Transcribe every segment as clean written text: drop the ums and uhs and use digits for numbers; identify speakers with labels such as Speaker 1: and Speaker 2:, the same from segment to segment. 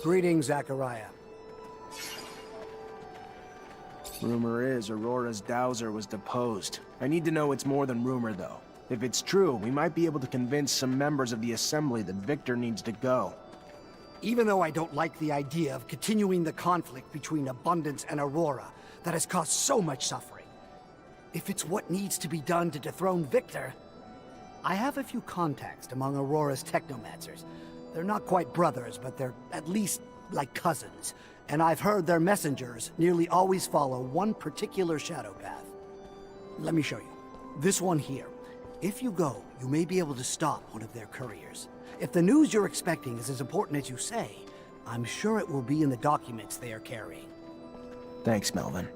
Speaker 1: Greetings, Zachariah.
Speaker 2: Rumor is Aurora's dowser was deposed. I need to know it's more than rumor, though. If it's true, we might be able to convince some members of the Assembly that Victor needs to go.
Speaker 1: Even though I don't like the idea of continuing the conflict between Abundance and Aurora that has caused so much suffering, if it's what needs to be done to dethrone Victor, I have a few contacts among Aurora's Technomancers. They're not quite brothers, but they're at least like cousins. And I've heard their messengers nearly always follow one particular shadow path. Let me show you. This one here. If you go, you may be able to stop one of their couriers. If the news you're expecting is as important as you say, I'm sure it will be in the documents they are carrying.
Speaker 2: Thanks, Melvin.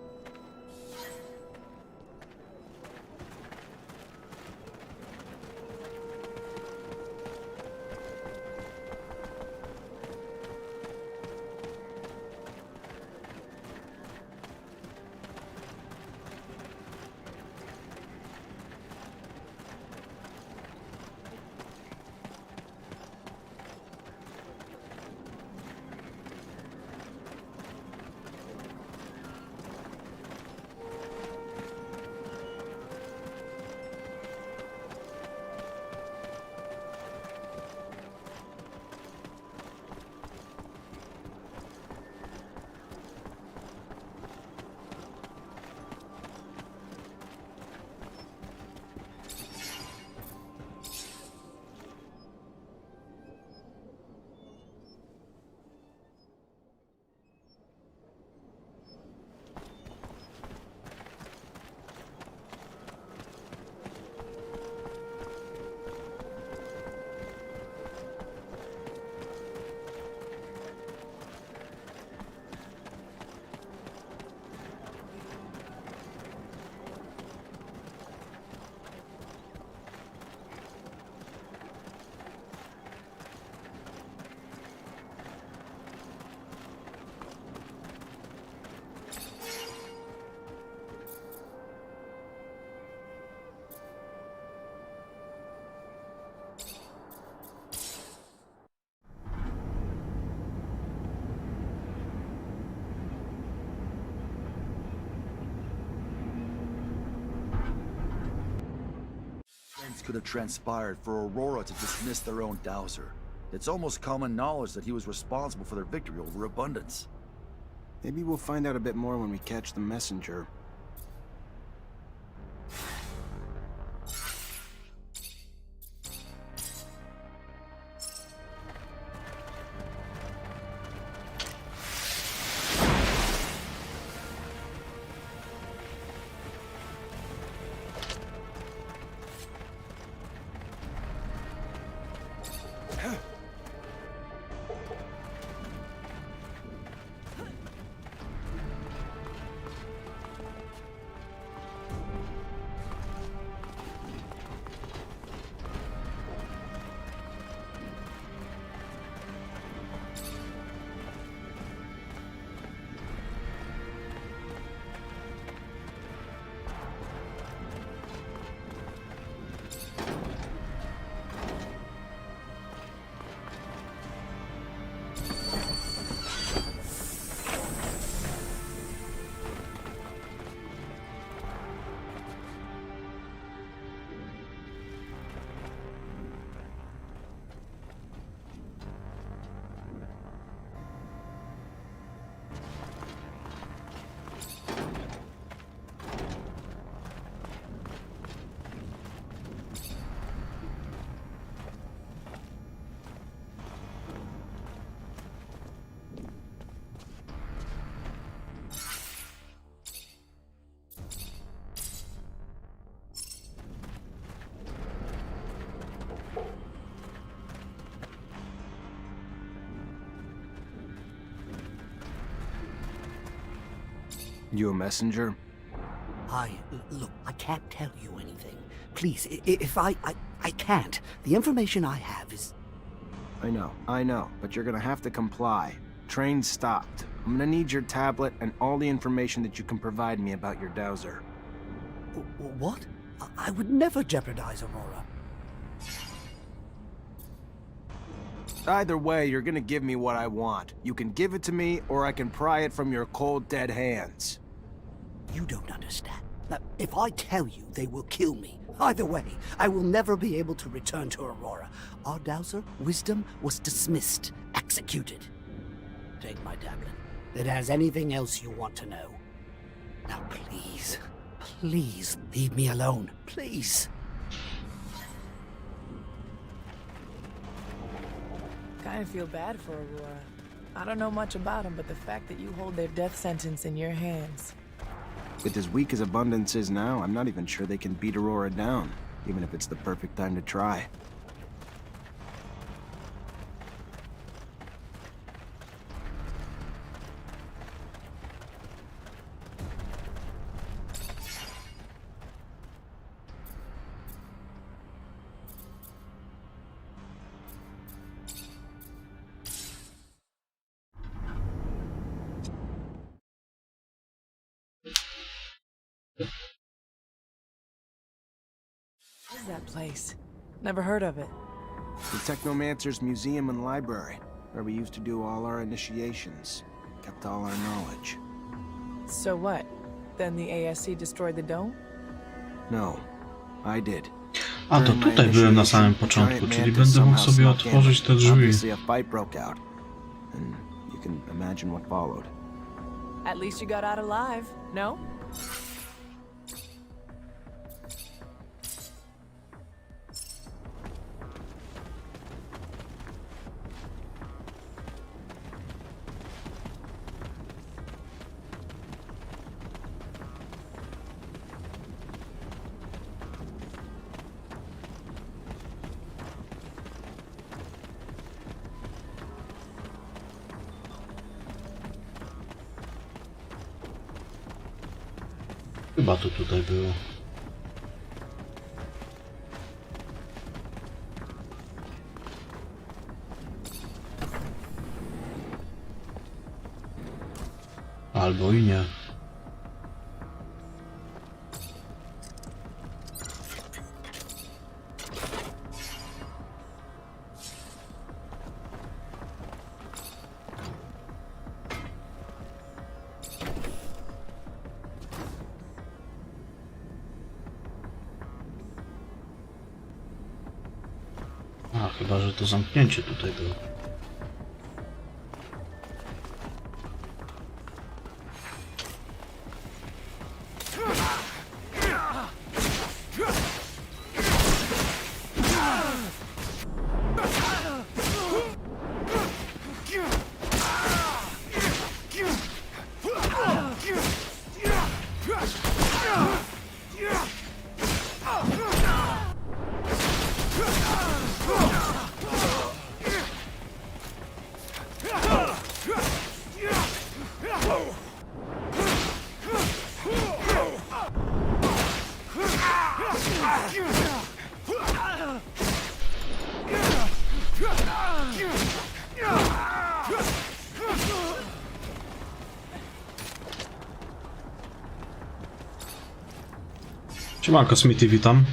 Speaker 3: Could have transpired for Aurora to dismiss their own dowser. It's almost common knowledge that he was responsible for their victory over Abundance.
Speaker 2: Maybe we'll find out a bit more when we catch the messenger. You a messenger?
Speaker 1: Look, I can't tell you anything. Please, if I can't. The information I have is...
Speaker 2: I know, but you're gonna have to comply. Train stopped. I'm gonna need your tablet and all the information that you can provide me about your dowser.
Speaker 1: What? I would never jeopardize Aurora.
Speaker 2: Either way, you're gonna give me what I want. You can give it to me, or I can pry it from your cold, dead hands.
Speaker 1: You don't understand. Now, if I tell you, they will kill me. Either way, I will never be able to return to Aurora. Our dowser, Wisdom, was dismissed, executed. Take my tablet. It has anything else you want to know. Now please, please leave me alone. Please.
Speaker 4: Kind of feel bad for Aurora. I don't know much about him, but the fact that you hold their death sentence in your hands.
Speaker 2: With as weak as Abundance is now, I'm not even sure they can beat Aurora down, even if it's the perfect time to try.
Speaker 4: What is that place? Never heard of it.
Speaker 2: The Technomancer's museum and library, where we used to do all our initiations. Kept all our knowledge.
Speaker 4: So what? Then the ASC destroyed the dome?
Speaker 2: No, I did.
Speaker 5: A to tutaj byłem na samym początku, czyli będę mógł sobie otworzyć te drzwi.
Speaker 2: Obviously a fight broke out, and you can imagine what followed.
Speaker 4: At least you got out alive, no?
Speaker 5: Chyba to tutaj było. Albo i nie. A, chyba że to zamknięcie tutaj było. Siemanko, Smithy, witam.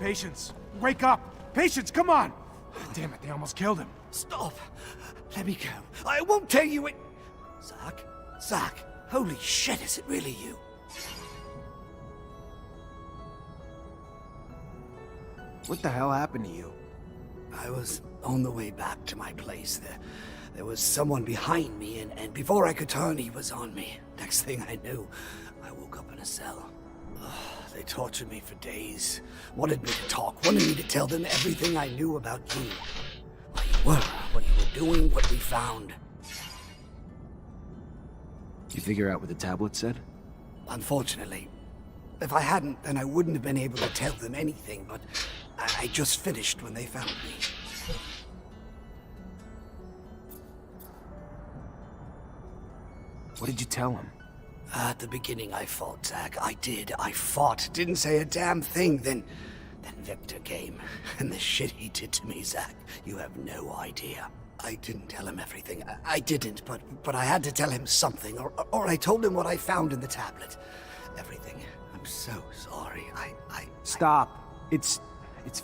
Speaker 2: Patience, wake up! Patience, come on! Damn it, they almost killed him.
Speaker 1: Stop! Let me go. I won't tell you it. Zach, holy shit, is it really you?
Speaker 2: What the hell happened to you?
Speaker 1: I was on the way back to my place. There was someone behind me, and before I could turn, he was on me. Next thing I knew, I woke up in a cell. They tortured me for days. Wanted me to talk, wanted me to tell them everything I knew about you. Where you were, what you were doing, what we found.
Speaker 2: You figure out what the tablet said?
Speaker 1: Unfortunately. If I hadn't, then I wouldn't have been able to tell them anything, but I just finished when they found me.
Speaker 2: What did you tell him?
Speaker 1: At the beginning I fought, Zach. I did. I fought. Didn't say a damn thing. Then Victor came. And the shit he did to me, Zach, you have no idea. I didn't tell him everything. I didn't, but I had to tell him something. Or I told him what I found in the tablet. Everything. I'm so sorry.
Speaker 2: Stop. It's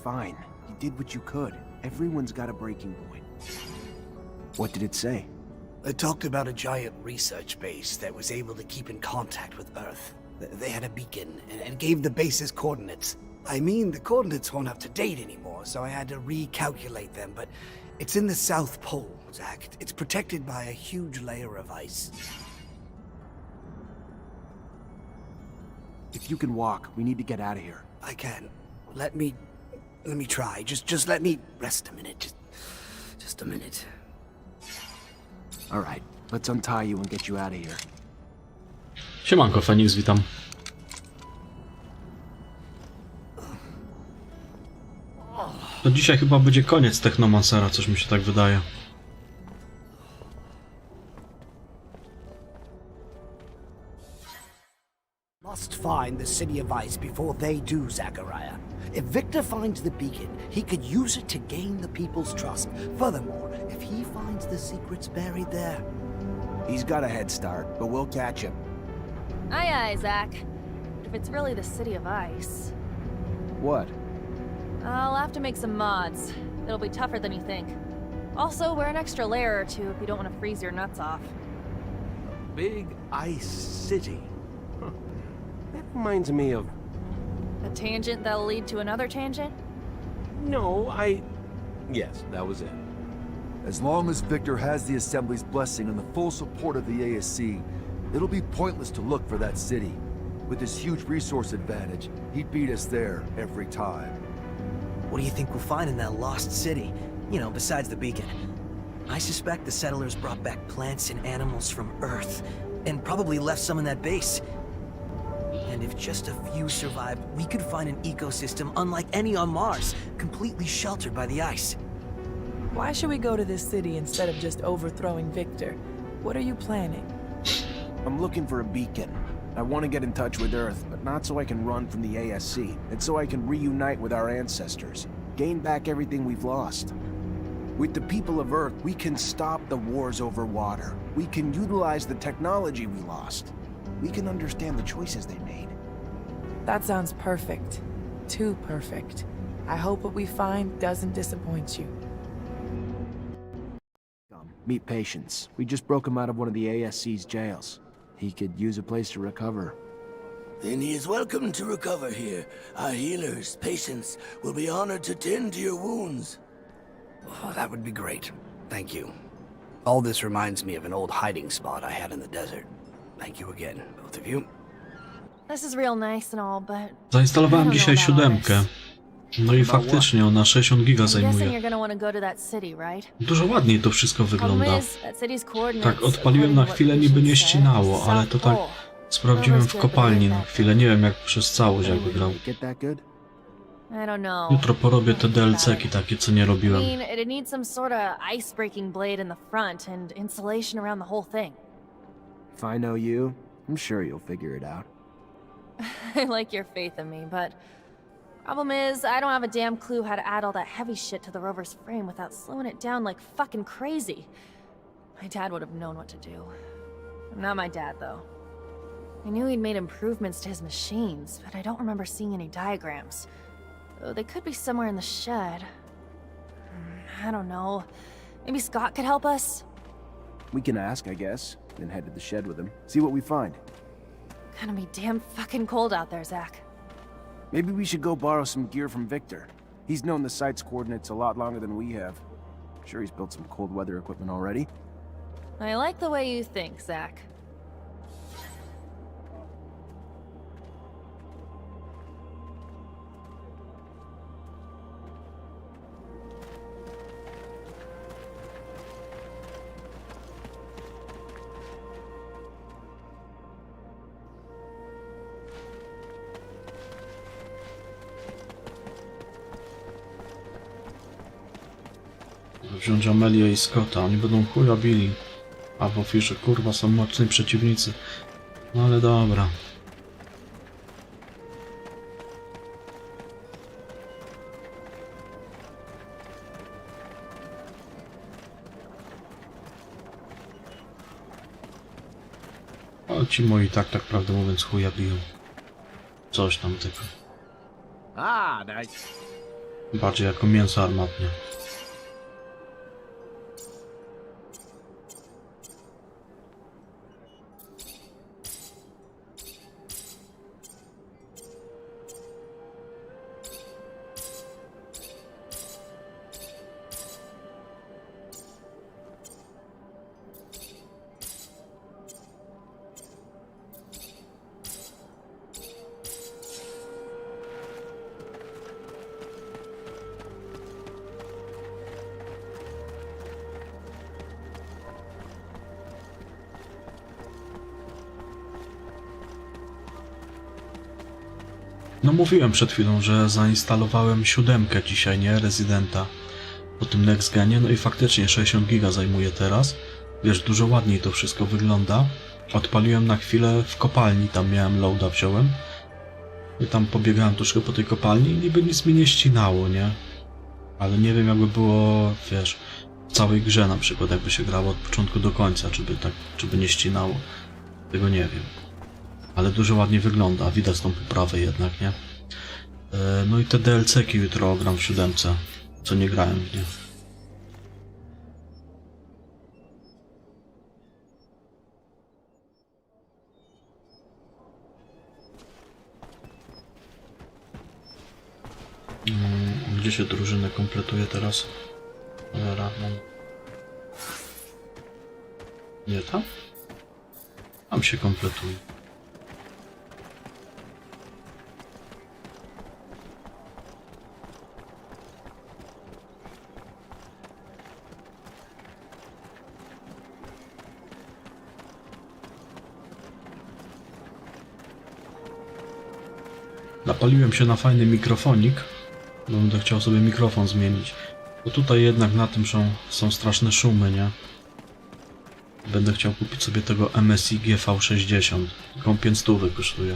Speaker 2: fine. You did what you could. Everyone's got a breaking point. What did it say?
Speaker 1: It talked about a giant research base that was able to keep in contact with Earth. They had a beacon and gave the base's coordinates. I mean, the coordinates weren't up to date anymore, so I had to recalculate them, but it's in the South Pole, Zach. It's protected by a huge layer of ice.
Speaker 2: If you can walk, we need to get out of here.
Speaker 1: I can. Let me try. Just let me rest a minute. Just a minute.
Speaker 2: All right, let's untie you and get you out of here.
Speaker 5: Siemanko, Feniks, witam. To dzisiaj chyba będzie koniec Technomancera, coś mi się tak wydaje.
Speaker 1: Must find the City of Ice before they do, Zachariah. If Victor finds the beacon, he could use it to gain the people's trust. Furthermore, if he finds the secrets buried there...
Speaker 2: He's got a head start, but we'll catch him.
Speaker 6: Aye, aye, Zach. If it's really the City of Ice...
Speaker 2: What?
Speaker 6: I'll have to make some mods. It'll be tougher than you think. Also, wear an extra layer or two if you don't want to freeze your nuts off.
Speaker 7: Big Ice City. Huh. That reminds me of...
Speaker 6: A tangent that'll lead to another tangent?
Speaker 7: No, Yes, that was it.
Speaker 3: As long as Victor has the Assembly's blessing and the full support of the ASC, it'll be pointless to look for that city. With his huge resource advantage, he'd beat us there every time.
Speaker 8: What do you think we'll find in that lost city? You know, besides the beacon. I suspect the settlers brought back plants and animals from Earth, and probably left some in that base. And if just a few survived, we could find an ecosystem unlike any on Mars, completely sheltered by the ice.
Speaker 4: Why should we go to this city instead of just overthrowing Victor? What are you planning?
Speaker 2: I'm looking for a beacon. I want to get in touch with Earth, but not so I can run from the ASC. It's so I can reunite with our ancestors, gain back everything we've lost. With the people of Earth, we can stop the wars over water. We can utilize the technology we lost. We can understand the choices they made.
Speaker 4: That sounds perfect. Too perfect. I hope what we find doesn't disappoint you.
Speaker 2: Meet Patience. We just broke him out of one of the ASC's jails. He could use a place to recover.
Speaker 9: Then he is welcome to recover here. Our healers, Patience, will be honored to tend to your wounds.
Speaker 1: Oh, that would be great. Thank you. All this reminds me of an old hiding spot I had in the desert. Thank you again, both of you.
Speaker 6: This is real nice and all, but...
Speaker 5: Zainstalowałem dzisiaj 7. No i faktycznie ona 60 giga
Speaker 6: I'm guessing
Speaker 5: zajmuje.
Speaker 6: you're gonna want to go to that city, right?
Speaker 5: Dużo ładniej to wszystko wygląda.
Speaker 6: Problem is, that city's coordinates,
Speaker 5: Tak odpaliłem na chwilę, niby nie ścinało, ale to tak sprawdziłem w kopalni na chwilę. Nie wiem jak przez całość jakby grał.
Speaker 2: Get that good?
Speaker 6: I don't know.
Speaker 5: Jutro porobię te DLC-ki takie, co nie
Speaker 6: I
Speaker 5: robiłem.
Speaker 6: mean, it'd need some sort of ice-breaking blade in the front and insulation around the whole thing.
Speaker 2: If I know you, I'm sure you'll figure it out.
Speaker 6: I like your faith in me, but... Problem is, I don't have a damn clue how to add all that heavy shit to the rover's frame without slowing it down like fucking crazy. My dad would have known what to do. I'm not my dad, though. I knew he'd made improvements to his machines, but I don't remember seeing any diagrams. Though they could be somewhere in the shed. I don't know. Maybe Scott could help us?
Speaker 2: We can ask, I guess, then head to the shed with him. See what we find.
Speaker 6: Gonna be damn fucking cold out there, Zach.
Speaker 2: Maybe we should go borrow some gear from Victor. He's known the site's coordinates a lot longer than we have. Sure, he's built some cold weather equipment already.
Speaker 6: I like the way you think, Zach.
Speaker 5: Wziąć Amelię i Scotta, oni będą chuja bili. A w ofierze, kurwa, są mocni przeciwnicy. No ale dobra. Ale ci moi tak prawdę mówiąc chuja biją. Coś tam tylko.
Speaker 7: Ah, nice.
Speaker 5: Bardziej jako mięso armatnie. No mówiłem przed chwilą, że zainstalowałem 7 dzisiaj, nie? Rezydenta po tym Next Genie, no i faktycznie 60 giga zajmuje teraz. Wiesz, dużo ładniej to wszystko wygląda. Odpaliłem na chwilę w kopalni, tam miałem loada, wziąłem. I tam pobiegałem troszkę po tej kopalni i niby nic mi nie ścinało, nie? Ale nie wiem, jakby było, wiesz, w całej grze na przykład, jakby się grało od początku do końca, czy by nie ścinało. Tego nie wiem. Ale dużo ładniej wygląda, widać tą poprawę jednak, nie? No i te DLC-ki jutro gram w 7, co nie grałem w nie. Gdzie się drużynę kompletuje teraz? Cholera, mam... Nie tam? Tam się kompletuje. Napaliłem się na fajny mikrofonik, bo będę chciał sobie mikrofon zmienić. Bo tutaj jednak na tym są straszne szumy, nie? Będę chciał kupić sobie tego MSI GV60. Tylko 500 kosztuje.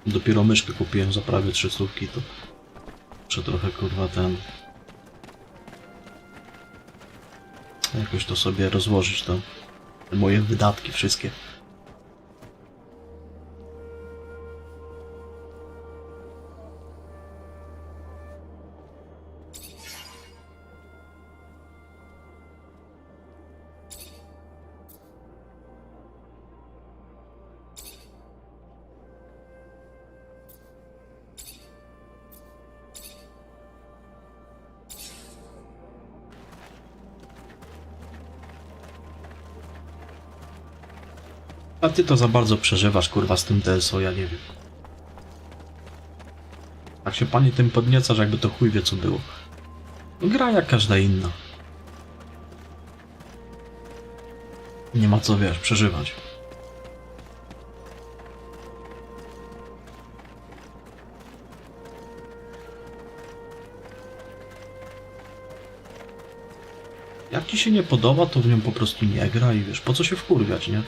Speaker 5: Dopiero myszkę kupiłem za prawie 300, to muszę trochę kurwa jakoś to sobie rozłożyć, te moje wydatki wszystkie. A ty to za bardzo przeżywasz, kurwa, z tym DSO, ja nie wiem. Jak się pani tym podniecasz, jakby to chuj wie co było. Gra jak każda inna. Nie ma co, wiesz, przeżywać. Jak ci się nie podoba, to w nią po prostu nie gra i wiesz, po co się wkurwiać, nie?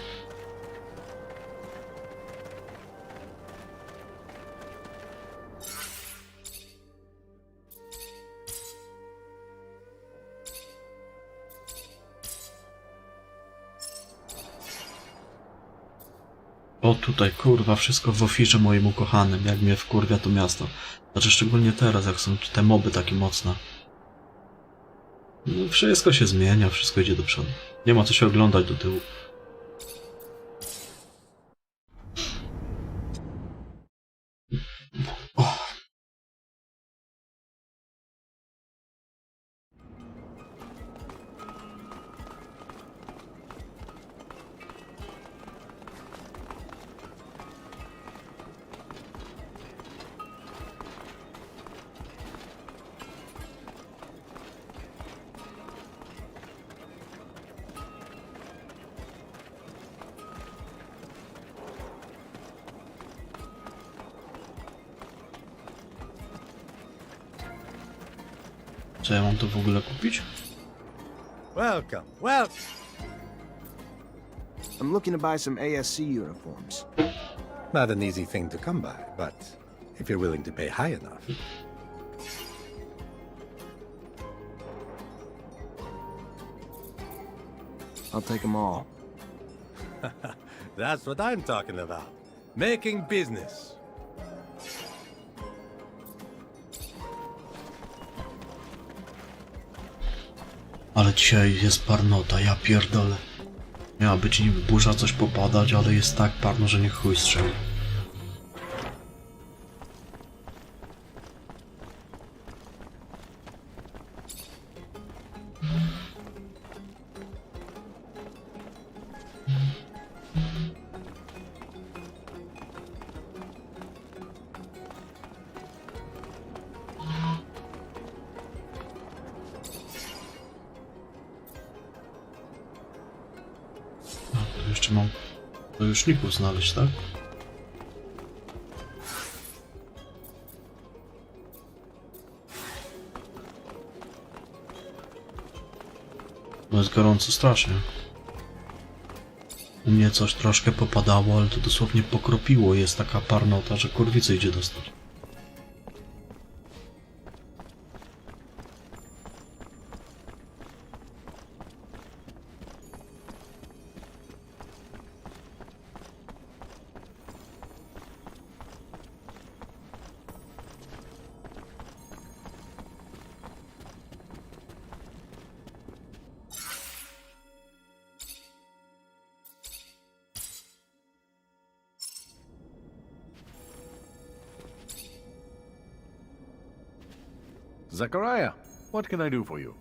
Speaker 5: O tutaj, kurwa, wszystko w ofirze moim ukochanym, jak mnie wkurwia to miasto. Znaczy szczególnie teraz, jak są te moby takie mocne. No, wszystko się zmienia, wszystko idzie do przodu. Nie ma co się oglądać do tyłu. O. Co ja mam to w ogóle kupić?
Speaker 10: Welcome, welcome.
Speaker 2: I'm looking to buy some ASC uniforms.
Speaker 10: Not an easy thing to come by, but if you're willing to pay high enough.
Speaker 2: I'll take them all.
Speaker 10: That's what I'm talking about. Making business.
Speaker 5: Ale dzisiaj jest parnota, ja pierdolę. Miała być niby burza, coś popadać, ale jest tak parno, że nie chuj strzeli. Jeszcze mam sojuszników znaleźć, tak? No jest gorąco strasznie. U mnie coś troszkę popadało, ale to dosłownie pokropiło. Jest taka parnota, że kurwicy idzie dostać.
Speaker 7: Zachariah, what can I do for you?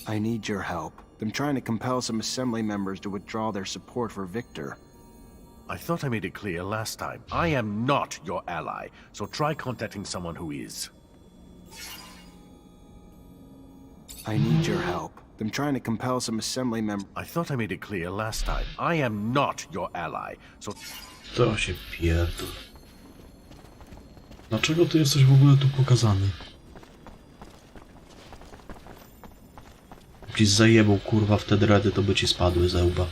Speaker 2: I need your help. I'm trying to compel some assembly members to withdraw their support for Victor.
Speaker 7: I thought I made it clear last time. I am not your ally, so try contacting someone who is.
Speaker 2: I need your help. I'm trying to compel some assembly members.
Speaker 7: I thought I made it clear last time. I am not your ally, so
Speaker 5: To się pierdol. Dlaczego ty jesteś w ogóle tu pokazany? Ci zajebał kurwa w te dredy, to by ci spadły ze łba.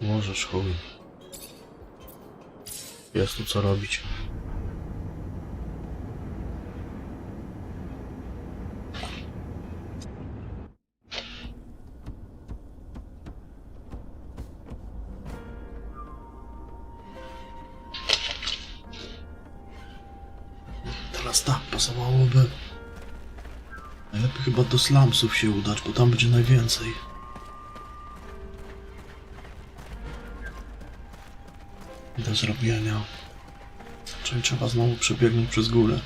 Speaker 5: Możesz chuj. Jest tu co robić. Teraz tak, pasowałoby. Najlepiej chyba do slumsów się udać, bo tam będzie najwięcej. Do zrobienia. Czyli trzeba znowu przebiegnąć przez górę.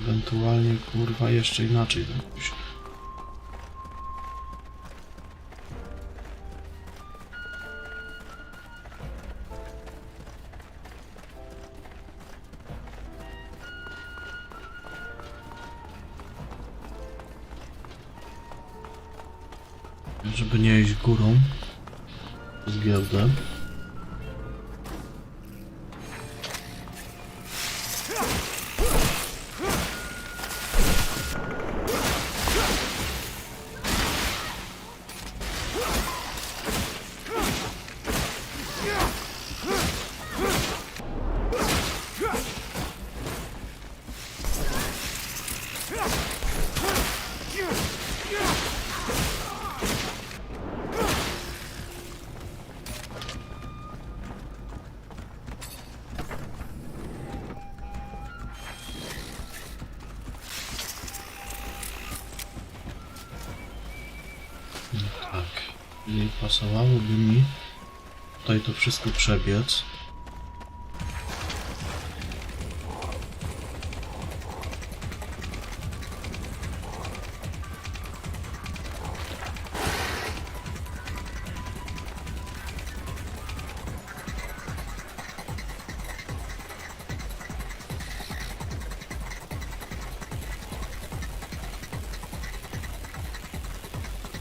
Speaker 5: Ewentualnie kurwa jeszcze inaczej to jakoś. Żeby nie iść górą z giełdę. Tak, i pasowałoby mi tutaj to wszystko przebiec.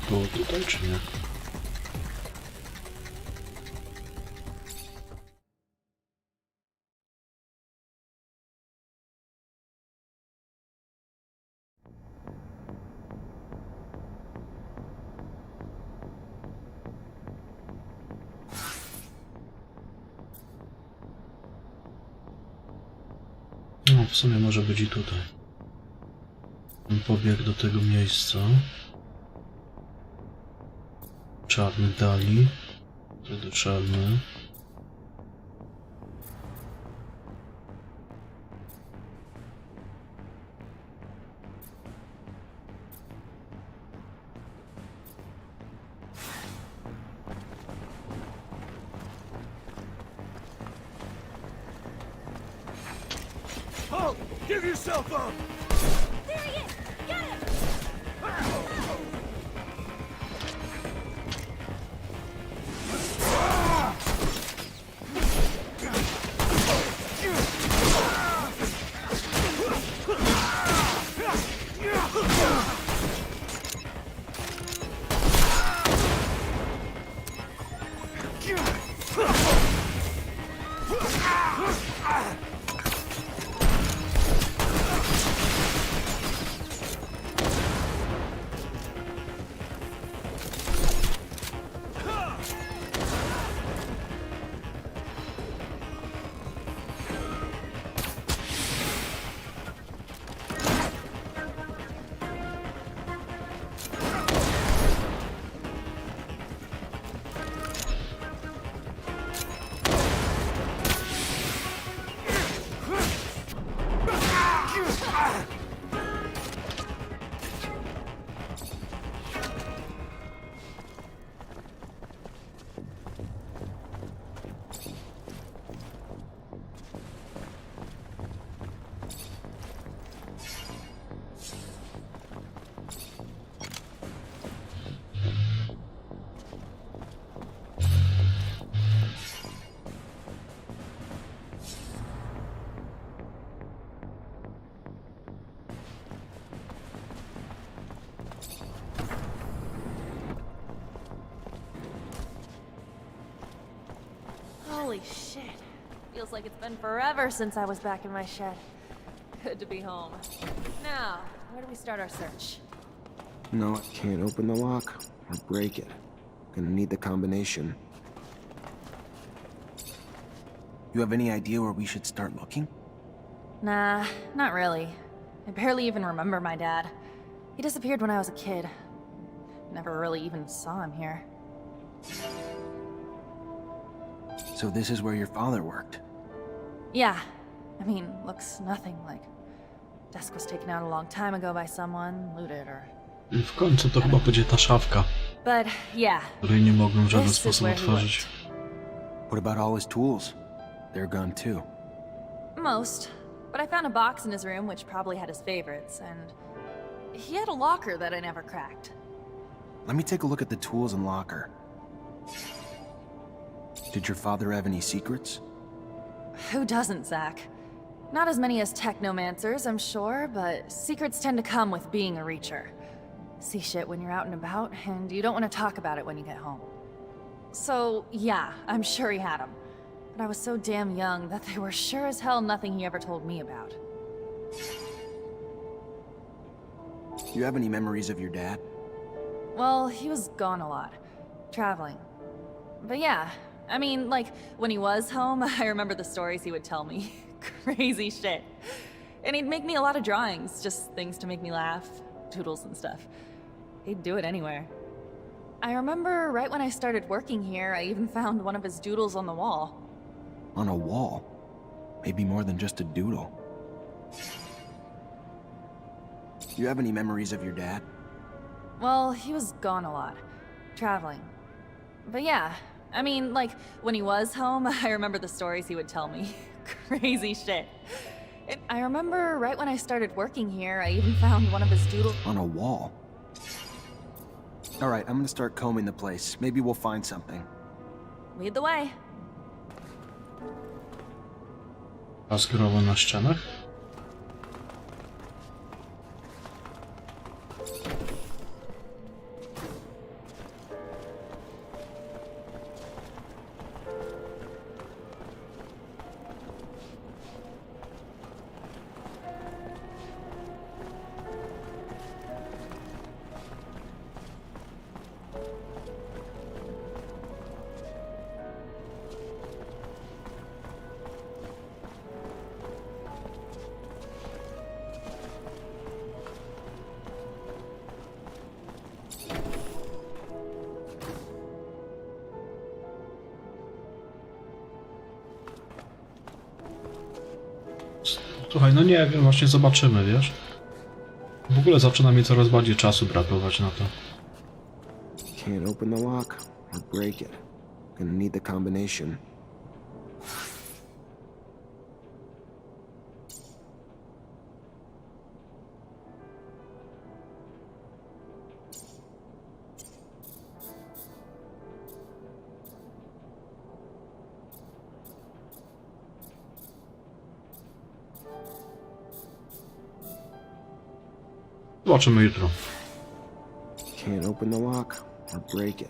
Speaker 5: Było tutaj czy nie? No, w sumie może być i tutaj. On pobiegł do tego miejsca. Czarny dali. Wtedy czarny.
Speaker 2: Halt! Give yourself up!
Speaker 6: There he is! Get him! Holy shit. Feels like it's been forever since I was back in my shed. Good to be home. Now, where do we start our search?
Speaker 2: No, I can't open the lock or break it. Gonna need the combination. You have any idea where we should start looking?
Speaker 6: Nah, not really. I barely even remember my dad. He disappeared when I was a kid. Never really even saw him here.
Speaker 2: So this is where your father worked?
Speaker 6: Yeah. I mean, looks nothing like... Desk was taken out a long time ago by someone, looted or...
Speaker 5: I w końcu to chyba będzie ta szafka,
Speaker 6: But, yeah.
Speaker 5: której nie mogłem w żaden
Speaker 6: This is
Speaker 5: sposób
Speaker 6: where he
Speaker 5: otworzyć.
Speaker 2: What about all his tools? They're gone too.
Speaker 6: Most. But I found a box in his room which probably had his favorites, and... He had a locker that I never cracked.
Speaker 2: Let me take a look at the tools and locker. Did your father have any secrets?
Speaker 6: Who doesn't, Zach? Not as many as Technomancers, I'm sure, but secrets tend to come with being a Reacher. see shit when you're out and about, and you don't want to talk about it when you get home. So, yeah, I'm sure he had them. But I was so damn young that they were sure as hell nothing he ever told me about.
Speaker 2: Do you have any memories of your dad?
Speaker 6: Well, he was gone a lot. Traveling. But yeah, I mean, like, when he was home, I remember the stories he would tell me. Crazy shit. And he'd make me a lot of drawings, just things to make me laugh. Doodles and stuff. He'd do it anywhere. I remember right when I started working here, I even found one of his doodles on the wall.
Speaker 2: On a wall? Maybe more than just a doodle. Do you have any memories of your dad?
Speaker 6: Well, he was gone a lot. Traveling. But yeah, I mean, like, when he was home, I remember the stories he would tell me. Crazy shit. I remember right when I started working here, I even found one of his doodles
Speaker 2: on a wall. Alright, I'm gonna start combing the place. Maybe we'll find something.
Speaker 6: Lead the way.
Speaker 5: A zgrobo na ścianach? Słuchaj, no nie wiem, właśnie zobaczymy, wiesz? W ogóle zaczyna mi coraz bardziej czasu brakować na to.
Speaker 2: Can't open the lock or break it. Gonna need the combination.
Speaker 5: Zobaczymy jutro.
Speaker 2: Can't open the lock or break it.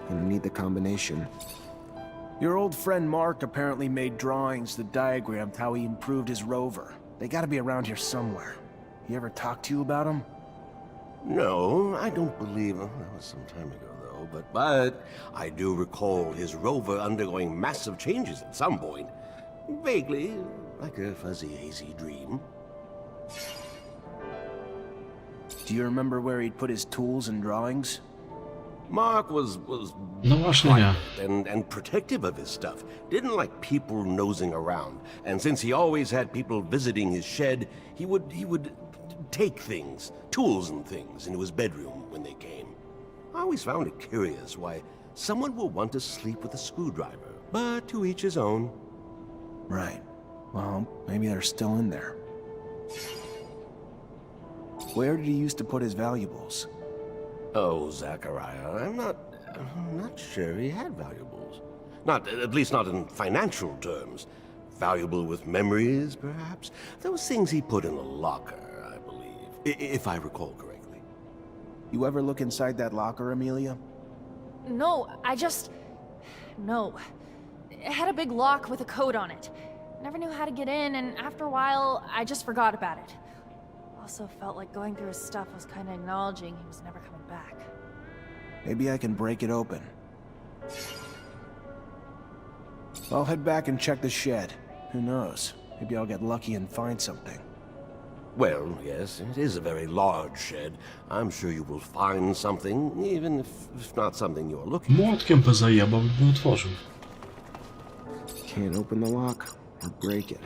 Speaker 2: Gonna need the combination. Your old friend Mark apparently made drawings that diagrammed how he improved his rover. They gotta be around here somewhere. He ever talked to you about them?
Speaker 11: No, I don't believe that was some time ago, though. But I do recall his rover undergoing massive changes at some point. Vaguely, like a fuzzy, hazy dream.
Speaker 2: Do you remember where he'd put his tools and drawings?
Speaker 11: Mark was
Speaker 5: No właśnie nie.
Speaker 11: and protective of his stuff. Didn't like people nosing around. And since he always had people visiting his shed, he would take things, tools and things, into his bedroom when they came. I always found it curious why someone would want to sleep with a screwdriver, but to each his own.
Speaker 2: Right. Well, maybe they're still in there. Where did he used to put his valuables?
Speaker 11: Oh, Zachariah, I'm not sure he had valuables. At least not in financial terms. Valuable with memories, perhaps? Those things he put in a locker, I believe, if I recall correctly.
Speaker 2: You ever look inside that locker, Amelia?
Speaker 6: No, No. It had a big lock with a code on it. Never knew how to get in, and after a while, I just forgot about it. Also felt like going through his stuff was kind of acknowledging he was never coming back.
Speaker 2: Maybe I can break it open. I'll head back and check the shed. Who knows? Maybe I'll get lucky and find something.
Speaker 11: Well, yes, it is a very large shed. I'm sure you will find something, even if not something you're looking for.
Speaker 5: Młotkiem pozajebał, by otworzył.
Speaker 2: Can't open the lock or break it.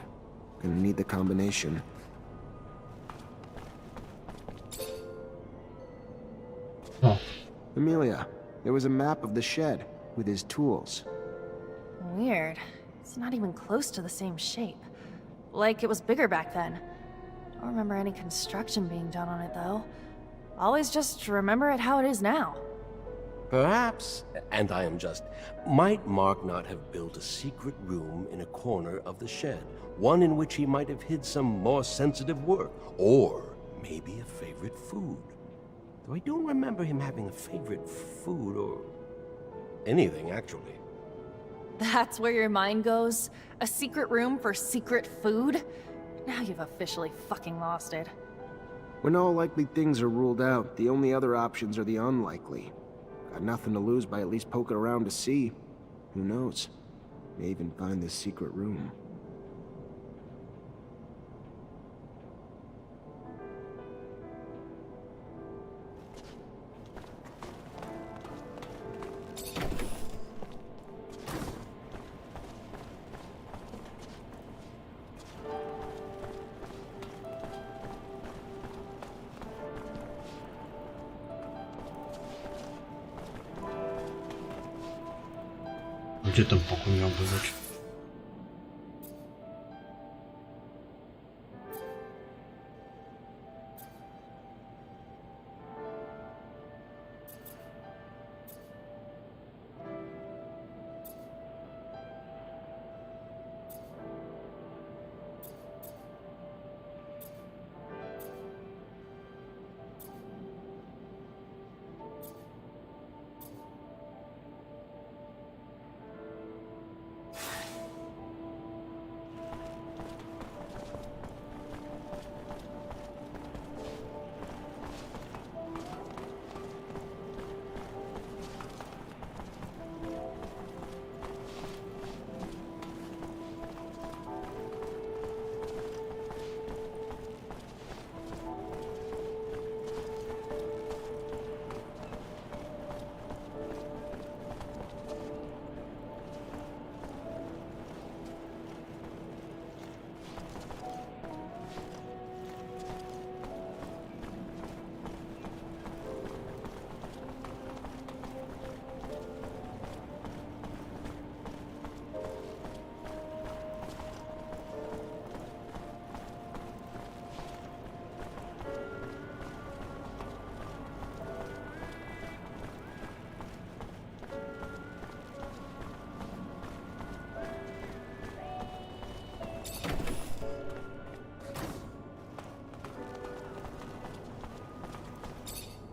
Speaker 2: Gonna need the combination.
Speaker 5: O,
Speaker 2: Amelia, there was a map of the shed with his tools.
Speaker 6: Weird. It's not even close to the same shape. Like it was bigger back then. Don't remember any construction being done on it, though. Always just remember it how it is now.
Speaker 11: Perhaps, and I am just, might Mark not have built a secret room in a corner of the shed? One in which he might have hid some more sensitive work, or maybe a favorite food. Though I don't remember him having a favorite food or anything, actually.
Speaker 6: That's where your mind goes? A secret room for secret food? Now you've officially fucking lost it.
Speaker 2: When all likely things are ruled out, the only other options are the unlikely. Got nothing to lose by at least poking around to see. Who knows? May even find this secret room.
Speaker 5: Gdzie ten pokój miałby być?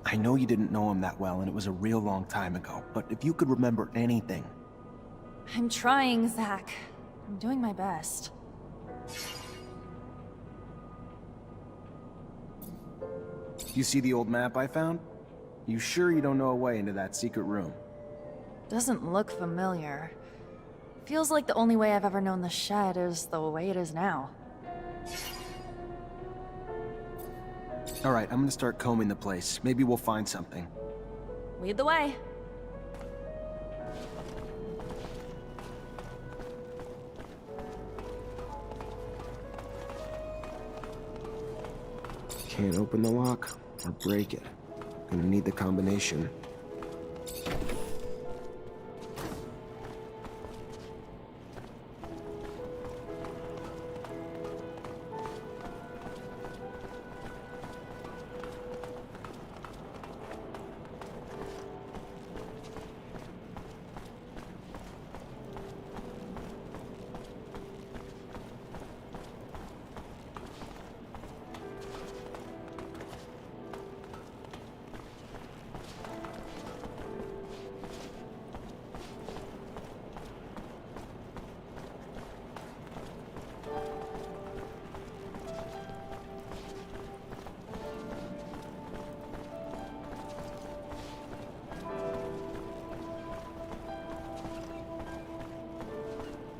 Speaker 2: I know you didn't know him that well, and it was a real long time ago, but if you could remember anything...
Speaker 6: I'm trying, Zach. I'm doing my best.
Speaker 2: You see the old map I found? You sure you don't know a way into that secret room?
Speaker 6: Doesn't look familiar. Feels like the only way I've ever known the shed is the way it is now.
Speaker 2: Alright, I'm gonna start combing the place. Maybe we'll find something.
Speaker 6: Lead the way.
Speaker 2: Can't open the lock or break it. Gonna need the combination.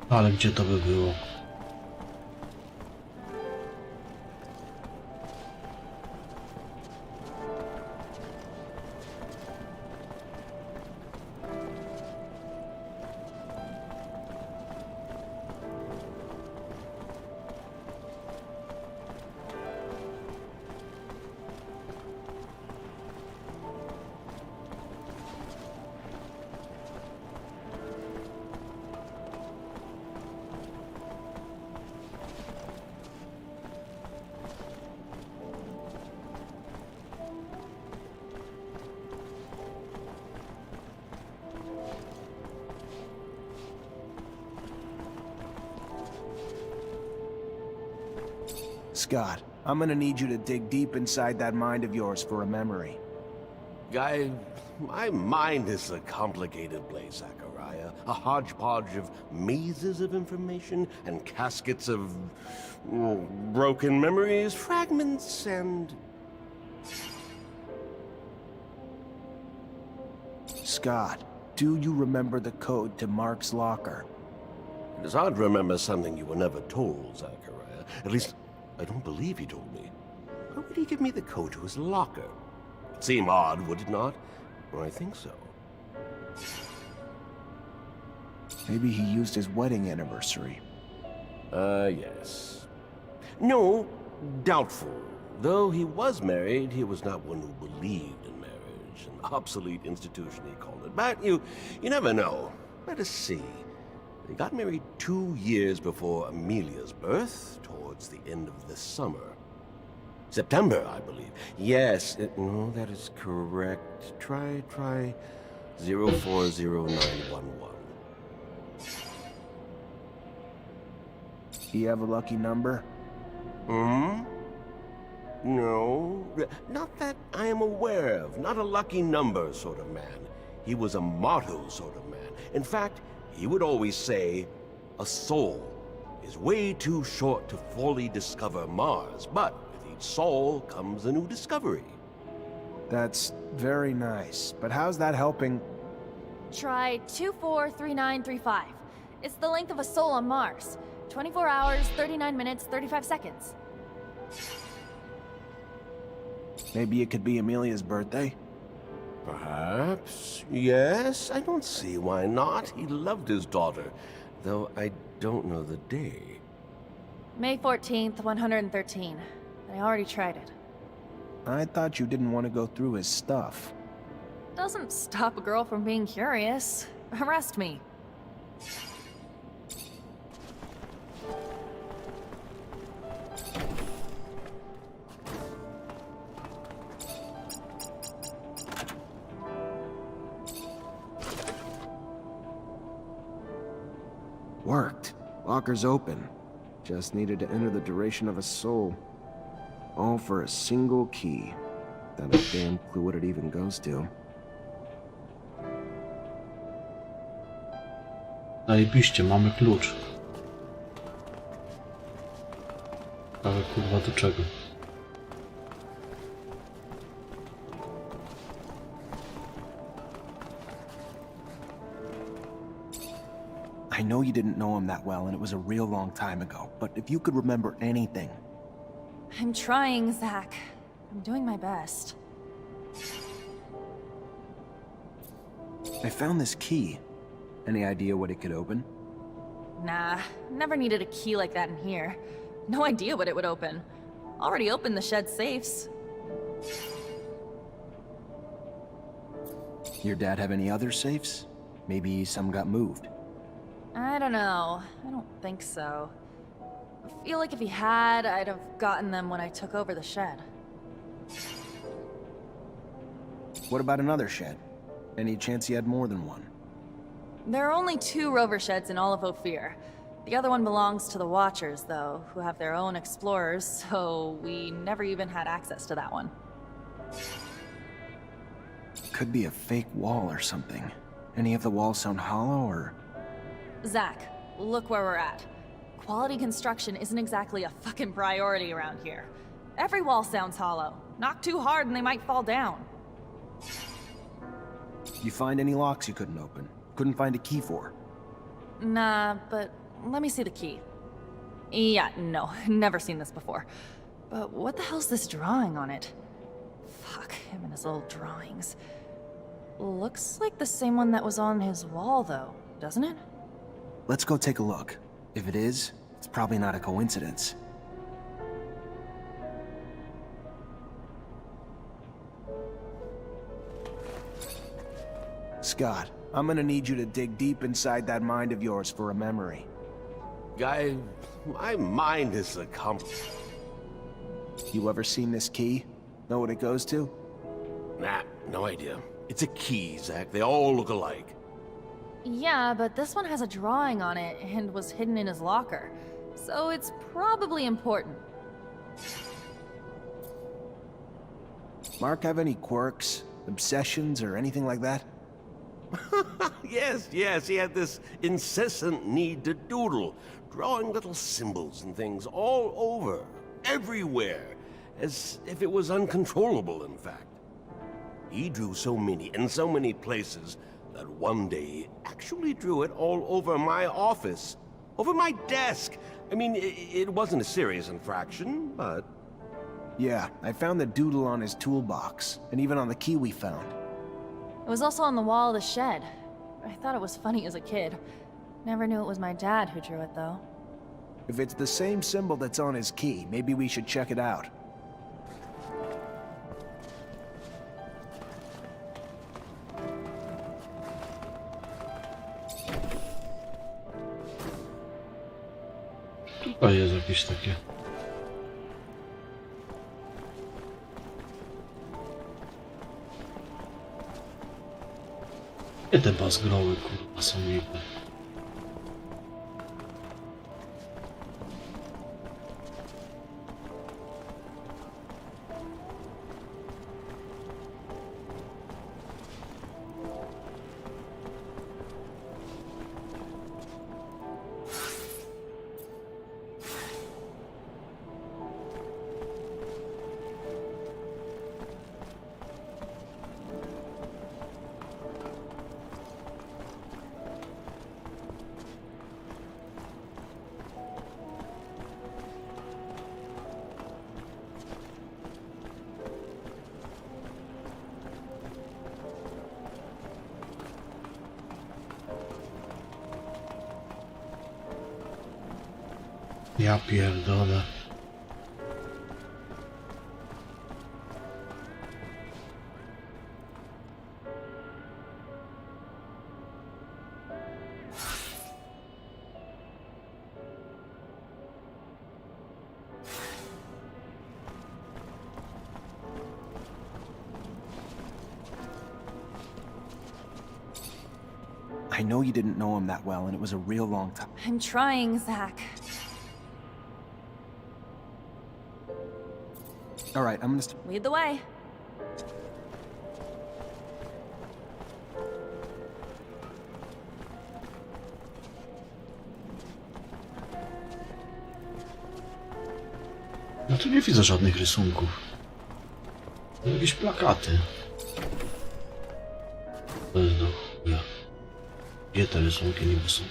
Speaker 5: Ale gdzie to by było? Scott, I'm gonna need you to dig deep inside that mind of yours for a memory.
Speaker 11: My mind is a complicated place, Zachariah. A hodgepodge of mazes of information and caskets of broken memories, fragments, and...
Speaker 2: Scott, do you remember the code to Mark's locker?
Speaker 11: It is hard to remember something you were never told, Zachariah. At least, I don't believe he told me. Why would he give me the code to his locker? It'd seem odd, would it not? Well, I think so.
Speaker 2: Maybe he used his wedding anniversary.
Speaker 11: Yes. No, doubtful. Though he was married, he was not one who believed in marriage. An obsolete institution, he called it. But you never know. Let us see. They got married 2 years before Amelia's birth, towards the end of the summer. September, I believe. Yes, no, that is correct. Try 040911.
Speaker 2: You have a lucky number?
Speaker 11: No, not that I am aware of. Not a lucky number sort of man. He was a motto sort of man. In fact, he would always say, a soul is way too short to fully discover Mars, but with each soul comes a new discovery.
Speaker 2: That's very nice, but how's that helping?
Speaker 6: Try 243935. It's the length of a soul on Mars. 24 hours, 39 minutes, 35 seconds.
Speaker 2: Maybe it could be Amelia's birthday?
Speaker 11: Perhaps. Yes, I don't see why not. He loved his daughter, though I don't know the day.
Speaker 6: May 14th, 113. I already tried it.
Speaker 2: I thought you didn't want to go through his stuff.
Speaker 6: Doesn't stop a girl from being curious. Arrest me.
Speaker 2: Worked. Locker's open. Just needed to enter the duration of a soul. All for a single key. Not a damn clue what it even goes to.
Speaker 5: Zajebiście, mamy klucz. Ale kurwa do czego?
Speaker 2: I know you didn't know him that well, and it was a real long time ago, but if you could remember anything...
Speaker 6: I'm trying, Zach. I'm doing my best.
Speaker 2: I found this key. Any idea what it could open?
Speaker 6: Nah, never needed a key like that in here. No idea what it would open. Already opened the shed safes.
Speaker 2: Your dad have any other safes? Maybe some got moved.
Speaker 6: I don't know. I don't think so. I feel like if he had, I'd have gotten them when I took over the shed.
Speaker 2: What about another shed? Any chance he had more than one?
Speaker 6: There are only 2 rover sheds in all of Ophir. The other one belongs to the Watchers, though, who have their own explorers, so we never even had access to that one.
Speaker 2: Could be a fake wall or something. Any of the walls sound hollow, or...?
Speaker 6: Zach, look where we're at. Quality construction isn't exactly a fucking priority around here. Every wall sounds hollow. Knock too hard and they might fall down.
Speaker 2: You find any locks you couldn't open? Couldn't find a key for?
Speaker 6: Nah, but let me see the key. Yeah, no, never seen this before. But what the hell's this drawing on it? Fuck, him and his old drawings. Looks like the same one that was on his wall, though, doesn't it?
Speaker 2: Let's go take a look. If it is, it's probably not a coincidence. Scott, I'm gonna need you to dig deep inside that mind of yours for a memory.
Speaker 11: Guy, my mind is a
Speaker 2: You ever seen this key? Know what it goes to?
Speaker 11: Nah, no idea. It's a key, Zach. They all look alike.
Speaker 6: Yeah, but this one has a drawing on it and was hidden in his locker. So it's probably important.
Speaker 2: Mark have any quirks? obsessions, or anything like that?
Speaker 11: Yes, yes, he had this incessant need to doodle, drawing little symbols and things all over, everywhere, as if it was uncontrollable, in fact. He drew so many in so many places that one day he actually drew it all over my office, over my desk. I mean, it wasn't a serious infraction, but...
Speaker 2: Yeah, I found the doodle on his toolbox, and even on the key we found.
Speaker 6: It was also on the wall of the shed. I thought it was funny as a kid. Never knew it was my dad who drew it, though.
Speaker 2: If it's the same symbol that's on his key, maybe we should check it out.
Speaker 5: Tutaj jest jakieś takie... Gdzie te bazgroły, kurwa, są niby? Ja pierdolę.
Speaker 2: I know you didn't know him that well, and it was a real long time.
Speaker 6: I'm trying, Zach.
Speaker 2: All right, I'm gonna...
Speaker 6: Lead the way.
Speaker 5: Ja tu nie widzę żadnych rysunków. Jakieś plakaty. To jest do chuja. Gdzie te rysunki niby są?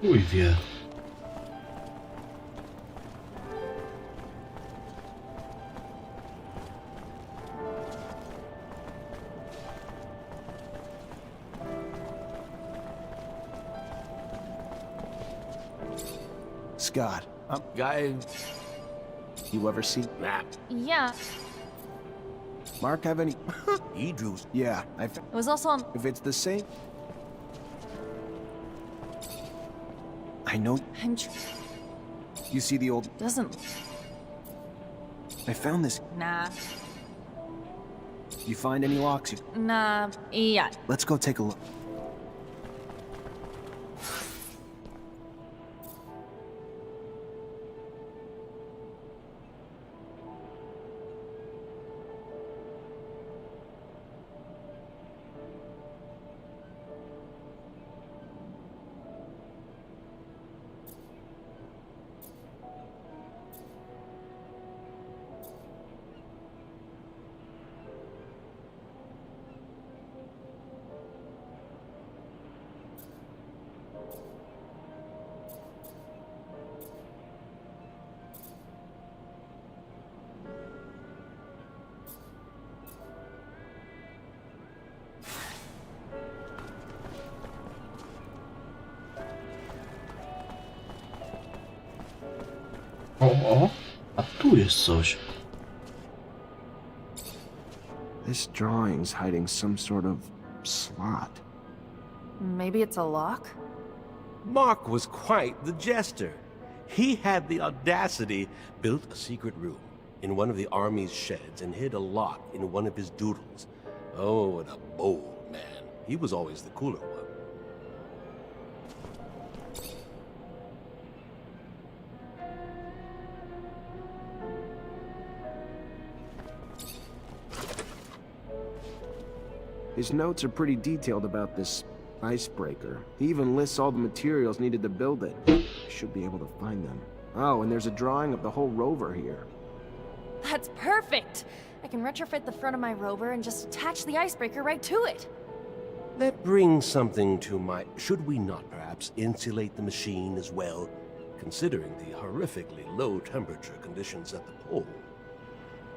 Speaker 5: Chuj wie.
Speaker 2: Scott,
Speaker 11: Guy,
Speaker 2: you ever see...
Speaker 11: map.
Speaker 6: Yeah,
Speaker 2: Mark have any...
Speaker 11: He drew...
Speaker 2: Yeah,
Speaker 6: it was also on...
Speaker 2: If it's the same... I know... You see the old...
Speaker 6: Doesn't...
Speaker 2: I found this...
Speaker 6: Nah.
Speaker 2: You find any locks?
Speaker 6: Nah. Yeah.
Speaker 2: Let's go take a look.
Speaker 5: O, a tu jest coś.
Speaker 2: This drawing's hiding some sort of slot.
Speaker 6: Maybe it's a lock?
Speaker 11: Mark was quite the jester. He had the audacity, built a secret room in one of the army's sheds and hid a lock in one of his doodles. Oh, what a bold man. He was always the cooler one.
Speaker 2: His notes are pretty detailed about this icebreaker. He even lists all the materials needed to build it. I should be able to find them. Oh, and there's a drawing of the whole rover here.
Speaker 6: That's perfect! I can retrofit the front of my rover and just attach the icebreaker right to it.
Speaker 11: That brings something to my... Should we not perhaps insulate the machine as well, considering the horrifically low temperature conditions at the pole?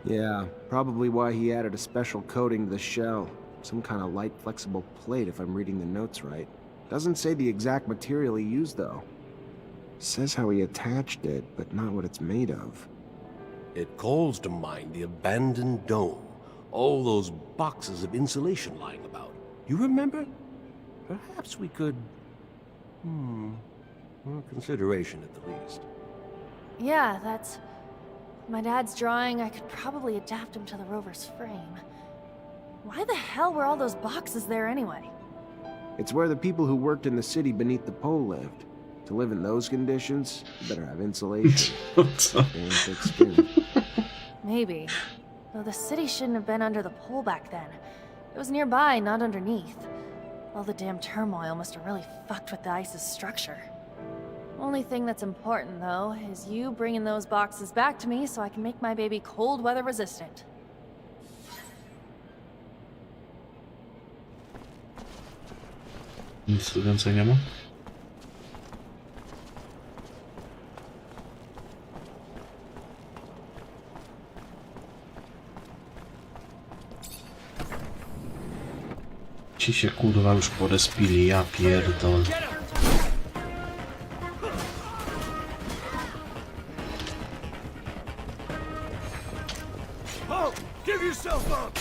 Speaker 2: Yeah, probably why he added a special coating to the shell. Some kind of light, flexible plate, if I'm reading the notes right. Doesn't say the exact material he used, though. Says how he attached it, but not what it's made of.
Speaker 11: It calls to mind the abandoned dome. All those boxes of insulation lying about. You remember? Perhaps we could... well, consideration at the least.
Speaker 6: Yeah, that's... my dad's drawing. I could probably adapt him to the rover's frame. Why the hell were all those boxes there anyway?
Speaker 2: It's where the people who worked in the city beneath the pole lived. To live in those conditions, you better have insulation. Damn thick skin.
Speaker 6: Maybe. Though the city shouldn't have been under the pole back then. It was nearby, not underneath. All the damn turmoil must have really fucked with the ice's structure. Only thing that's important, though, is you bringing those boxes back to me so I can make my baby cold weather resistant.
Speaker 5: Nic tu więcej nie ma? Ci się kurwa już porespili, ja pierdol.
Speaker 9: Oh, give yourself up!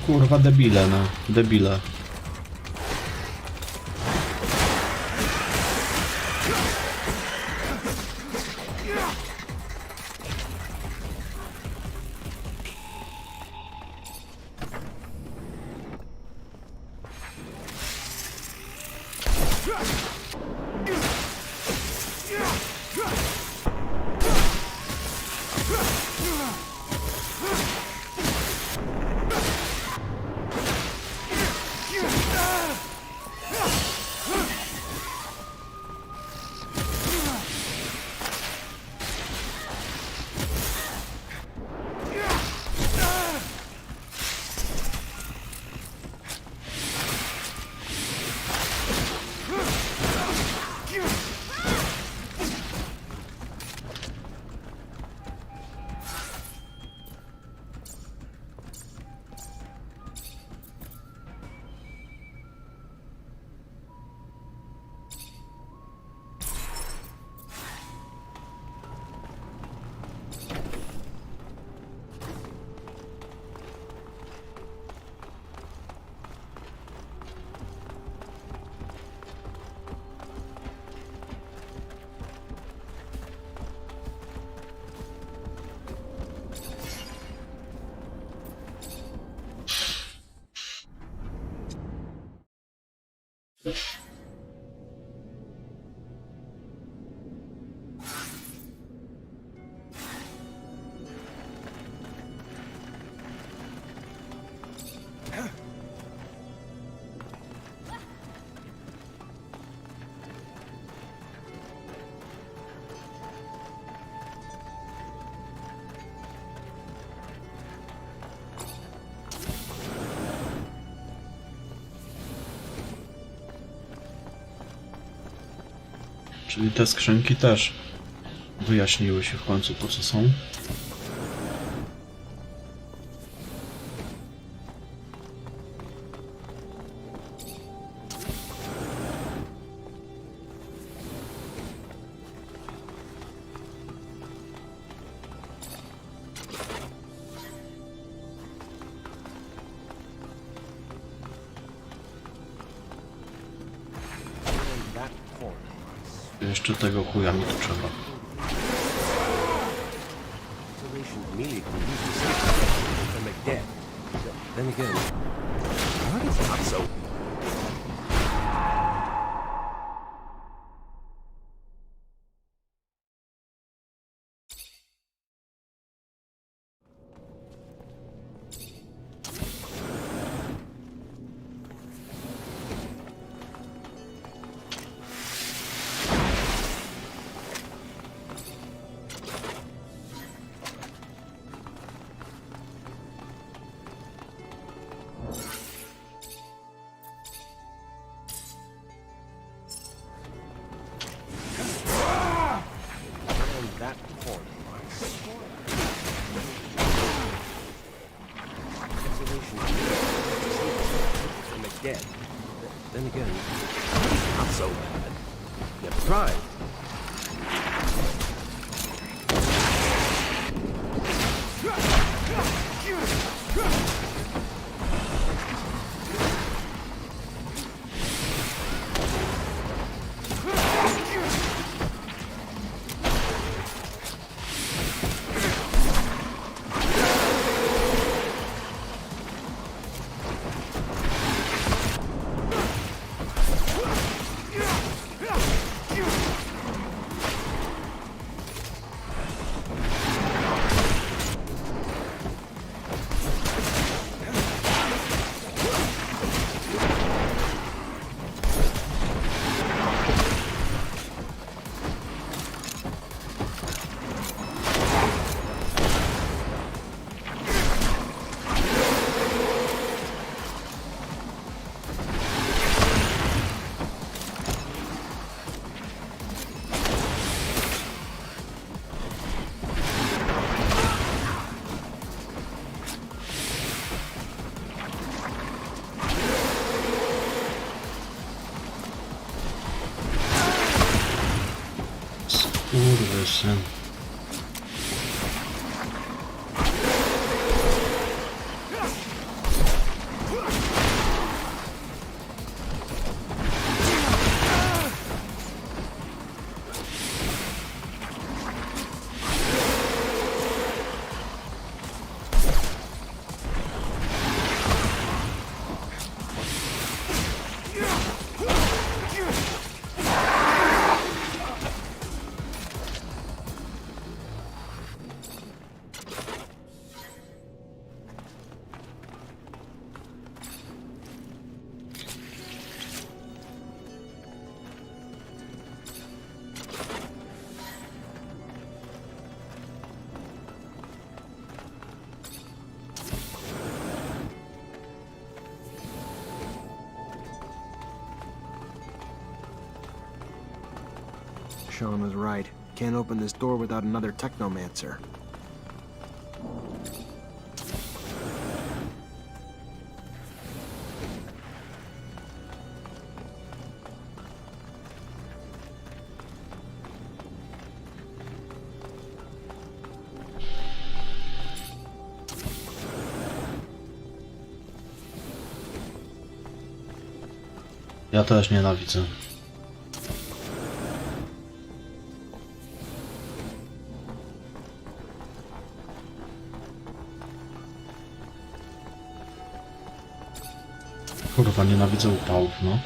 Speaker 5: kurwa debile, no. Debile. Czyli te skrzynki też wyjaśniły się w końcu, po co są. Jeszcze tego chuja mi tu trzeba.
Speaker 11: Then again, not so bad. You have to try. Skurwysyn.
Speaker 2: Sean was right. Can't open this door without another Technomancer.
Speaker 5: Ja też nienawidzę. Kurwa, nienawidzę upałów, no.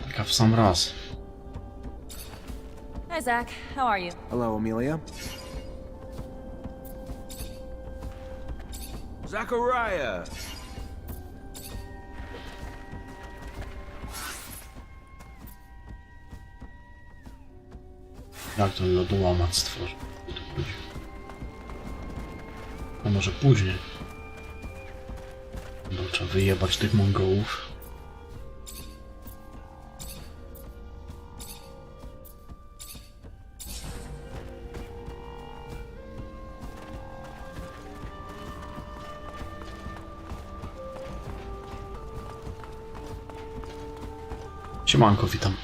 Speaker 5: Taka w sam raz.
Speaker 6: Hi, Zach. How are you?
Speaker 2: Hello, Amelia.
Speaker 11: Zachariah!
Speaker 5: Jak ten lodołamat stworzy? A może później? Bo trzeba wyjebać tych Mongołów. Siemanko, witam.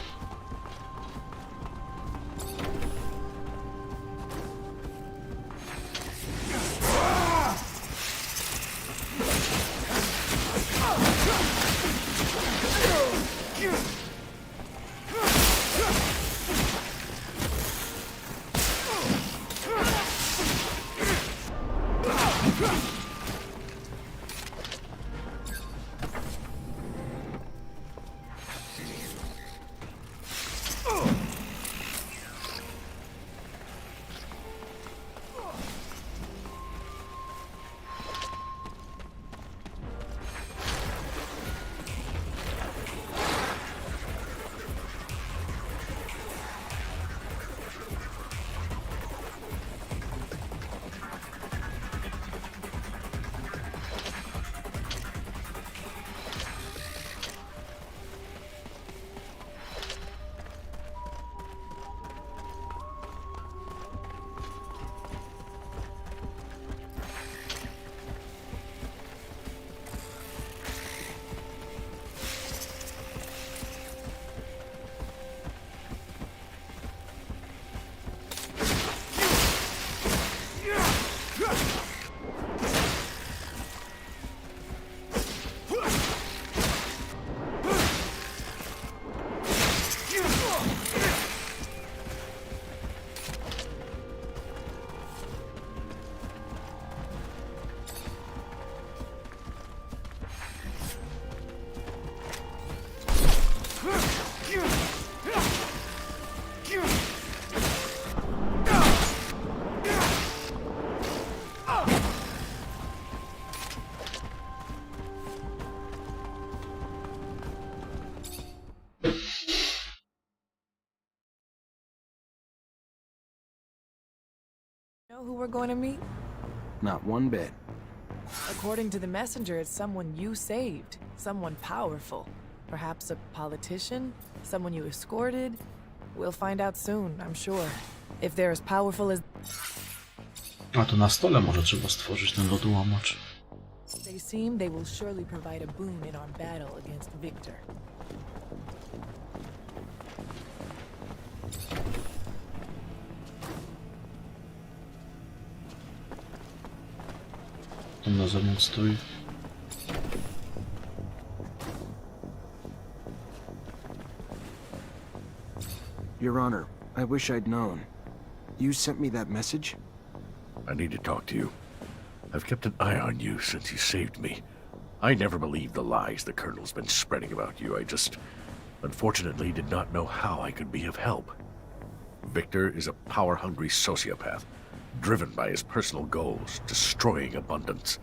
Speaker 4: Know who we're going to meet?
Speaker 2: Not one bit.
Speaker 4: According to the messenger, it's someone you saved. Someone powerful. Perhaps a politician? Someone you escorted? We'll find out soon, I'm sure. If they're as powerful as
Speaker 5: A to na stole może trzeba stworzyć ten lodołamacz.
Speaker 4: they seem, they will surely provide a boon in our battle against Victor.
Speaker 5: Tam na zewnątrz stoi.
Speaker 2: Your Honor, I wish I'd known. You sent me that message?
Speaker 7: I need to talk to you. I've kept an eye on you since you saved me. I never believed the lies the Colonel's been spreading about you. I just, unfortunately, did not know how I could be of help. Victor is a power-hungry sociopath, driven by his personal goals, destroying abundance.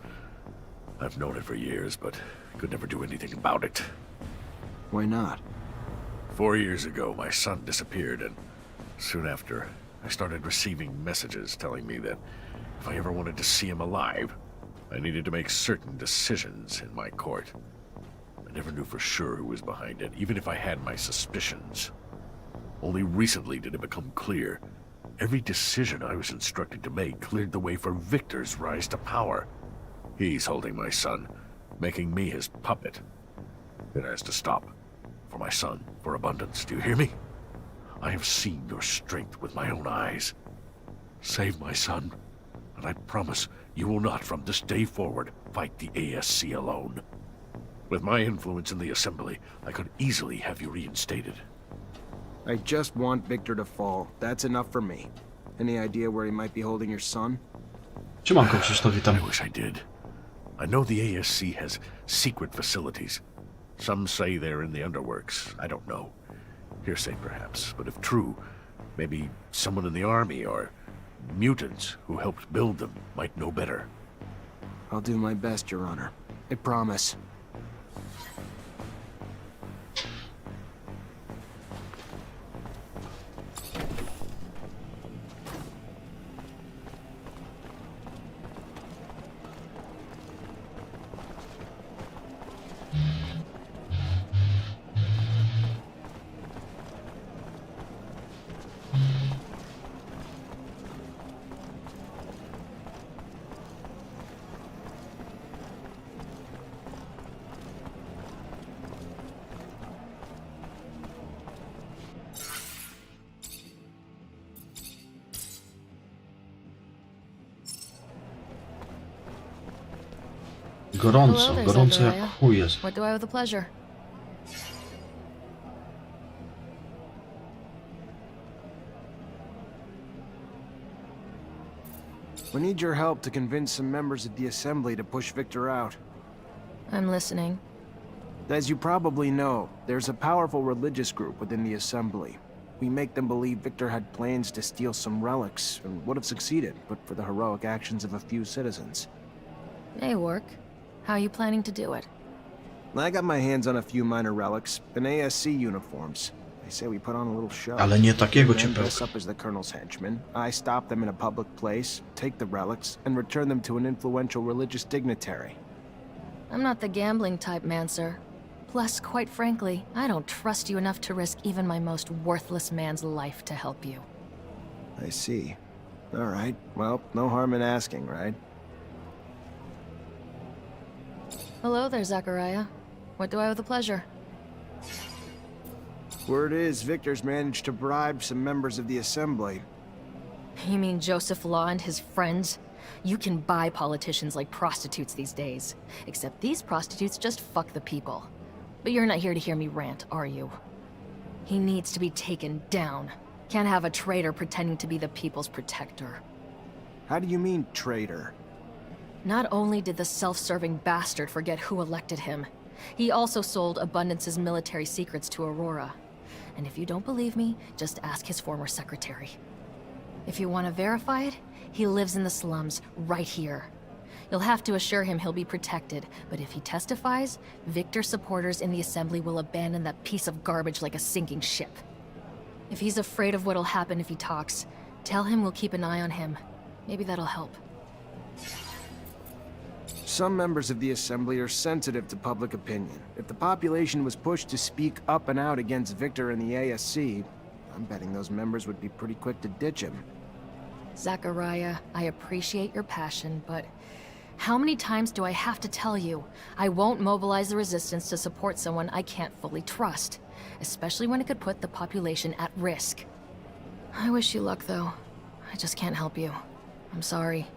Speaker 7: I've known it for years, but could never do anything about it.
Speaker 2: Why not?
Speaker 7: 4 years ago, my son disappeared, and soon after, I started receiving messages telling me that if I ever wanted to see him alive, I needed to make certain decisions in my court. I never knew for sure who was behind it, even if I had my suspicions. Only recently did it become clear. Every decision I was instructed to make cleared the way for Victor's rise to power. He's holding my son, making me his puppet. It has to stop. For my son, for abundance, do you hear me? I have seen your strength with my own eyes. Save my son, and I promise you will not, from this day forward, fight the ASC alone. With my influence in the Assembly, I could easily have you reinstated.
Speaker 2: I just want Victor to fall. That's enough for me. Any idea where he might be holding your son?
Speaker 5: Siemanko, Krzysztof, witam.
Speaker 7: I wish I did. I know the ASC has secret facilities. Some say they're in the underworks. I don't know. Hearsay, perhaps, but if true, maybe someone in the army or mutants who helped build them might know better.
Speaker 2: I'll do my best, Your Honor. I promise.
Speaker 5: Gorąco, gorąco jak chuj jest.
Speaker 6: What do I owe the pleasure?
Speaker 2: We need your help to convince some members of the Assembly to push Victor out.
Speaker 6: I'm listening.
Speaker 2: As you probably know, there's a powerful religious group within the Assembly. We make them believe Victor had plans to steal some relics, and would have succeeded, but for the heroic actions of a few citizens.
Speaker 6: May work. How are you planning to do it?
Speaker 2: I got my hands on a few minor relics, and ASC uniforms. They say we put on a little show.
Speaker 5: Ale nie takiego
Speaker 2: Then dress
Speaker 5: ciepełka.
Speaker 2: up as the Colonel's henchmen. I stop them in a public place, take the relics, and return them to an influential religious dignitary.
Speaker 6: I'm not the gambling type, Mancer. Plus, quite frankly, I don't trust you enough to risk even my most worthless man's life to help you.
Speaker 2: I see. All right. Well, no harm in asking, right?
Speaker 6: Hello there, Zachariah. What do I owe the pleasure?
Speaker 2: Word is Victor's managed to bribe some members of the Assembly.
Speaker 6: You mean Joseph Law and his friends? You can buy politicians like prostitutes these days. Except these prostitutes just fuck the people. But you're not here to hear me rant, are you? He needs to be taken down. Can't have a traitor pretending to be the people's protector.
Speaker 2: How do you mean, traitor?
Speaker 6: Not only did the self-serving bastard forget who elected him, he also sold Abundance's military secrets to Aurora. And if you don't believe me, just ask his former secretary. If you want to verify it, he lives in the slums, right here. You'll have to assure him he'll be protected, but if he testifies, Victor's supporters in the Assembly will abandon that piece of garbage like a sinking ship. If he's afraid of what'll happen if he talks, tell him we'll keep an eye on him. Maybe that'll help.
Speaker 2: Some members of the Assembly are sensitive to public opinion. If the population was pushed to speak up and out against Victor and the ASC, I'm betting those members would be pretty quick to ditch him.
Speaker 6: Zachariah, I appreciate your passion, but how many times do I have to tell you? I won't mobilize the resistance to support someone I can't fully trust, especially when it could put the population at risk. I wish you luck, though. I just can't help you. I'm sorry.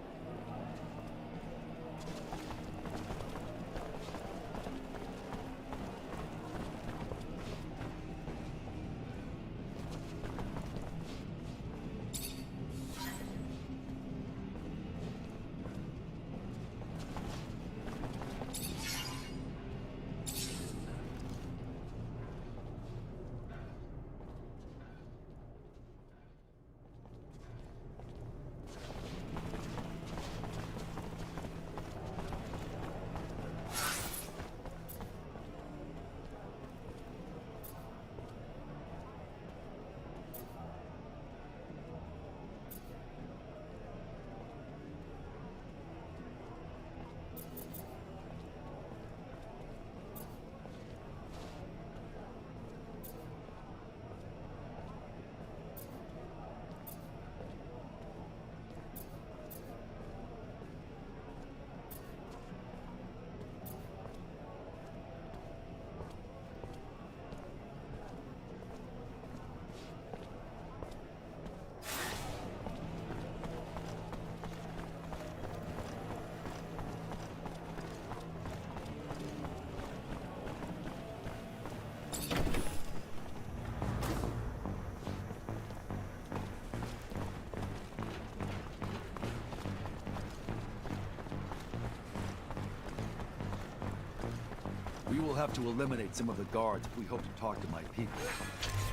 Speaker 3: have to eliminate some of the guards if we hope to talk to my people.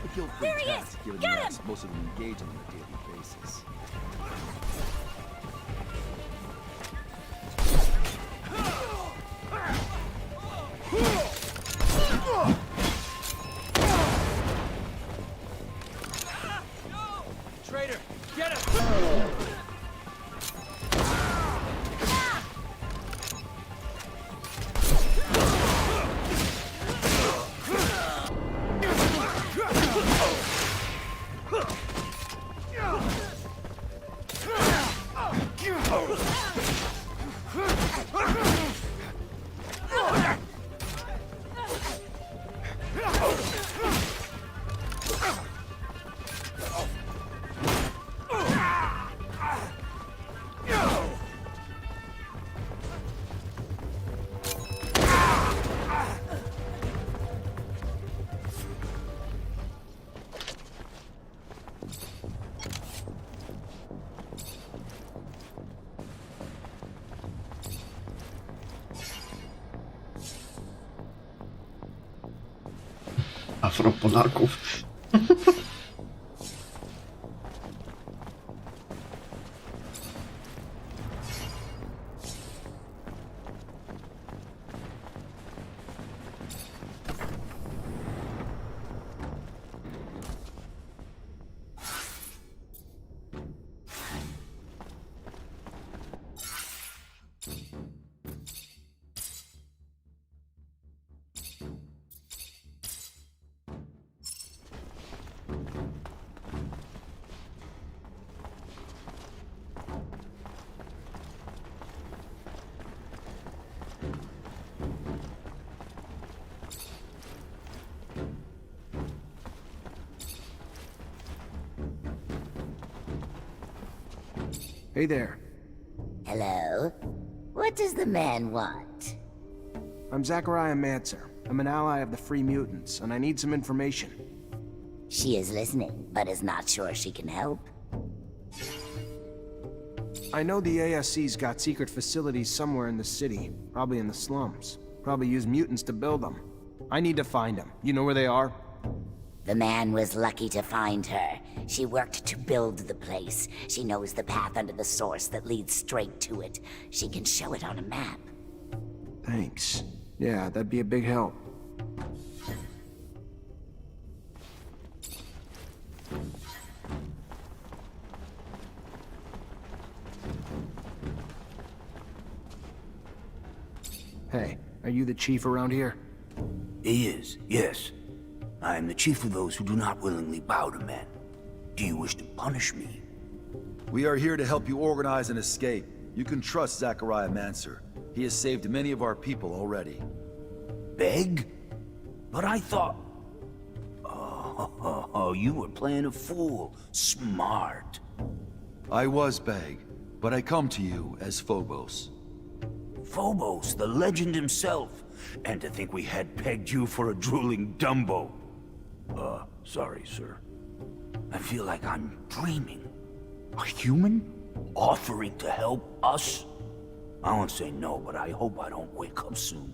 Speaker 3: A guilt-free
Speaker 6: There he is!
Speaker 3: task, given
Speaker 6: Get
Speaker 3: the
Speaker 6: him!
Speaker 3: acts most of them engage in on a daily basis.
Speaker 2: Traitor, get him!
Speaker 5: Afropolaków.
Speaker 2: Hey there.
Speaker 12: Hello? What does the man want?
Speaker 2: I'm Zachariah Mancer. I'm an ally of the Free Mutants, and I need some information.
Speaker 12: She is listening, but is not sure she can help.
Speaker 2: I know the ASC's got secret facilities somewhere in the city, probably in the slums. Probably use mutants to build them. I need to find them. You know where they are?
Speaker 12: The man was lucky to find her. She worked to build the place. She knows the path under the source that leads straight to it. She can show it on a map.
Speaker 2: Thanks. Yeah, that'd be a big help. Hey, are you the chief around here?
Speaker 13: He is, yes. I am the chief of those who do not willingly bow to men. Do you wish to punish me?
Speaker 3: We are here to help you organize an escape. You can trust Zachariah Mancer. He has saved many of our people already.
Speaker 13: Beg? But I thought... Oh, you were playing a fool. Smart.
Speaker 3: I was Beg, but I come to you as Phobos.
Speaker 13: Phobos, the legend himself. And to think we had pegged you for a drooling Dumbo. Sorry, sir. I feel like I'm dreaming. A human? Offering to help us? I won't say no, but I hope I don't wake up soon.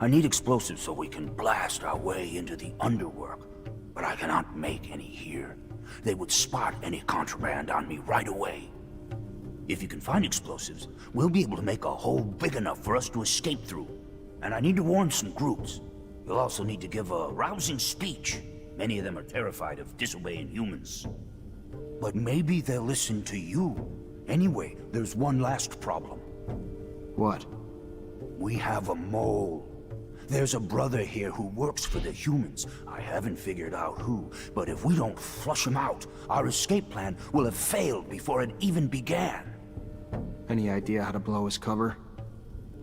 Speaker 13: I need explosives so we can blast our way into the underwork. But I cannot make any here. They would spot any contraband on me right away. If you can find explosives, we'll be able to make a hole big enough for us to escape through. And I need to warn some groups. You'll also need to give a rousing speech. Many of them are terrified of disobeying humans. But maybe they'll listen to you. Anyway, there's one last problem.
Speaker 2: What?
Speaker 13: We have a mole. There's a brother here who works for the humans. I haven't figured out who, but if we don't flush him out, our escape plan will have failed before it even began.
Speaker 2: Any idea how to blow his cover?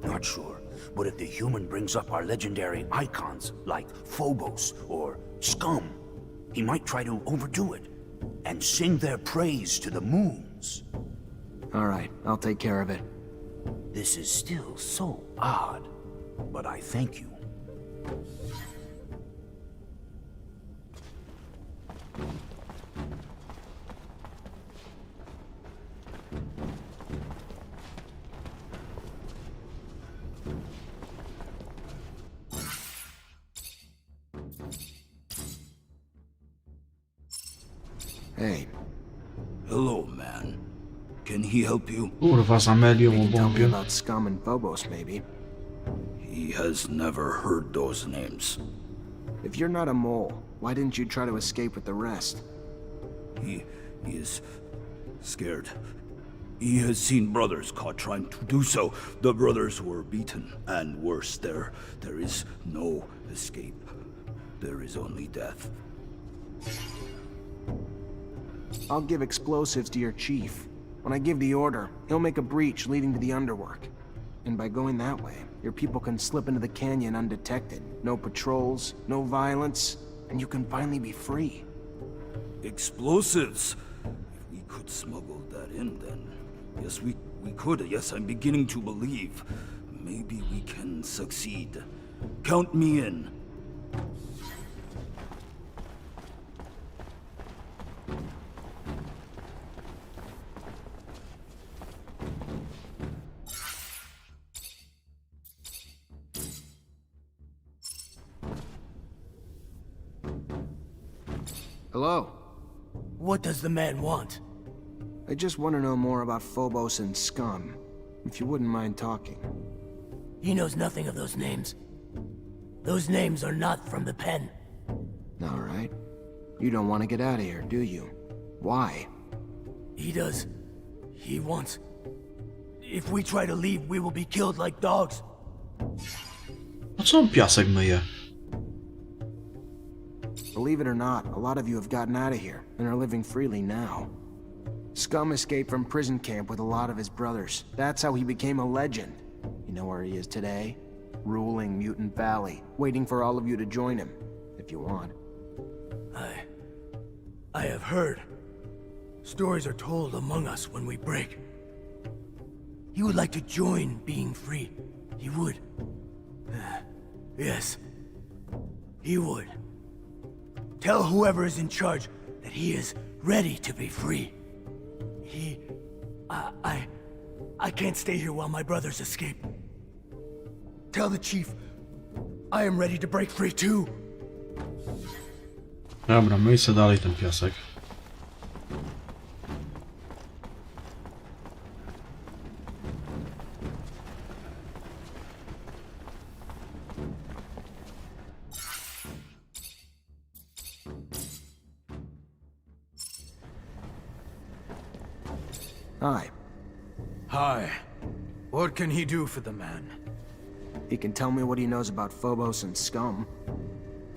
Speaker 13: Not sure, but if the human brings up our legendary icons, like Phobos or Scum, he might try to overdo it, and sing their praise to the moons.
Speaker 2: All right, I'll take care of it.
Speaker 13: This is still so odd, but I thank you.
Speaker 2: Hey,
Speaker 13: Hello, man. Can he help you?
Speaker 5: Kurwa, z Amelią
Speaker 2: you can tell me
Speaker 5: obłąbię.
Speaker 2: about Scum and Phobos, maybe.
Speaker 13: He has never heard those names.
Speaker 2: If you're not a mole, why didn't you try to escape with the rest?
Speaker 13: He is scared. He has seen brothers caught trying to do so. The brothers were beaten, and worse, there is no escape. There is only death.
Speaker 2: I'll give explosives to your chief. When I give the order, he'll make a breach leading to the underwork. And by going that way, your people can slip into the canyon undetected. No patrols, no violence, and you can finally be free.
Speaker 13: Explosives! If we could smuggle that in, then... Yes, we could. Yes, I'm beginning to believe. Maybe we can succeed. Count me in.
Speaker 2: Hello.
Speaker 9: What does the man want?
Speaker 2: I just want to know more about Phobos and Scum, if you wouldn't mind talking.
Speaker 9: He knows nothing of those names. Those names are not from the pen.
Speaker 2: All right. You don't want to get out of here, do you? Why?
Speaker 9: He does. He wants. If we try to leave, we will be killed like dogs.
Speaker 5: Po co on piasek myje?
Speaker 2: Believe it or not, a lot of you have gotten out of here and are living freely now. Scum escaped from prison camp with a lot of his brothers. That's how he became a legend. You know where he is today? Ruling Mutant Valley, waiting for all of you to join him, if you want.
Speaker 9: I have heard. Stories are told among us when we break. He would like to join being free. He would. Yes. He would. Tell whoever is in charge that he is ready to be free. I can't stay here while my brothers escape. Tell the chief I am ready to break free too.
Speaker 5: Dobra, myj se dalej ten piasek.
Speaker 2: Hi.
Speaker 8: Hi. What can he do for the man?
Speaker 2: He can tell me what he knows about Phobos and Scum.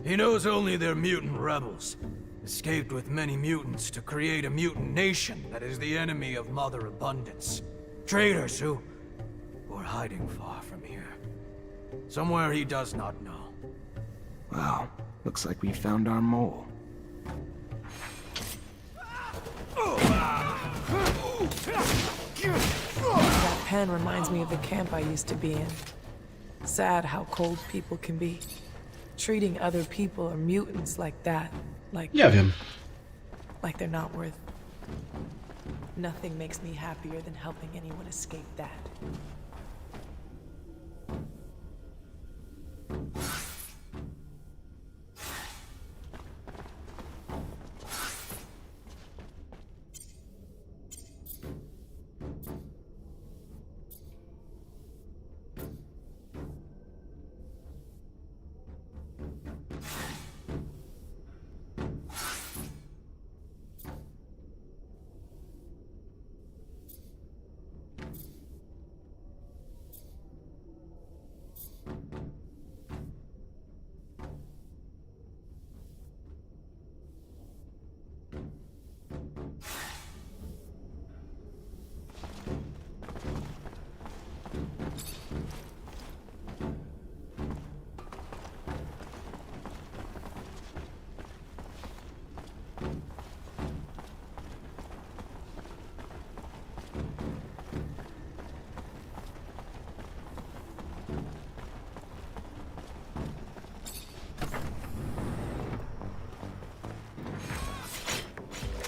Speaker 8: He knows only they're mutant rebels. Escaped with many mutants to create a mutant nation that is the enemy of Mother Abundance. Traitors who were hiding far from here. Somewhere he does not know.
Speaker 2: Wow, looks like we found our mole.
Speaker 4: That pen reminds me of the camp I used to be in. Sad how cold people can be. Treating other people or mutants like that.
Speaker 5: Nie wiem.
Speaker 4: Like they're not worth. Nothing makes me happier than helping anyone escape that.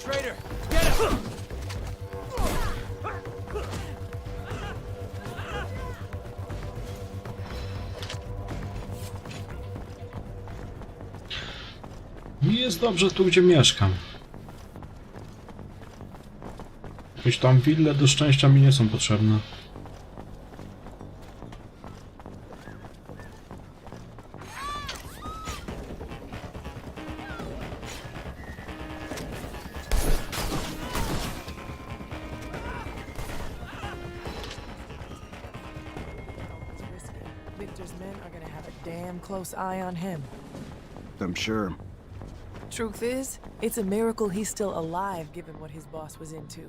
Speaker 8: Traitor! Get him!
Speaker 5: Mi jest dobrze tu, gdzie mieszkam. Jakieś tam wille do szczęścia mi nie są potrzebne.
Speaker 4: Victor's men are gonna have a damn close eye on him.
Speaker 2: I'm sure.
Speaker 4: Truth is, it's a miracle he's still alive given what his boss was into.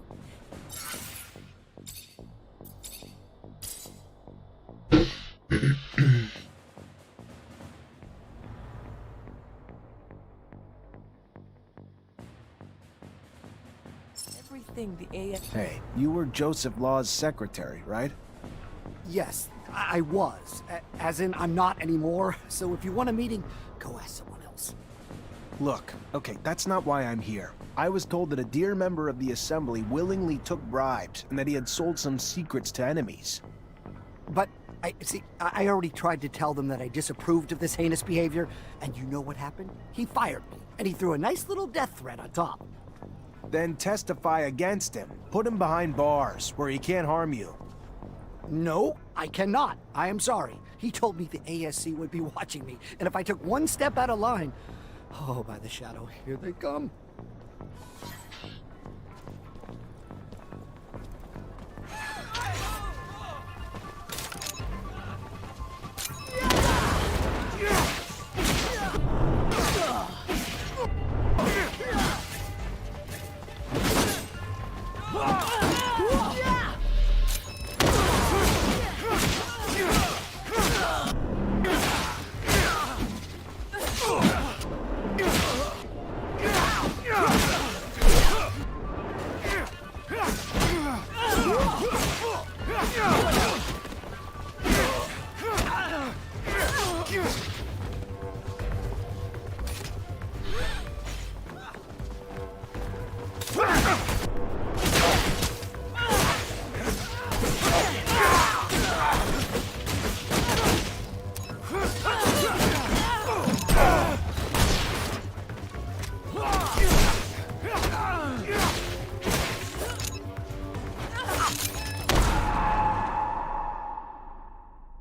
Speaker 4: Everything the AF...
Speaker 2: Hey, you were Joseph Law's secretary, right?
Speaker 1: Yes, I was. As in, I'm not anymore. So if you want a meeting, go ask someone else.
Speaker 2: Look, okay, that's not why I'm here. I was told that a dear member of the Assembly willingly took bribes and that he had sold some secrets to enemies.
Speaker 1: But, I already tried to tell them that I disapproved of this heinous behavior, and you know what happened? He fired me, and he threw a nice little death threat on top.
Speaker 2: Then testify against him. Put him behind bars, where he can't harm you.
Speaker 1: No, I cannot. I am sorry. He told me the ASC would be watching me, and if I took one step out of line... Oh, by the shadow, here they come.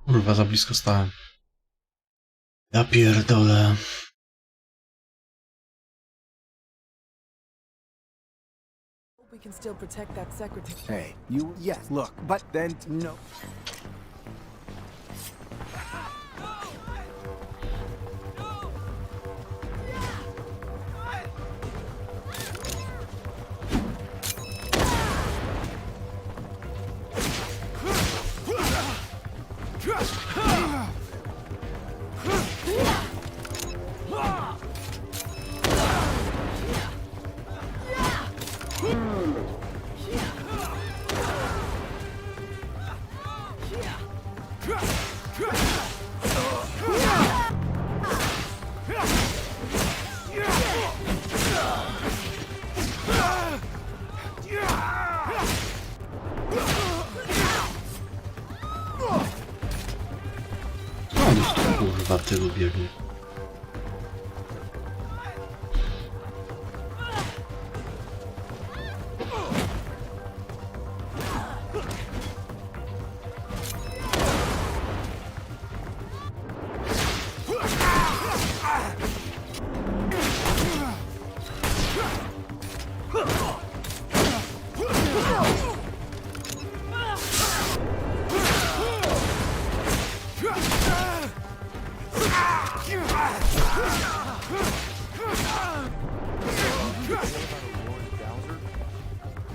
Speaker 5: Kurwa, za blisko stałem. Ja pierdolę.
Speaker 4: We can still protect that secretary.
Speaker 2: Hey, you...
Speaker 1: Yes,
Speaker 2: Look,
Speaker 1: but
Speaker 2: then...
Speaker 1: no.
Speaker 5: Kurwa, tylu biegnie.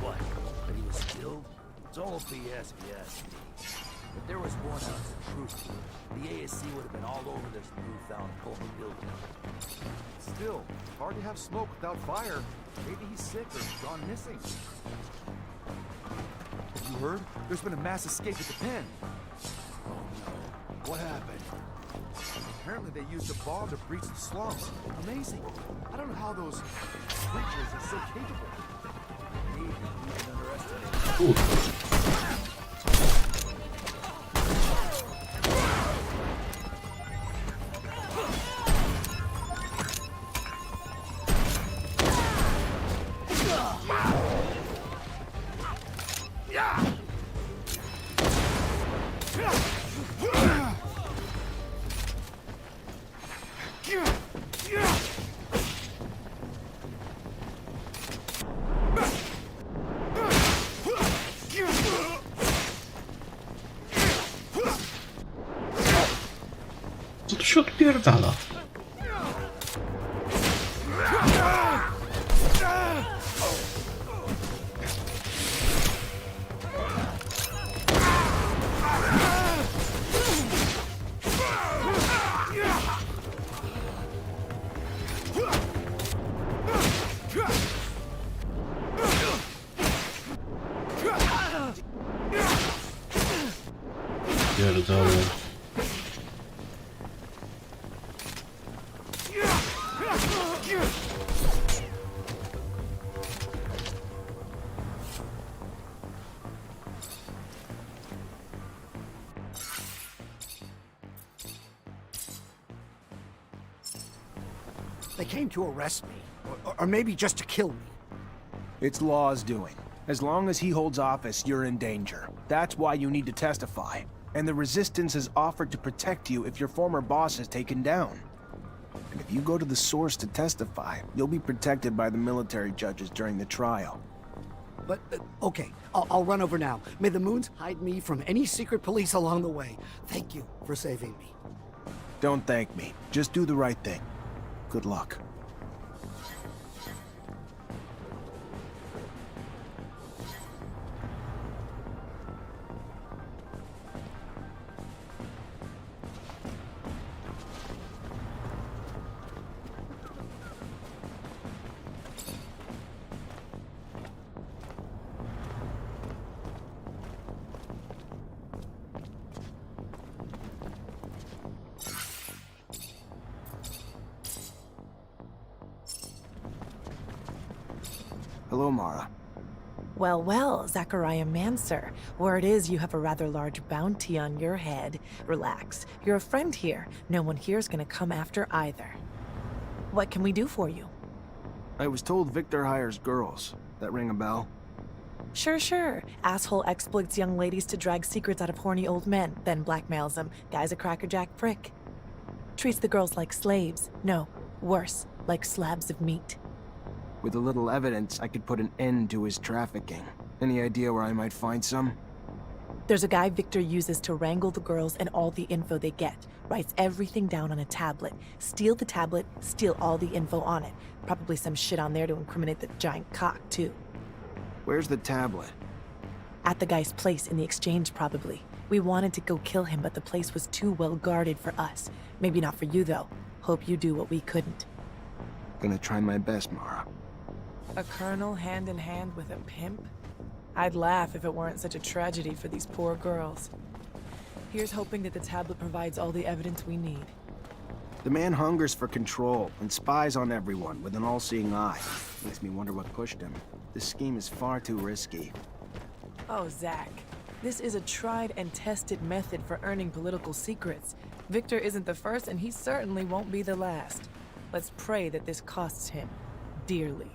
Speaker 3: What? That he was killed? It's all BS if you ask me. If there was 1 ounce of truth to it, the ASC would have been all over this newfound Coleman building. Still, hard to have smoke without fire. Maybe he's sick or gone missing. Have you heard? There's been a mass escape at the pen. Oh no. What happened? Apparently they used a bomb to breach the slums. Amazing. I don't know how those creatures are so capable. Maybe we can underestimate.
Speaker 5: się odpierdala. Pierdolę.
Speaker 1: They came to arrest me, or maybe just to kill me.
Speaker 2: It's Law's doing. As long as he holds office, you're in danger. That's why you need to testify. And the Resistance has offered to protect you if your former boss is taken down. And if you go to the source to testify, you'll be protected by the military judges during the trial.
Speaker 1: But, okay, I'll run over now. May the moons hide me from any secret police along the way. Thank you for saving me.
Speaker 2: Don't thank me. Just do the right thing. Good luck. Hello, Mara.
Speaker 4: Well, well, Zachariah Mancer. Word is you have a rather large bounty on your head. Relax. You're a friend here. No one here's gonna come after either. What can we do for you?
Speaker 2: I was told Victor hires girls. That ring a bell?
Speaker 4: Sure. Asshole exploits young ladies to drag secrets out of horny old men, then blackmails them. Guy's a crackerjack prick. Treats the girls like slaves. No, worse, like slabs of meat.
Speaker 2: With a little evidence, I could put an end to his trafficking. Any idea where I might find some?
Speaker 4: There's a guy Victor uses to wrangle the girls and all the info they get. Writes everything down on a tablet. Steal the tablet, steal all the info on it. Probably some shit on there to incriminate the giant cock, too.
Speaker 2: Where's the tablet?
Speaker 4: At the guy's place in the exchange, probably. We wanted to go kill him, but the place was too well guarded for us. Maybe not for you, though. Hope you do what we couldn't.
Speaker 2: Gonna try my best, Mara.
Speaker 4: A colonel hand in hand with a pimp? I'd laugh if it weren't such a tragedy for these poor girls. Here's hoping that the tablet provides all the evidence we need.
Speaker 2: The man hungers for control and spies on everyone with an all-seeing eye. Makes me wonder what pushed him. This scheme is far too risky.
Speaker 4: Oh, Zach. This is a tried and tested method for earning political secrets. Victor isn't the first, and he certainly won't be the last. Let's pray that this costs him dearly.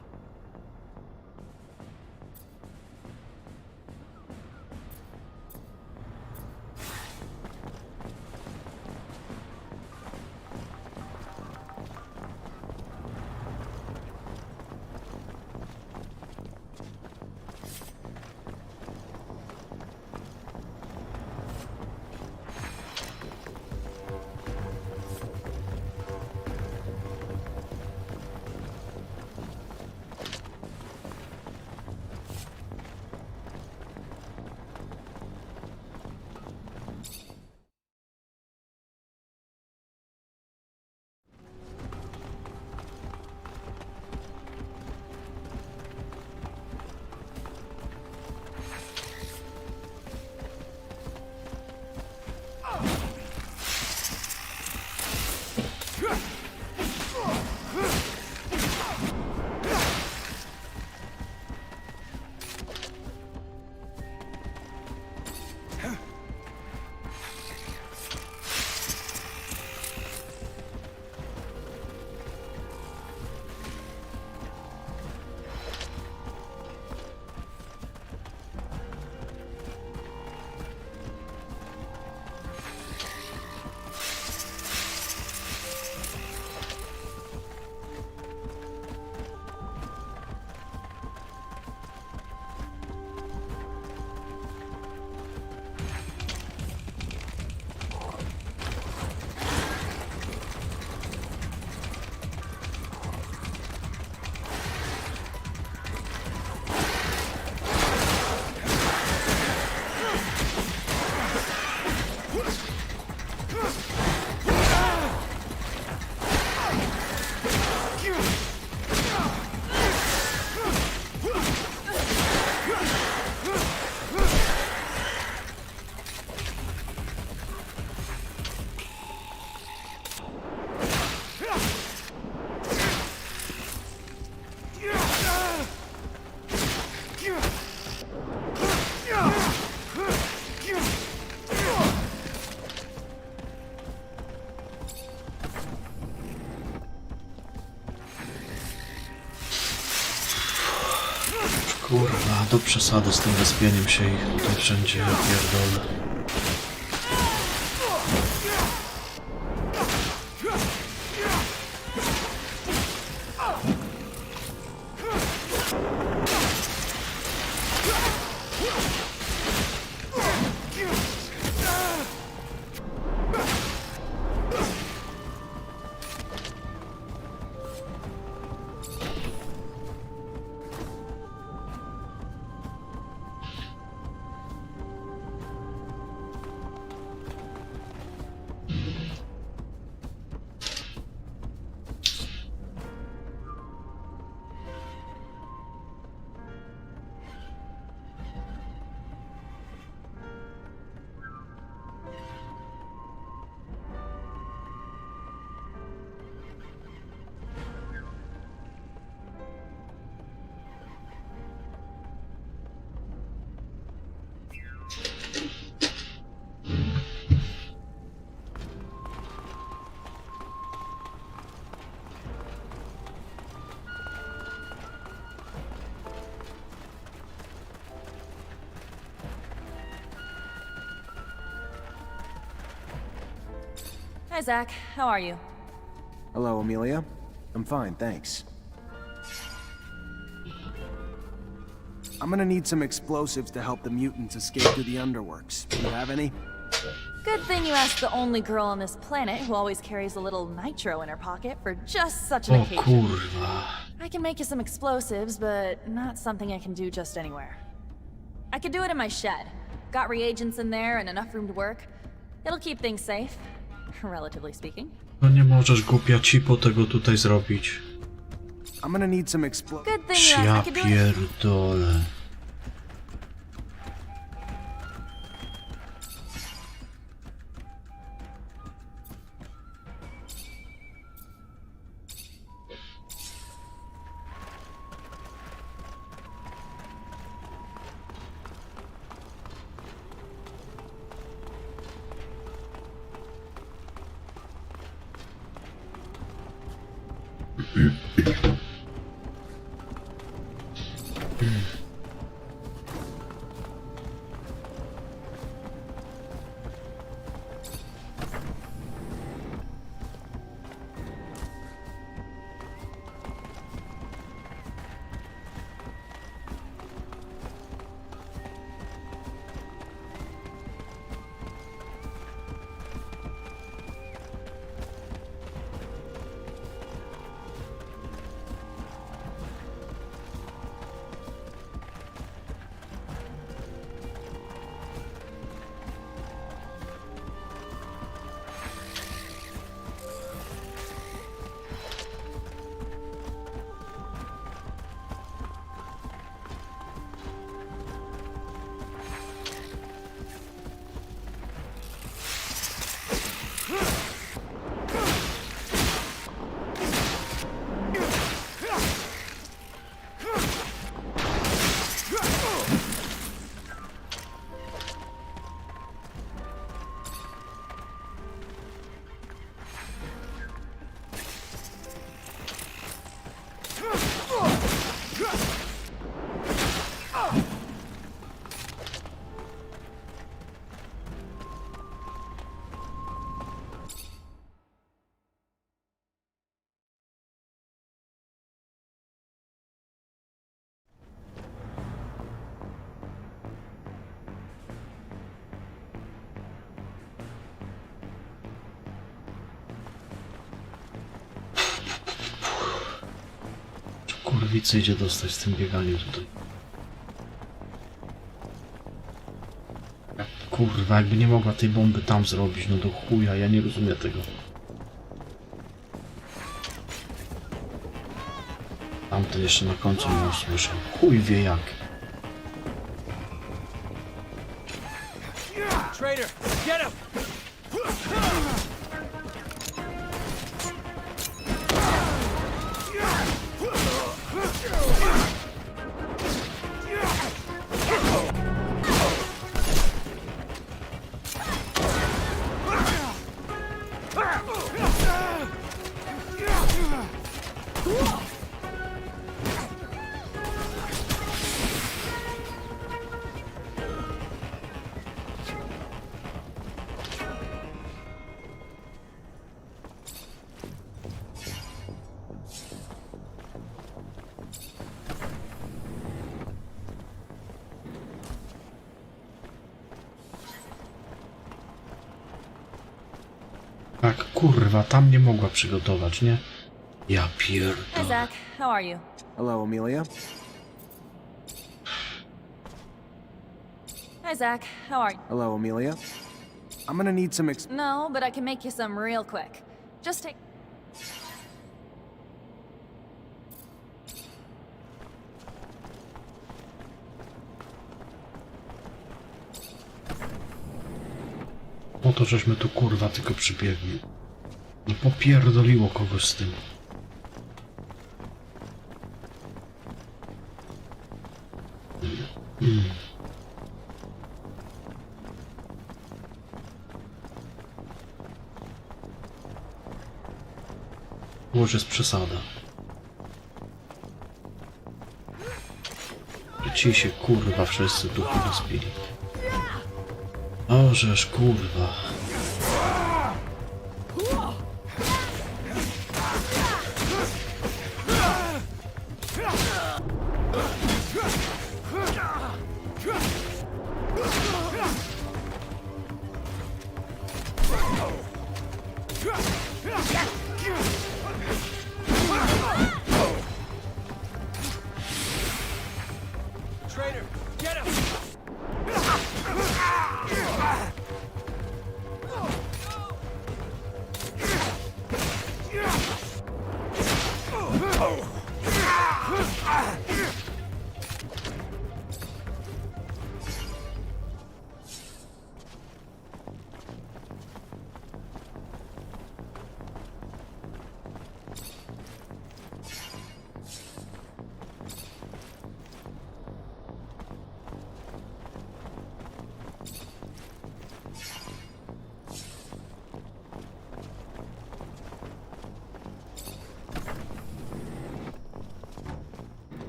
Speaker 5: Kurwa, do przesady z tym respieniem się ich tutaj wszędzie, ja pierdolę.
Speaker 6: Hi, Zach. How are you?
Speaker 2: Hello, Amelia. I'm fine, thanks. I'm gonna need some explosives to help the mutants escape through the underworks. Do you have any?
Speaker 6: Good thing you asked the only girl on this planet who always carries a little nitro in her pocket for just such an
Speaker 5: O
Speaker 6: occasion.
Speaker 5: kurwa.
Speaker 6: I can make you some explosives, but not something I can do just anywhere. I could do it in my shed. Got reagents in there and enough room to work. It'll keep things safe, relatively speaking.
Speaker 5: No nie możesz, głupia cipo, tego tutaj zrobić.
Speaker 2: I'm gonna need some explosives.
Speaker 6: Good thing you asked.
Speaker 5: Ja
Speaker 6: I could do it.
Speaker 5: pierdolę. Kurwicy idzie dostać z tym bieganiem tutaj. Kurwa, jakby nie mogła tej bomby tam zrobić, no do chuja, ja nie rozumiem tego. Tamten jeszcze na końcu nie usłyszał. Chuj wie jak.
Speaker 9: Traitor, get him!
Speaker 5: Tak, kurwa, tam nie mogła przygotować, nie? Ja
Speaker 6: Hi,
Speaker 5: pierdolę.
Speaker 6: Zach. How are you?
Speaker 2: Hello, Amelia.
Speaker 6: Hi, Zach. How are you?
Speaker 2: Hello, Amelia. I'm gonna need some
Speaker 6: No, but I can make you some real quick. Just take...
Speaker 5: Po to, żeśmy tu kurwa tylko przybiegli. No popierdoliło kogoś z tym. Może jest przesada. Ci się kurwa wszyscy tu rozpili. Ożeż kurwa.
Speaker 8: Traitor, get him!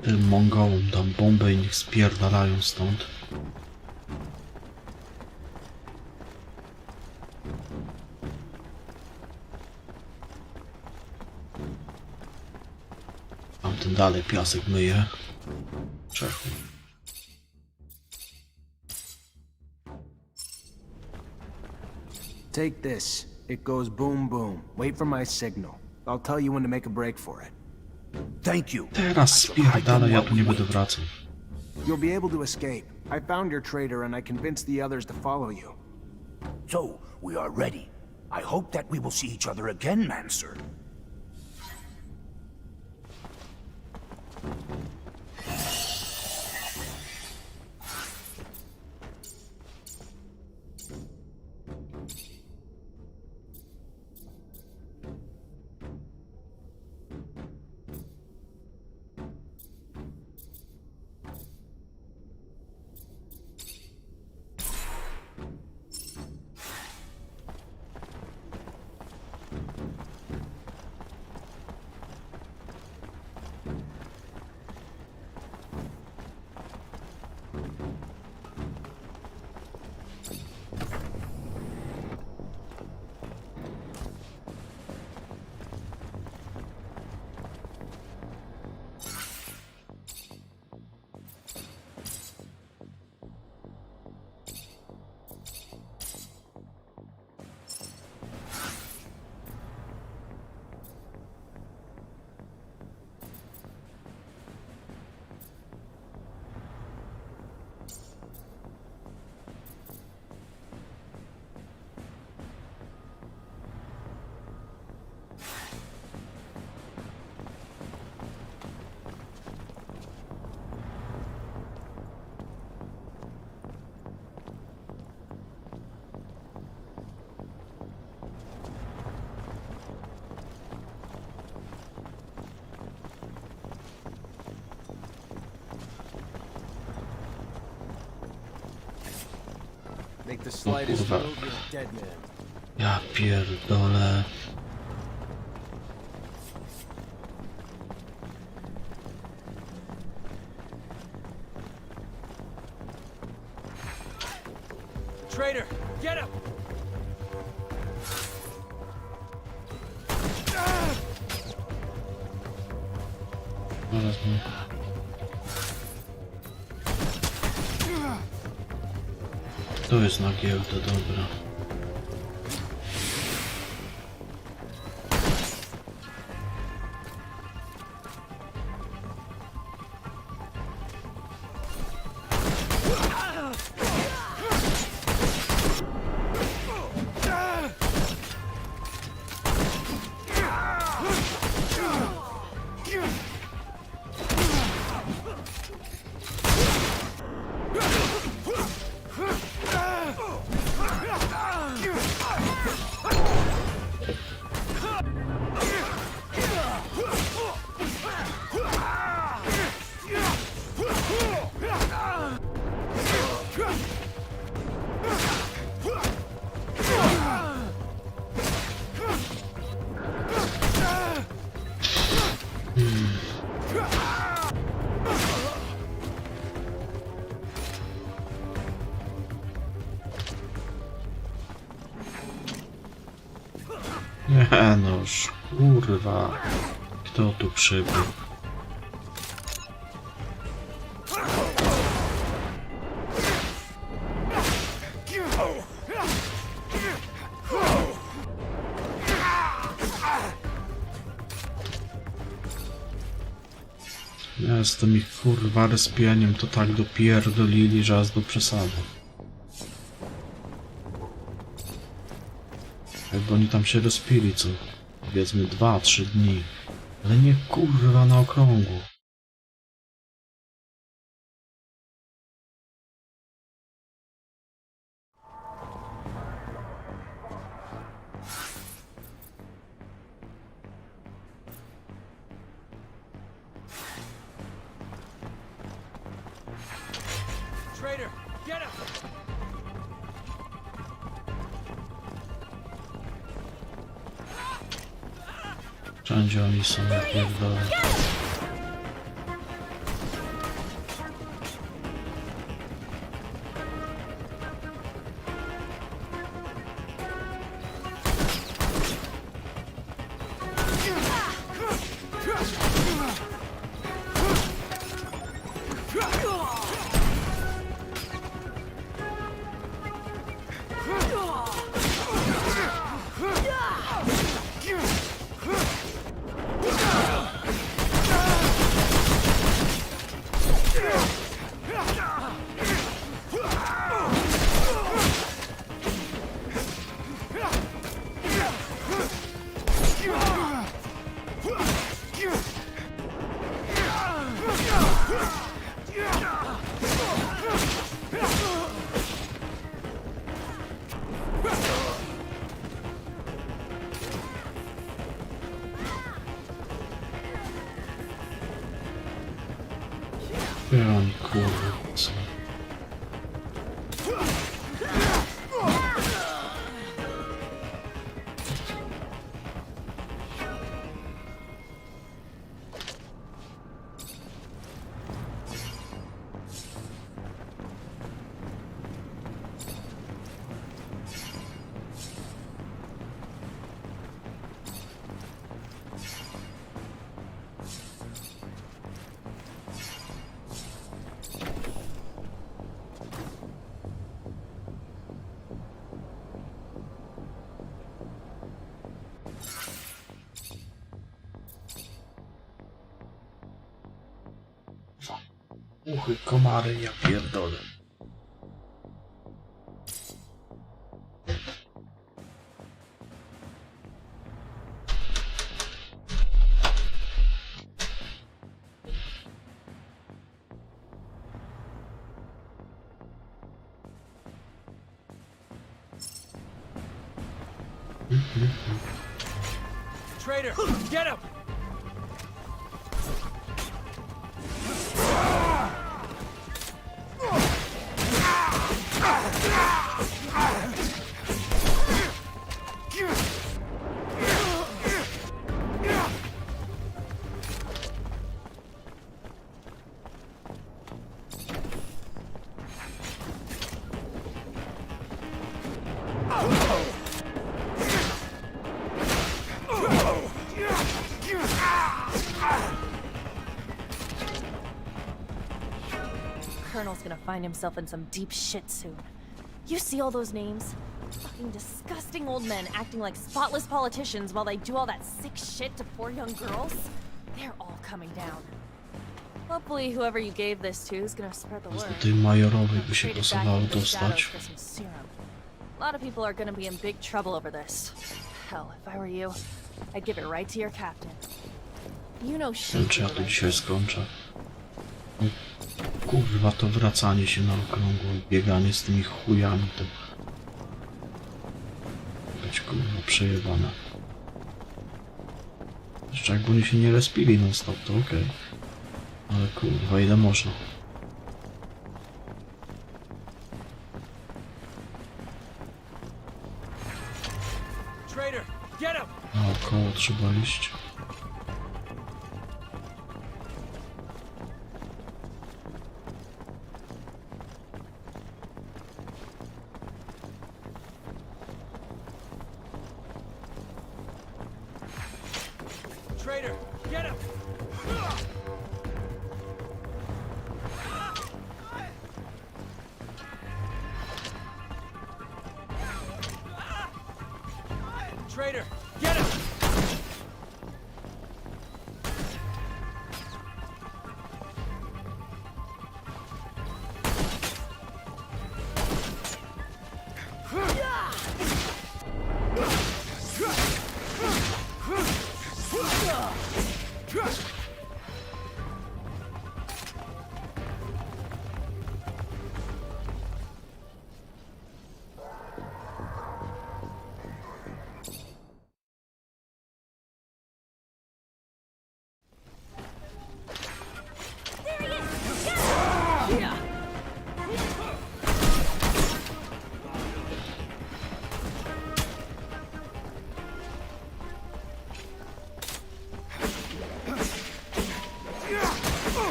Speaker 5: Tym Mongołom dam bombę i niech spierdalają stąd. Tamten dalej piasek myje. Czechu.
Speaker 2: Take this. It goes boom boom. Wait for my signal. I'll tell you when to make a break for it.
Speaker 13: Thank you.
Speaker 5: Teraz spierdala, ja tu nie będę wracał.
Speaker 2: You'll be able to escape. I found your traitor and I convinced the others to follow you.
Speaker 13: So, we are ready. I hope that we will see each other again, Mancer.
Speaker 2: Make the slightest
Speaker 5: kurwa.
Speaker 2: move, you're a dead man.
Speaker 5: Ja pierdolę.
Speaker 8: Traitor, get him!
Speaker 5: Zaraz mu. To jest na giełdę, dobra. Nie noż, kurwa. Kto tu przybył? Ja z tym ich kurwa respieniem to tak dopierdolili, że aż do przesady. Jakby oni tam się rozpili co, powiedzmy 2-3 dni. Ale nie kurwa na okrągło.
Speaker 9: Traitor, get him!
Speaker 5: Wszędzie oni są, ja pierdolę. Gdzie oni kurwa są? Uchy, komary, ja pierdolę.
Speaker 9: Traitor, get him!
Speaker 6: Colonel's gonna find himself in some deep shit soon. You see all those names? Fucking disgusting old men acting like spotless politicians while they do all that sick shit to poor young girls? They're all coming down. Hopefully whoever you gave this to is gonna spread the
Speaker 5: Do
Speaker 6: word.
Speaker 5: tej majorowej by się
Speaker 6: Traded back
Speaker 5: pasowało
Speaker 6: into the
Speaker 5: dostać.
Speaker 6: shadows for some serum. A lot of people are gonna be in big trouble over this. Hell, if I were you, I'd give it right to your captain. You know
Speaker 5: Nie
Speaker 6: shit.
Speaker 5: wiem, czy ja tu dzisiaj skończę. No, kurwa, to wracanie się na okrągło i bieganie z tymi chujami to... Być kurwa przejebane. Jeszcze jakby oni się nie respili non stop, to okej. Ale kurwa, ile można?
Speaker 9: Traitor, get him!
Speaker 5: Naokoło trzeba iść.
Speaker 9: Traitor, get him!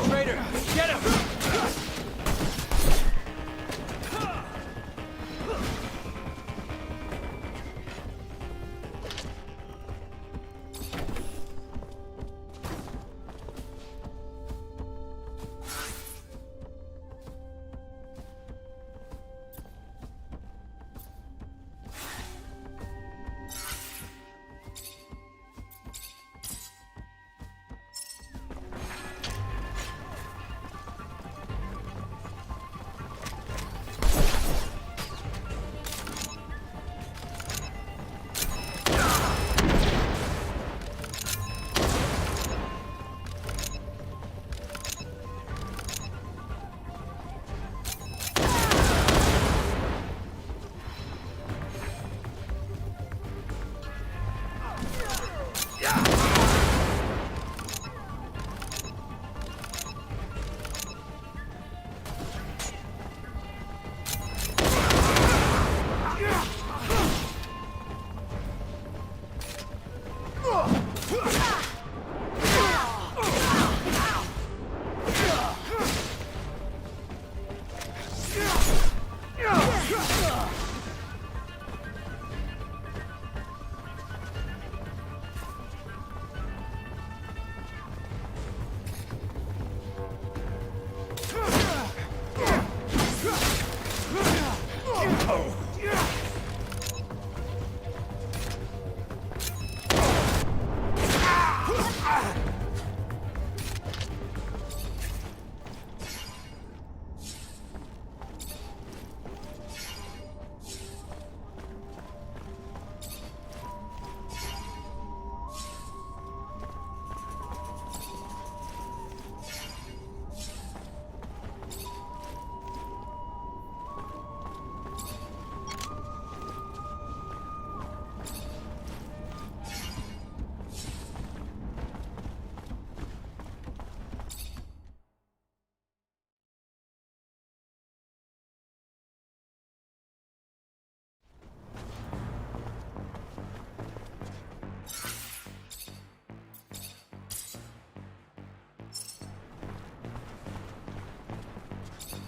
Speaker 9: Traitor, get him!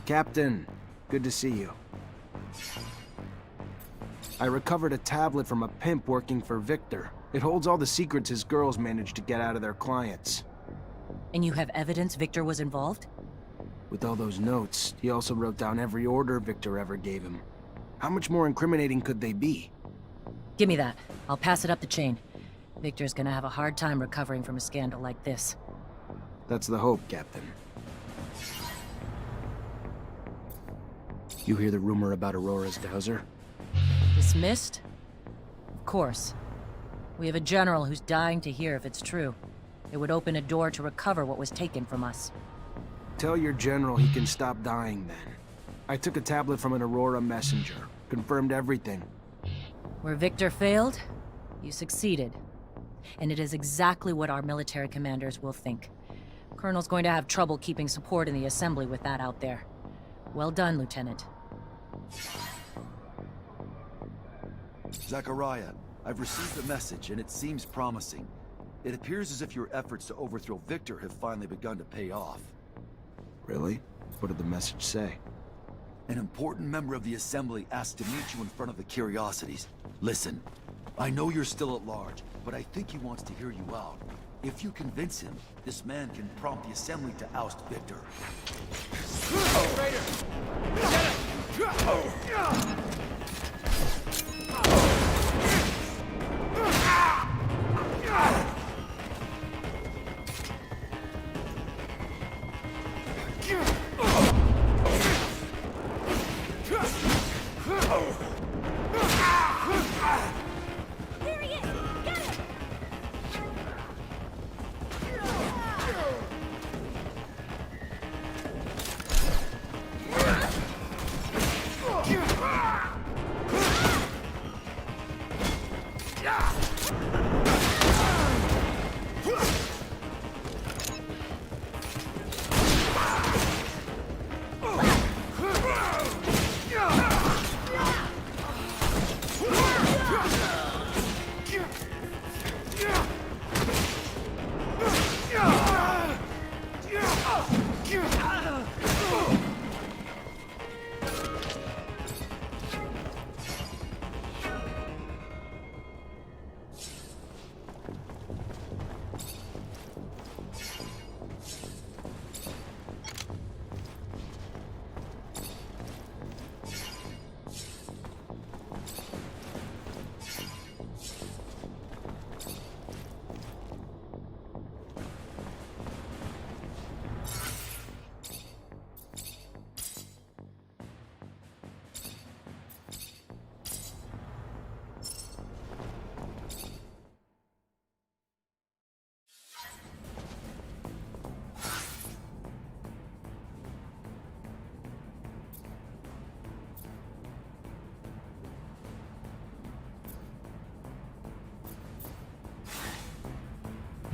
Speaker 2: Captain, good to see you. I recovered a tablet from a pimp working for Victor. It holds all the secrets his girls managed to get out of their clients.
Speaker 14: And you have evidence Victor was involved?
Speaker 2: With all those notes, he also wrote down every order Victor ever gave him. How much more incriminating could they be?
Speaker 14: Give me that. I'll pass it up the chain. Victor's gonna have a hard time recovering from a scandal like this.
Speaker 2: That's the hope, Captain. You hear the rumor about Aurora's dowser?
Speaker 14: Dismissed? Of course. We have a general who's dying to hear if it's true. It would open a door to recover what was taken from us.
Speaker 2: Tell your general he can stop dying then. I took a tablet from an Aurora messenger. Confirmed everything.
Speaker 14: Where Victor failed, you succeeded. And it is exactly what our military commanders will think. Colonel's going to have trouble keeping support in the assembly with that out there. Well done, Lieutenant.
Speaker 3: Zachariah, I've received the message, and it seems promising. It appears as if your efforts to overthrow Victor have finally begun to pay off.
Speaker 2: Really? What did the message say?
Speaker 3: An important member of the Assembly asked to meet you in front of the Curiosities. Listen, I know you're still at large, but I think he wants to hear you out. If you convince him, this man can prompt the Assembly to oust Victor.
Speaker 9: Traitor! Get him!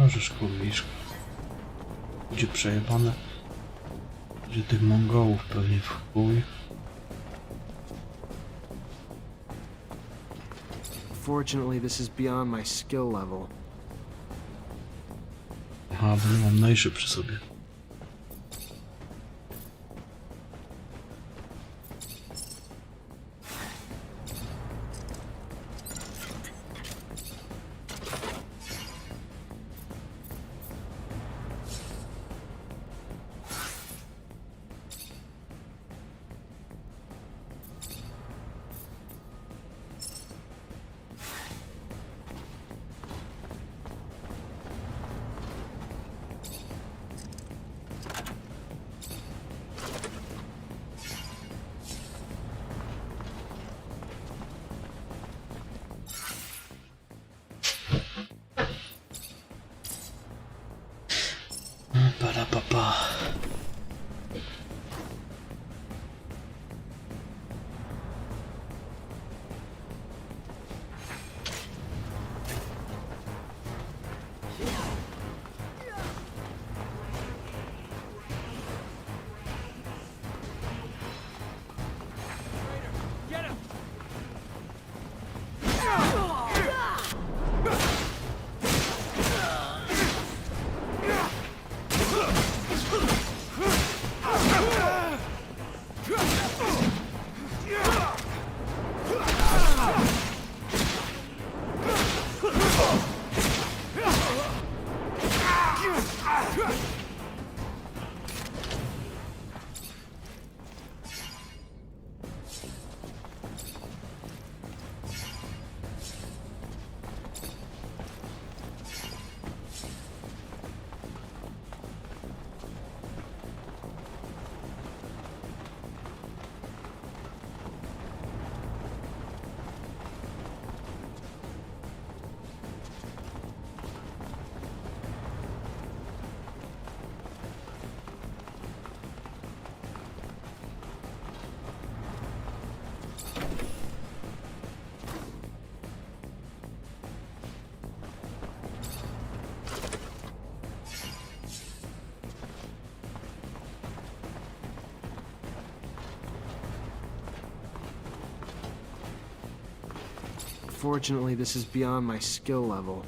Speaker 5: Możesz kurwiszka. Będzie przejebane. Będzie tych Mongołów pewnie w chuj.
Speaker 2: Fortunately, this is beyond my skill level.
Speaker 5: Aha, bo nie mam najszy przy sobie. Ba-da-ba-ba.
Speaker 2: Fortunately, this is beyond my skill level.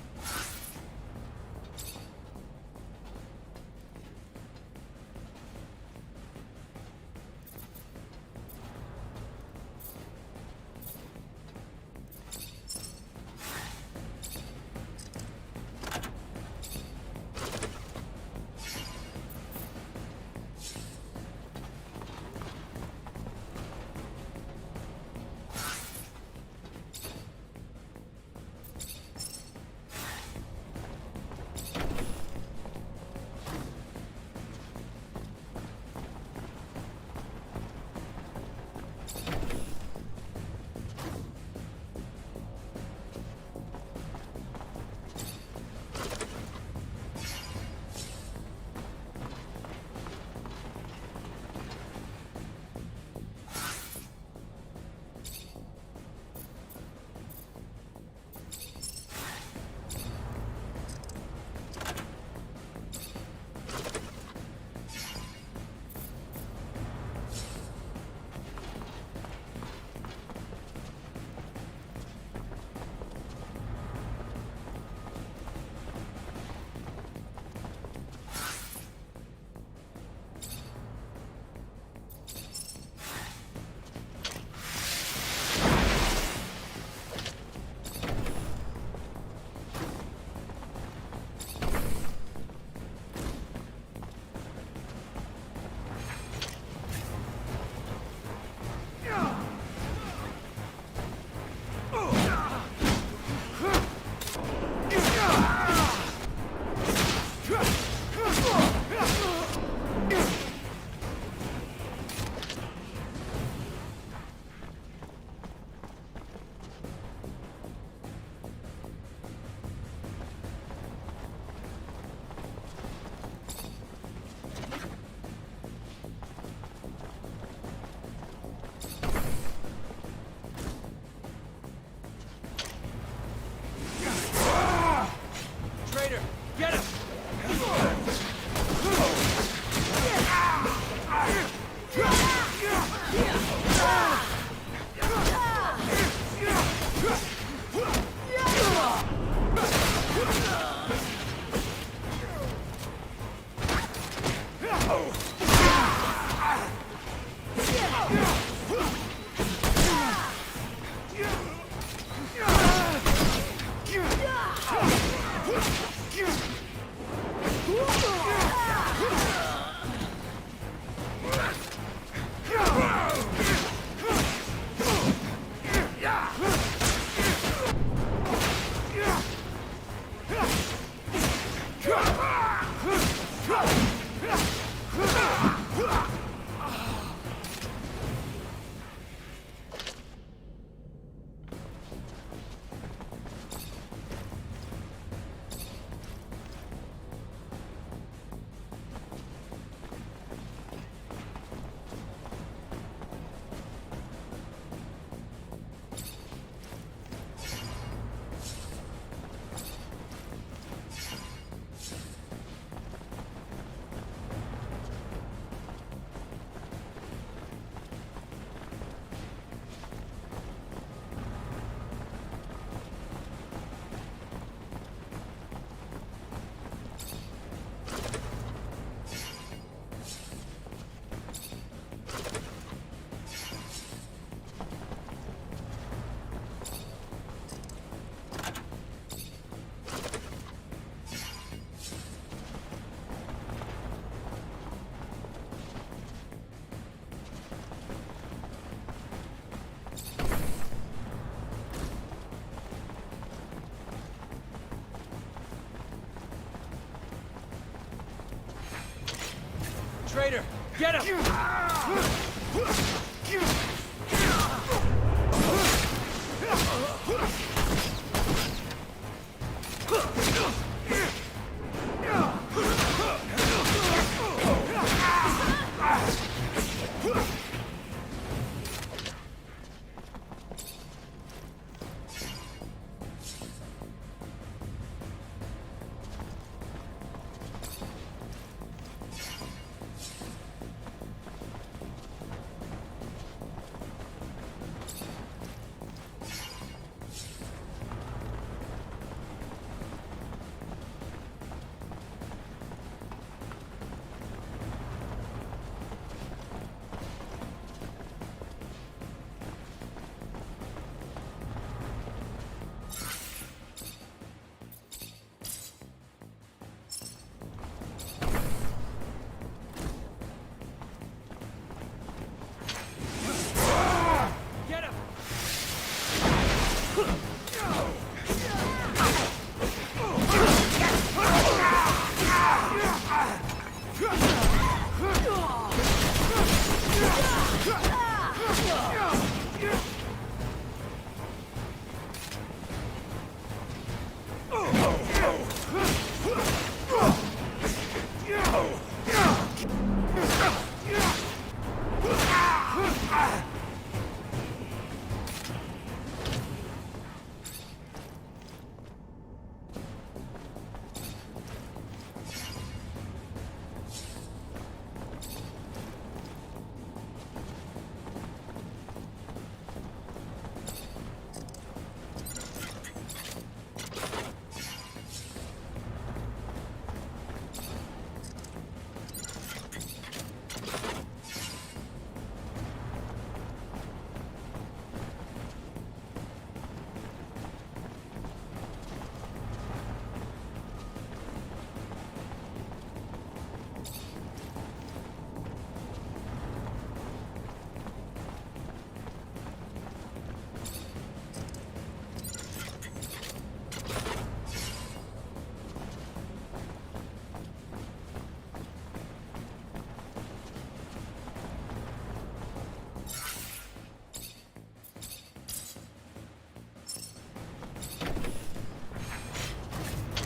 Speaker 9: Get him!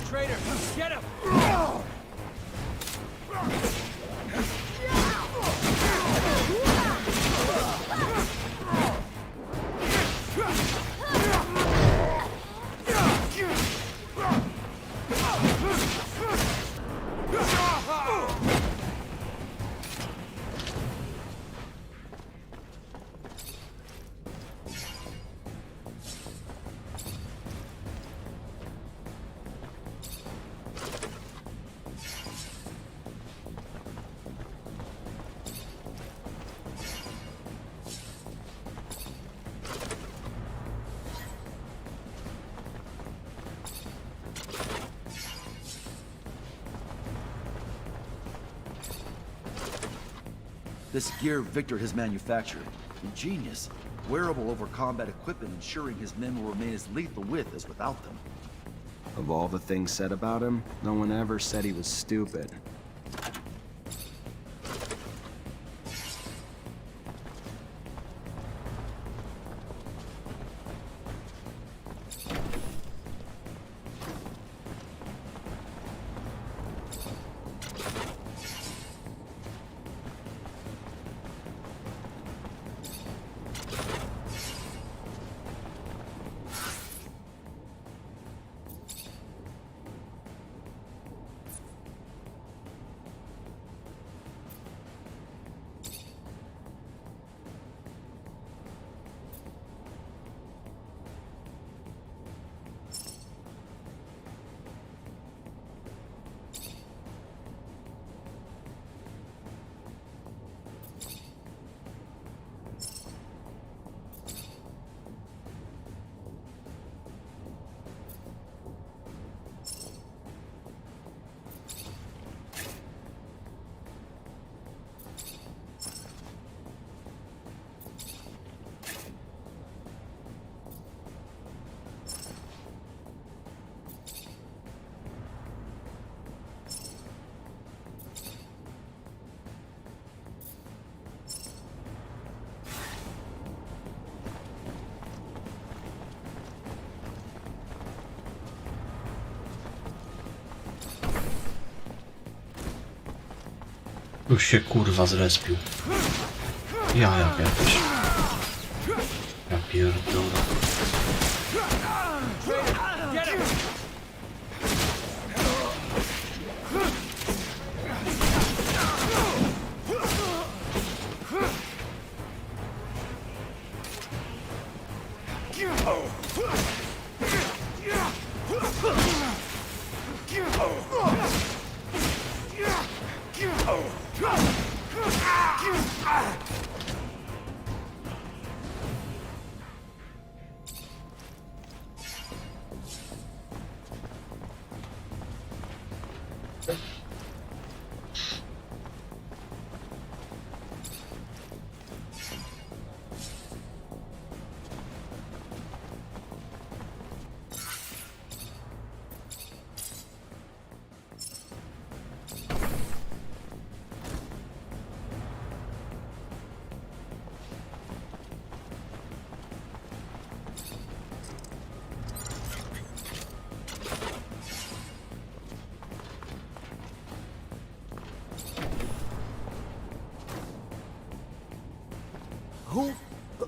Speaker 9: Traitor, get him!
Speaker 3: This gear Victor has manufactured. Ingenious. Wearable over combat equipment, ensuring his men will remain as lethal with as without them.
Speaker 2: Of all the things said about him, no one ever said he was stupid.
Speaker 5: Już się kurwa zrespił. Jaja jakieś. Ja pierdolę.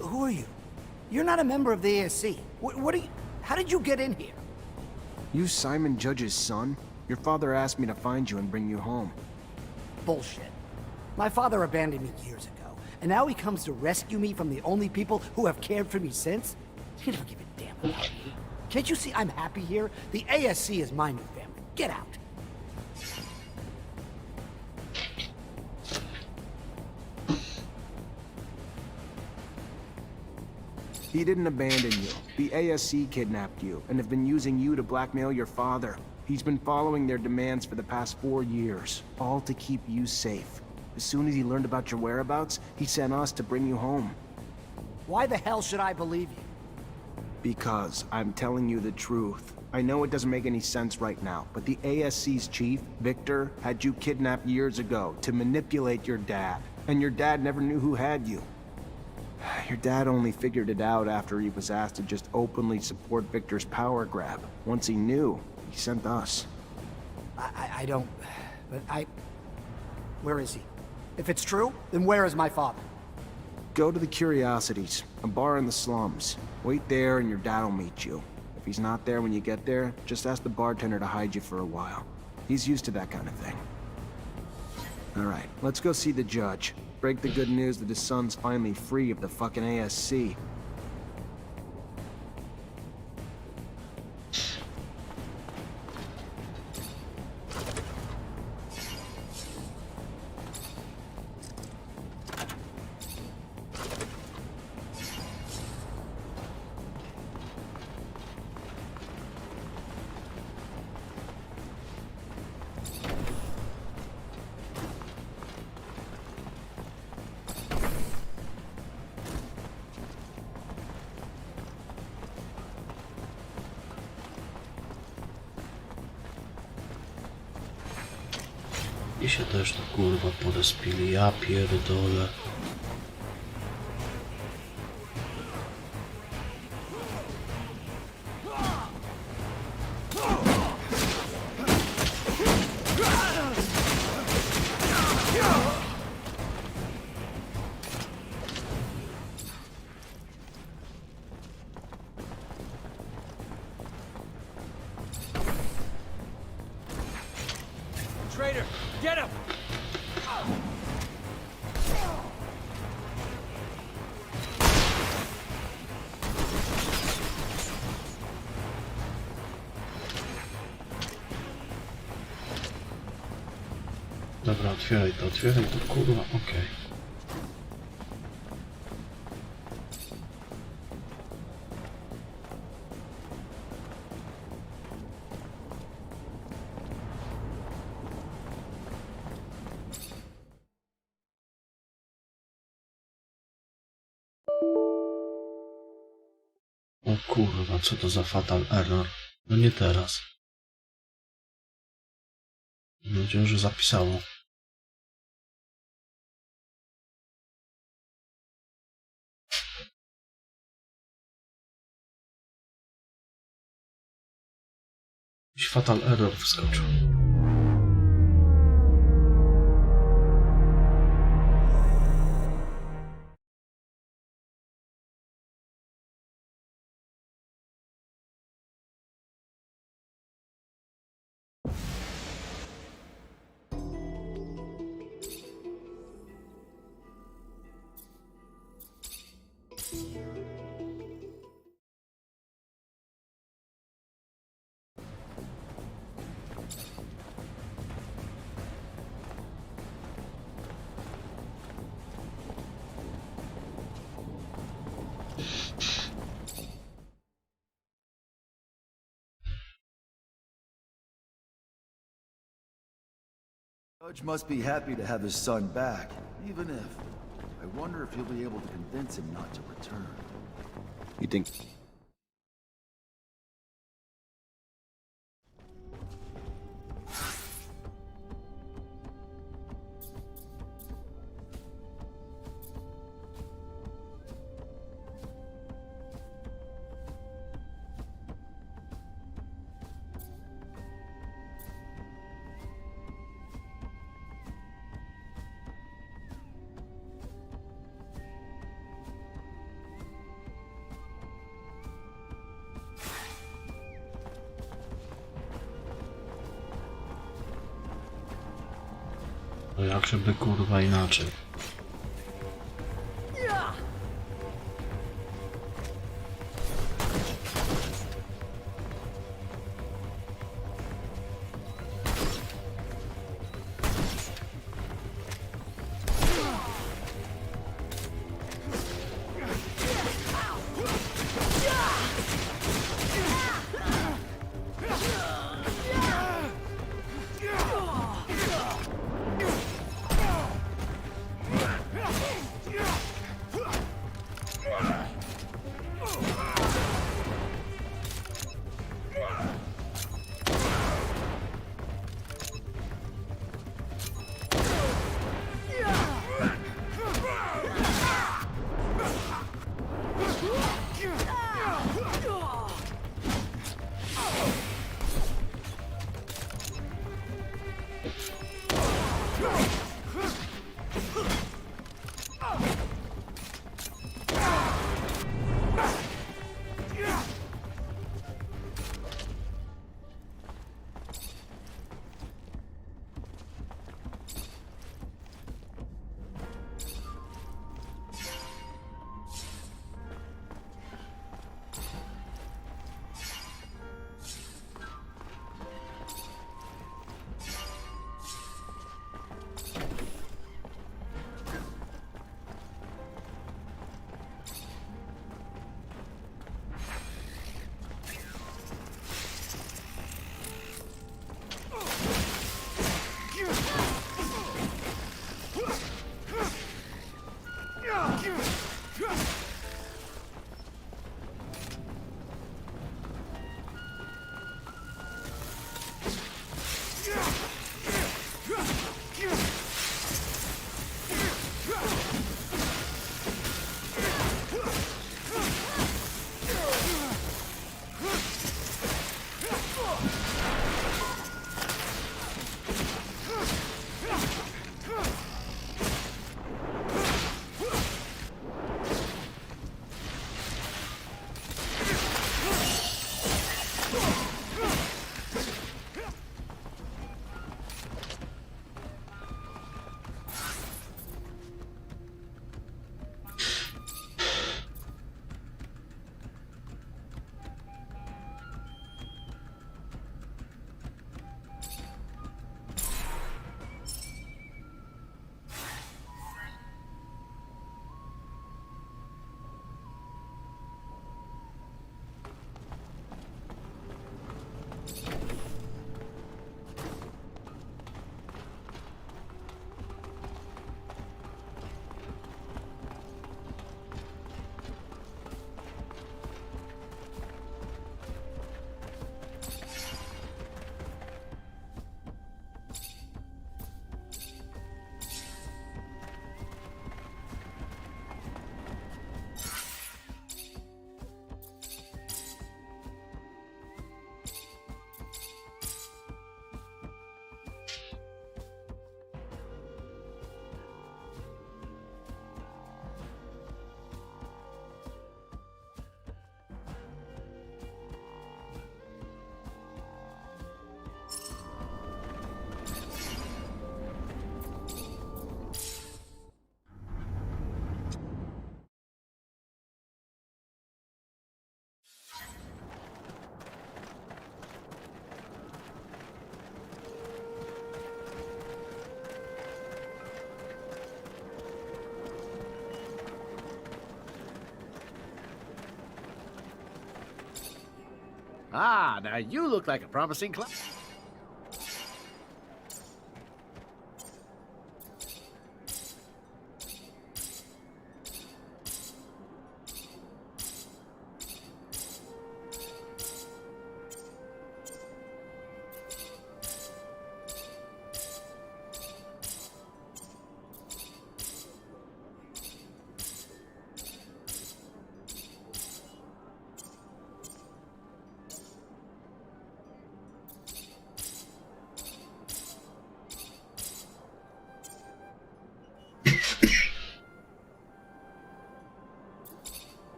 Speaker 1: Who are you? You're not a member of the ASC. What are you... How did you get in here?
Speaker 2: You Simon Judge's son? Your father asked me to find you and bring you home.
Speaker 1: Bullshit. My father abandoned me years ago, and now he comes to rescue me from the only people who have cared for me since? He don't give a damn about me. Can't you see I'm happy here? The ASC is my new family. Get out.
Speaker 2: He didn't abandon you. The ASC kidnapped you, and have been using you to blackmail your father. He's been following their demands for the past 4 years, all to keep you safe. As soon as he learned about your whereabouts, he sent us to bring you home.
Speaker 1: Why the hell should I believe you?
Speaker 2: Because I'm telling you the truth. I know it doesn't make any sense right now, but the ASC's chief, Victor, had you kidnapped years ago to manipulate your dad. And your dad never knew who had you. Your dad only figured it out after he was asked to just openly support Victor's power grab. Once he knew, he sent us.
Speaker 1: I don't... But Where is he? If it's true, then where is my father?
Speaker 2: Go to the Curiosities, a bar in the slums. Wait there and your dad will meet you. If he's not there when you get there, just ask the bartender to hide you for a while. He's used to that kind of thing. Alright, let's go see the judge. Break the good news that his son's finally free of the fucking ASC.
Speaker 5: I się też tu kurwa podespili, ja pierdolę.
Speaker 9: Traitor, get him!
Speaker 5: Dobra, otwieraj to, kurwa, okej. O kurwa, co to za fatal error? No nie teraz. Mam nadzieję, że zapisało. Jakiś fatal error wskoczył.
Speaker 3: Judge must be happy to have his son back, even if... I wonder if he'll be able to convince him not to return.
Speaker 2: You think...
Speaker 5: No jak żeby kurwa inaczej.
Speaker 15: Ah, now you look like a promising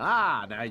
Speaker 2: Ah, now...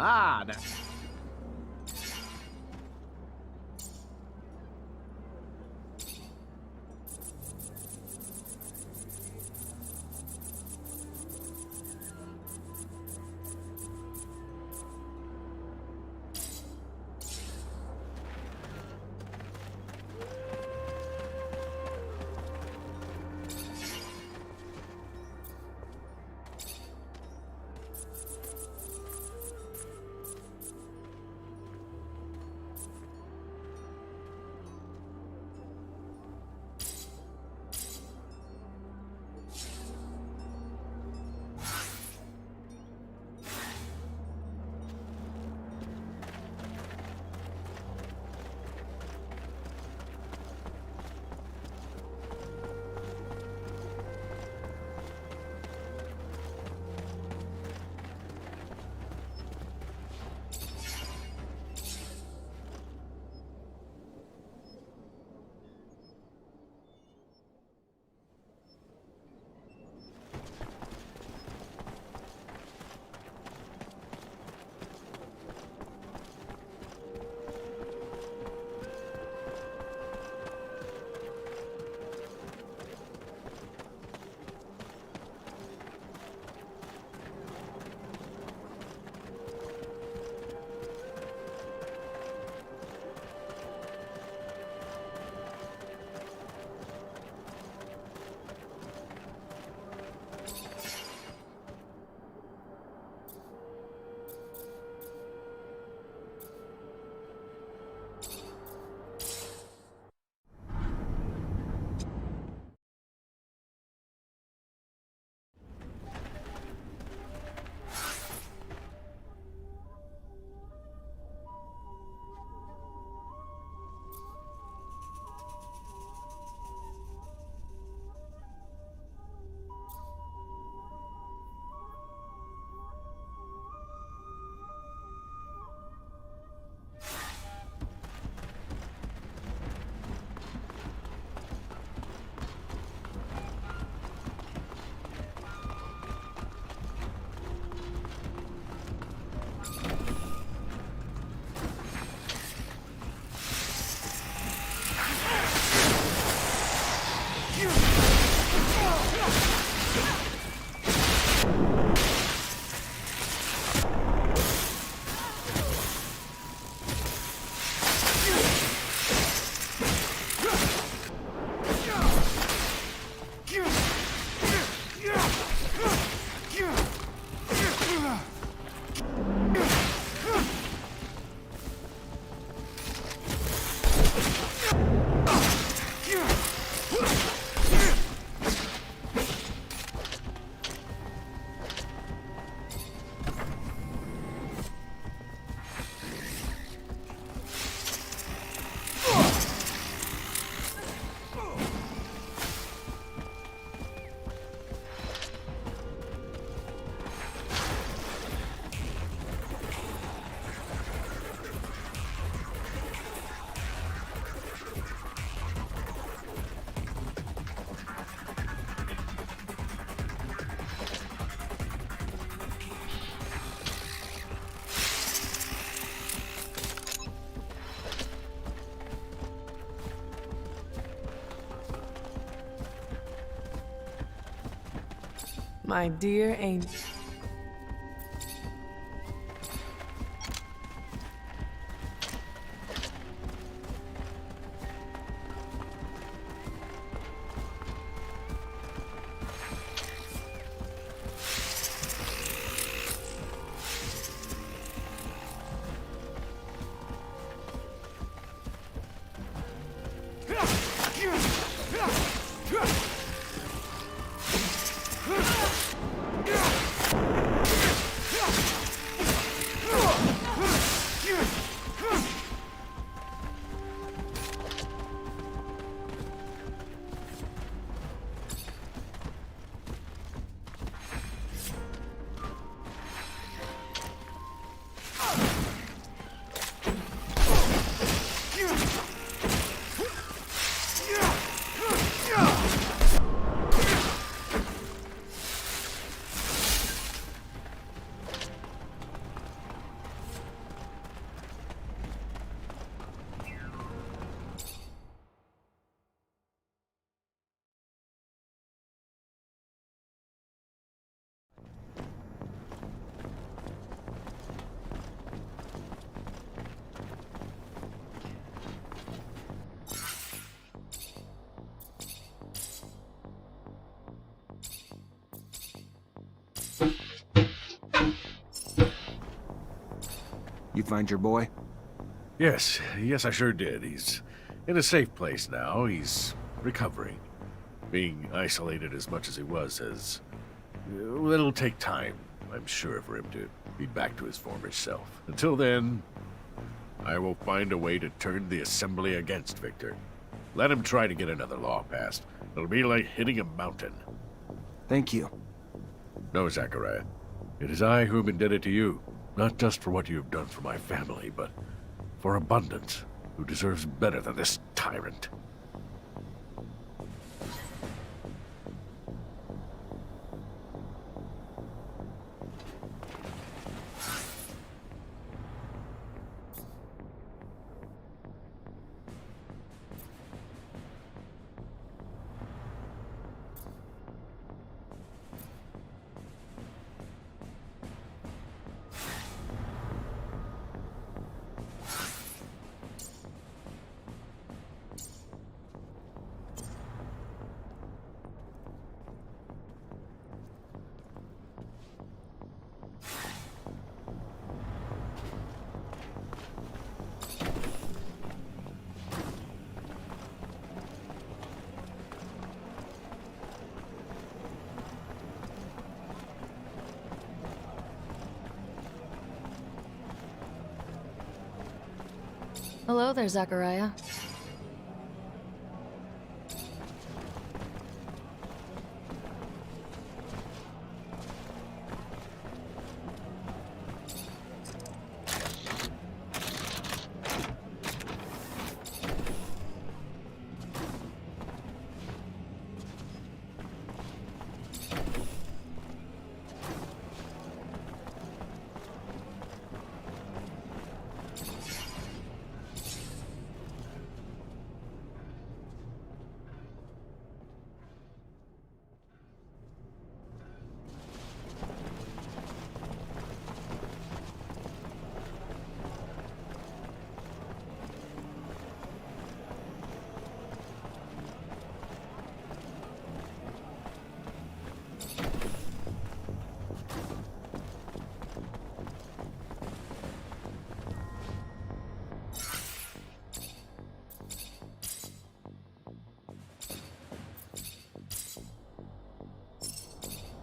Speaker 2: Ah, now...
Speaker 4: My dear angel.
Speaker 2: You find your boy?
Speaker 7: Yes, I sure did. He's in a safe place now. He's recovering. Being isolated as much as he was it'll take time, I'm sure, for him to be back to his former self. Until then, I will find a way to turn the Assembly against Victor. Let him try to get another law passed. It'll be like hitting a mountain.
Speaker 2: Thank you.
Speaker 7: No, Zachariah. It is I who am indebted to you. Not just for what you have done for my family, but for Abundance, who deserves better than this tyrant.
Speaker 6: Hello there, Zachariah.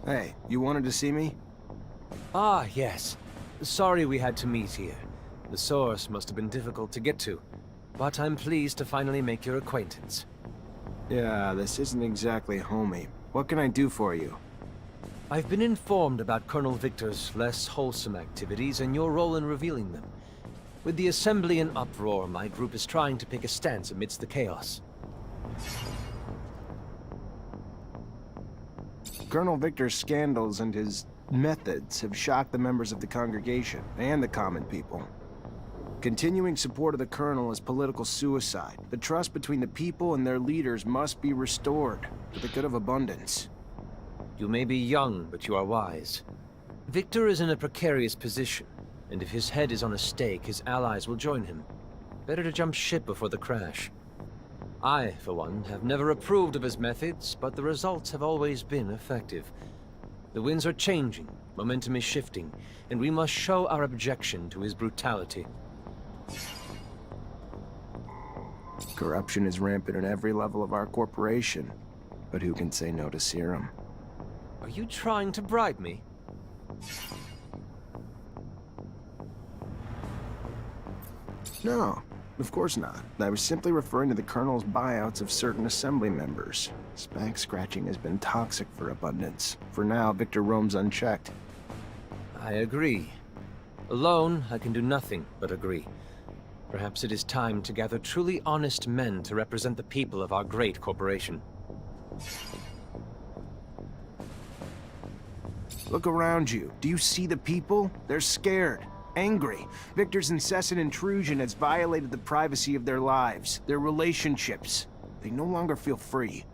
Speaker 2: Hey, you wanted to see me?
Speaker 15: Ah, yes. Sorry we had to meet here. The source must have been difficult to get to, but I'm pleased to finally make your acquaintance.
Speaker 2: Yeah, this isn't exactly homey. What can I do for you?
Speaker 15: I've been informed about Colonel Victor's less wholesome activities and your role in revealing them. With the Assembly in uproar, my group is trying to pick a stance amidst the chaos.
Speaker 2: Colonel Victor's scandals and his methods have shocked the members of the congregation and the common people. Continuing support of the Colonel is political suicide. The trust between the people and their leaders must be restored for the good of Abundance.
Speaker 15: You may be young, but you are wise. Victor is in a precarious position, and if his head is on a stake, his allies will join him. Better to jump ship before the crash. I, for one, have never approved of his methods, but the results have always been effective. The winds are changing, momentum is shifting, and we must show our objection to his brutality.
Speaker 2: Corruption is rampant at every level of our corporation, but who can say no to serum?
Speaker 15: Are you trying to bribe me?
Speaker 2: No, of course not. I was simply referring to the Colonel's buyouts of certain Assembly members. Back scratching has been toxic for Abundance. For now, Victor roams unchecked.
Speaker 15: I agree. Alone, I can do nothing but agree. Perhaps it is time to gather truly honest men to represent the people of our great corporation.
Speaker 2: Look around you. Do you see the people? They're scared, angry. Victor's incessant intrusion has violated the privacy of their lives, their relationships. They no longer feel free.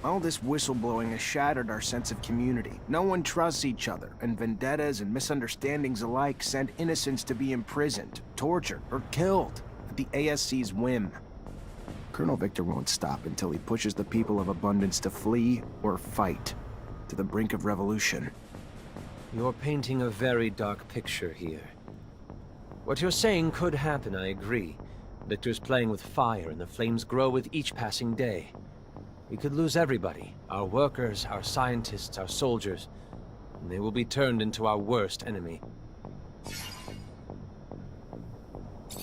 Speaker 2: All this whistleblowing has shattered our sense of community. No one trusts each other, and vendettas and misunderstandings alike send innocents to be imprisoned, tortured, or killed at the ASC's whim. Colonel Victor won't stop until he pushes the people of Abundance to flee or fight, to the brink of revolution.
Speaker 15: You're painting a very dark picture here. What you're saying could happen, I agree. Victor's playing with fire, and the flames grow with each passing day. We could lose everybody, our workers, our scientists, our soldiers, and they will be turned into our worst enemy.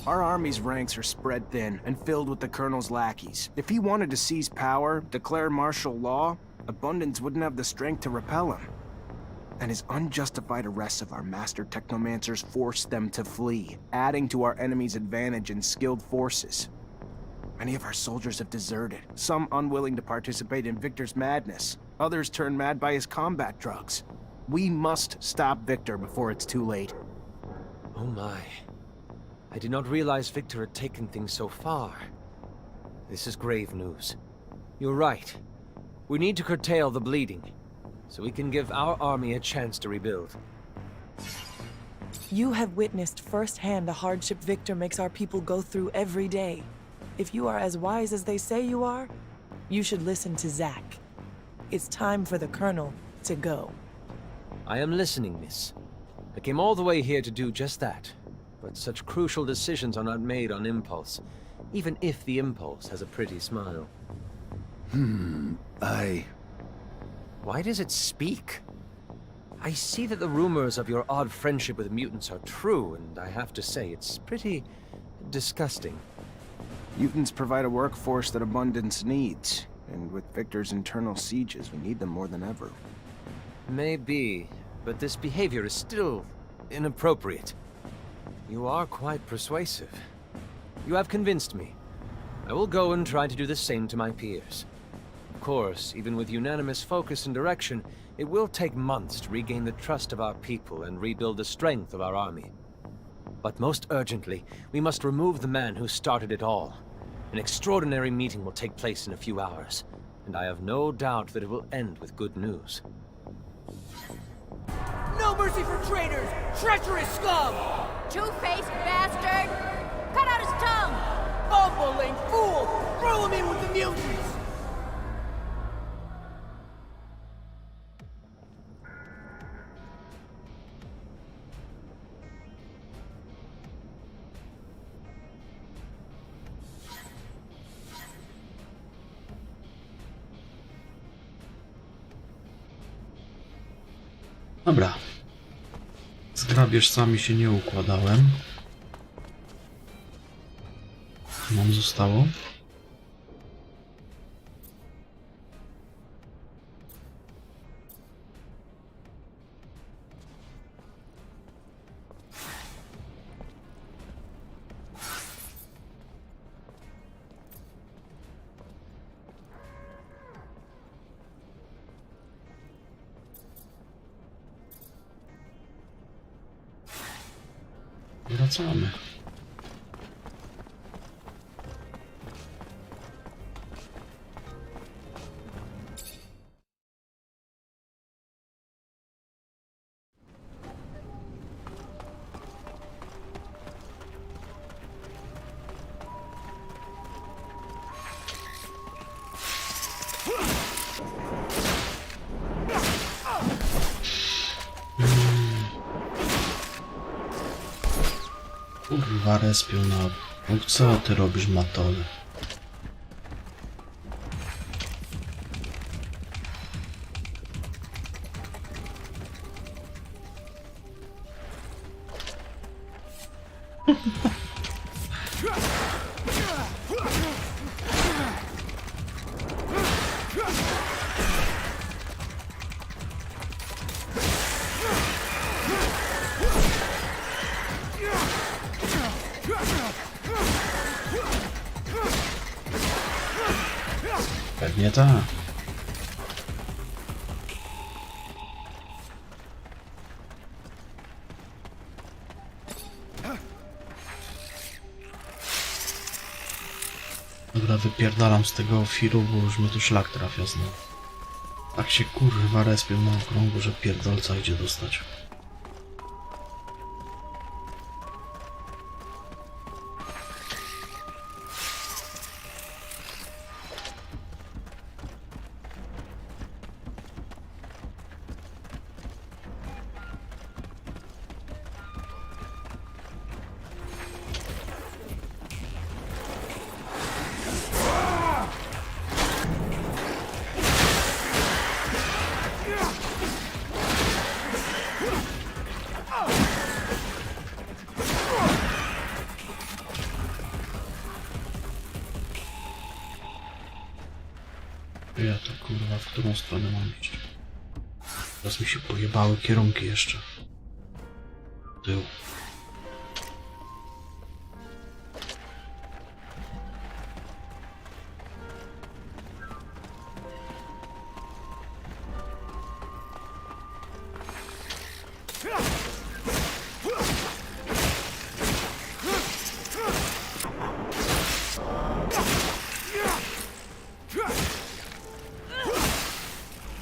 Speaker 2: Our army's ranks are spread thin and filled with the Colonel's lackeys. If he wanted to seize power, declare martial law, Abundance wouldn't have the strength to repel him. And his unjustified arrests of our master Technomancers forced them to flee, adding to our enemy's advantage in skilled forces. Many of our soldiers have deserted, some unwilling to participate in Victor's madness. Others turned mad by his combat drugs. We must stop Victor before it's too late.
Speaker 15: Oh my. I did not realize Victor had taken things so far. This is grave news. You're right. We need to curtail the bleeding, so we can give our army a chance to rebuild.
Speaker 4: You have witnessed firsthand the hardship Victor makes our people go through every day. If you are as wise as they say you are, you should listen to Zack. It's time for the Colonel to go.
Speaker 15: I am listening, miss. I came all the way here to do just that. But such crucial decisions are not made on impulse, even if the impulse has a pretty smile. Why does it speak? I see that the rumors of your odd friendship with mutants are true, and I have to say, it's pretty disgusting.
Speaker 2: Mutants provide a workforce that Abundance needs, and with Victor's internal sieges, we need them more than ever.
Speaker 15: Maybe, but this behavior is still inappropriate. You are quite persuasive. You have convinced me. I will go and try to do the same to my peers. Of course, even with unanimous focus and direction, it will take months to regain the trust of our people and rebuild the strength of our army. But most urgently, we must remove the man who started it all. An extraordinary meeting will take place in a few hours, and I have no doubt that it will end with good news.
Speaker 9: No mercy for traitors! Treacherous scum!
Speaker 6: Two-faced bastard! Cut out his tongue!
Speaker 9: Bumbling fool! Throw him in with the mutants!
Speaker 5: Dobra. Z grabieżcami się nie układałem. Co nam zostało? Wracamy. Kurwa, respią na... No co ty robisz, Matole? Pewnie tak. Dobra, wypierdalam z tego ofiru, bo już mi tu szlak trafia znowu. Tak się kurwa respią na okrągło, że pierdolca idzie dostać. Ja to kurwa, w którą stronę mam iść? Teraz mi się pojebały kierunki jeszcze. Tył.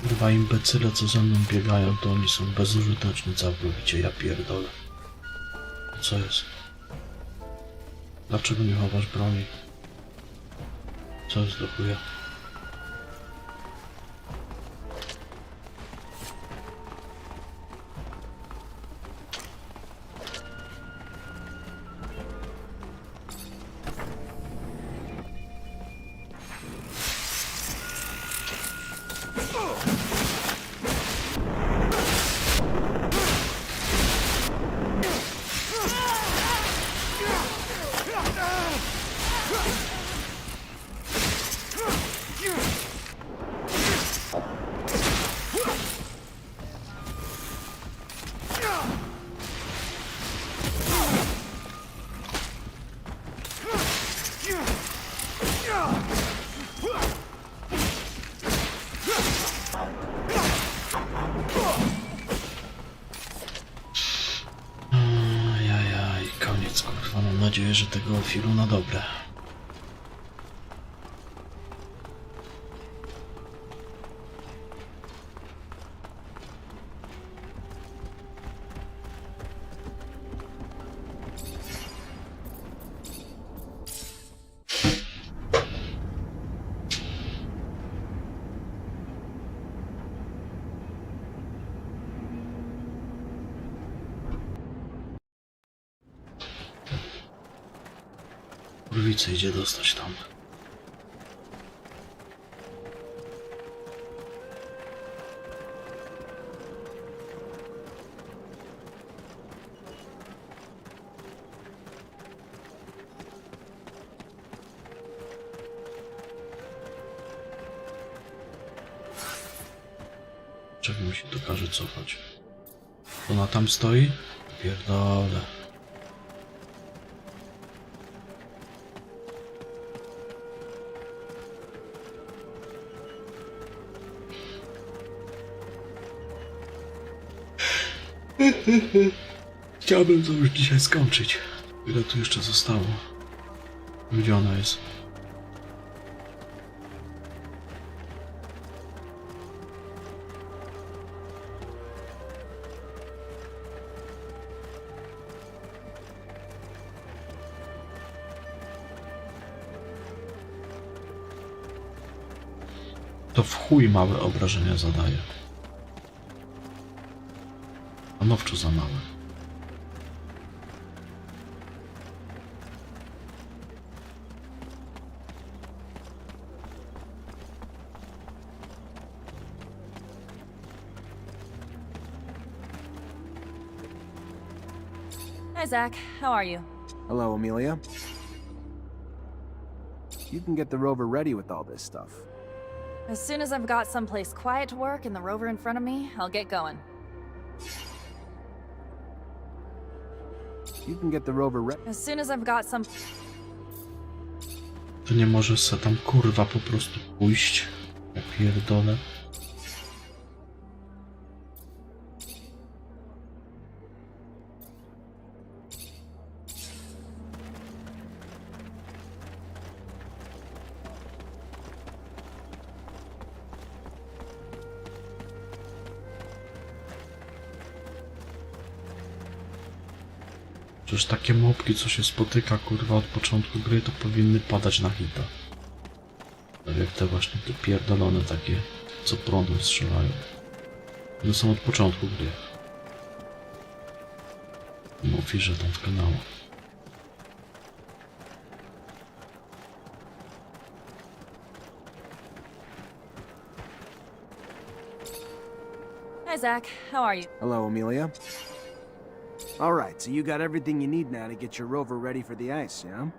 Speaker 5: Dwa imbecyle, co ze mną biegają, to oni są bezużyteczni całkowicie, ja pierdolę. Co jest? Dlaczego nie chowasz broni? Co jest do chuja? Ajajaj, koniec kurwa, mam nadzieję, że tego filu na dobre. Kurwicy idzie dostać tam. Czego mi się tu każe cofać? Ona tam stoi? Pierdolę. Chciałbym to już dzisiaj skończyć. Ile tu jeszcze zostało? Gdzie ona jest? To w chuj małe obrażenia zadaje. Stanowczo za małe.
Speaker 6: Hi, Zach. How are you?
Speaker 2: Hello, Amelia. You can get the rover ready with all this stuff.
Speaker 6: As soon as I've got someplace quiet to work and the rover in front of me, I'll get going.
Speaker 2: You can get the rover ready.
Speaker 6: As soon as I've got some...
Speaker 5: To nie może se tam kurwa po prostu pójść. Ja pierdolę. Przecież takie mopki, co się spotyka, kurwa, od początku gry, to powinny padać na hita. Tak jak te właśnie te pierdolone takie, co prądem strzelają. One są od początku gry. Mówi, że tam w kanału.
Speaker 6: Hi, Zach. How are you?
Speaker 2: Hello, Amelia. Alright, so you got everything you need now to get your rover ready for the ice, yeah?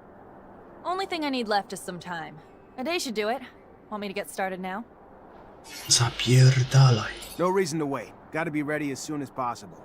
Speaker 6: Only thing I need left is some time. A day should do it. Want me to get started now?
Speaker 5: Zapierdalaj.
Speaker 2: No reason to wait. Gotta be ready as soon as possible.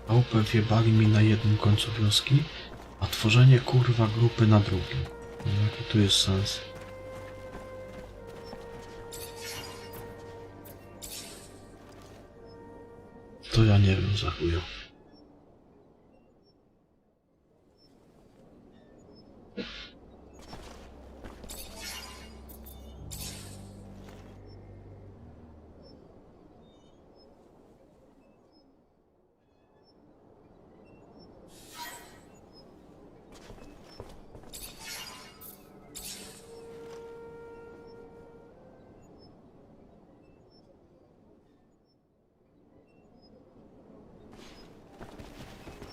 Speaker 5: Chałupę wjebali mi na jednym końcu wioski, a tworzenie kurwa grupy na drugim. No, jaki tu jest sens? To ja nie wiem za chuja.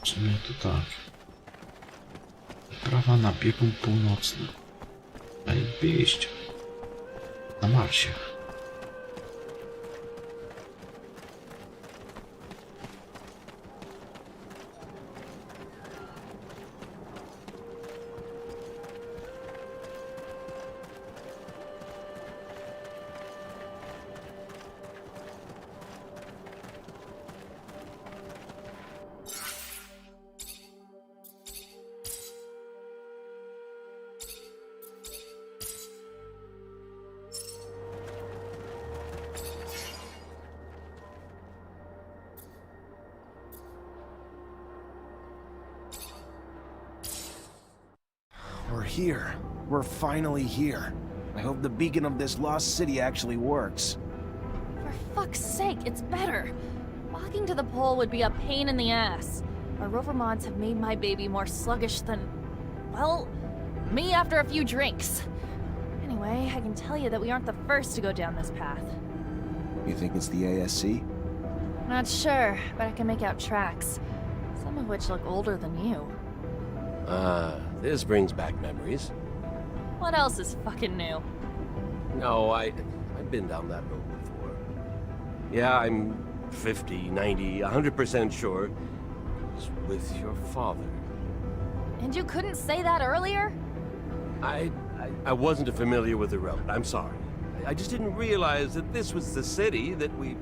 Speaker 5: W sumie to tak. Prawa na biegun północny. Ej, wyjść. Na Marsie.
Speaker 2: We're here. We're finally here. I hope the beacon of this lost city actually works.
Speaker 6: For fuck's sake, it's better. Walking to the pole would be a pain in the ass. Our rover mods have made my baby more sluggish than... well, me after a few drinks. Anyway, I can tell you that we aren't the first to go down this path.
Speaker 2: You think it's the ASC?
Speaker 6: Not sure, but I can make out tracks. Some of which look older than you.
Speaker 11: This brings back memories.
Speaker 6: What else is fucking new?
Speaker 11: No, I been down that road before. Yeah, I'm 50, 90, 100% sure. It's with your father.
Speaker 6: And you couldn't say that earlier?
Speaker 11: I wasn't familiar with the road. I'm sorry. I just didn't realize that this was the city that we...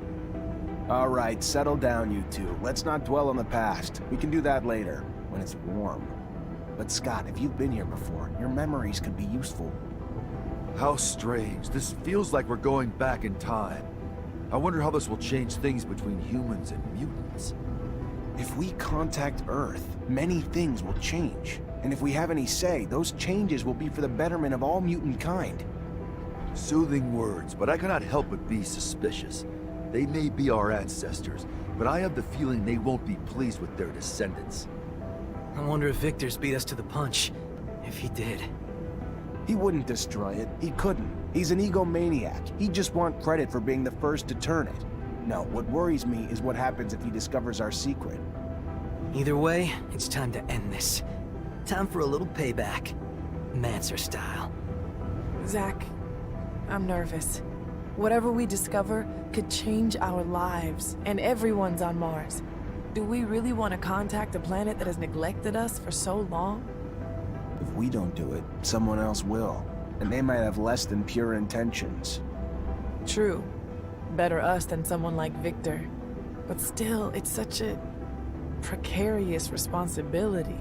Speaker 2: All right, settle down, you two. Let's not dwell on the past. We can do that later, when it's warm. But Scott, if you've been here before, your memories could be useful.
Speaker 3: How strange. This feels like we're going back in time. I wonder how this will change things between humans and mutants.
Speaker 2: If we contact Earth, many things will change. And if we have any say, those changes will be for the betterment of all mutant kind.
Speaker 3: Soothing words, but I cannot help but be suspicious. They may be our ancestors, but I have the feeling they won't be pleased with their descendants.
Speaker 8: I wonder if Victor's beat us to the punch. If he did.
Speaker 2: He wouldn't destroy it. He couldn't. He's an egomaniac. He'd just want credit for being the first to turn it. No, what worries me is what happens if he discovers our secret.
Speaker 8: Either way, it's time to end this. Time for a little payback. Mancer style.
Speaker 4: Zach, I'm nervous. Whatever we discover could change our lives, and everyone's on Mars. Do we really want to contact a planet that has neglected us for so long?
Speaker 2: If we don't do it, someone else will. And they might have less than pure intentions.
Speaker 4: True. Better us than someone like Victor. But still, it's such a precarious responsibility.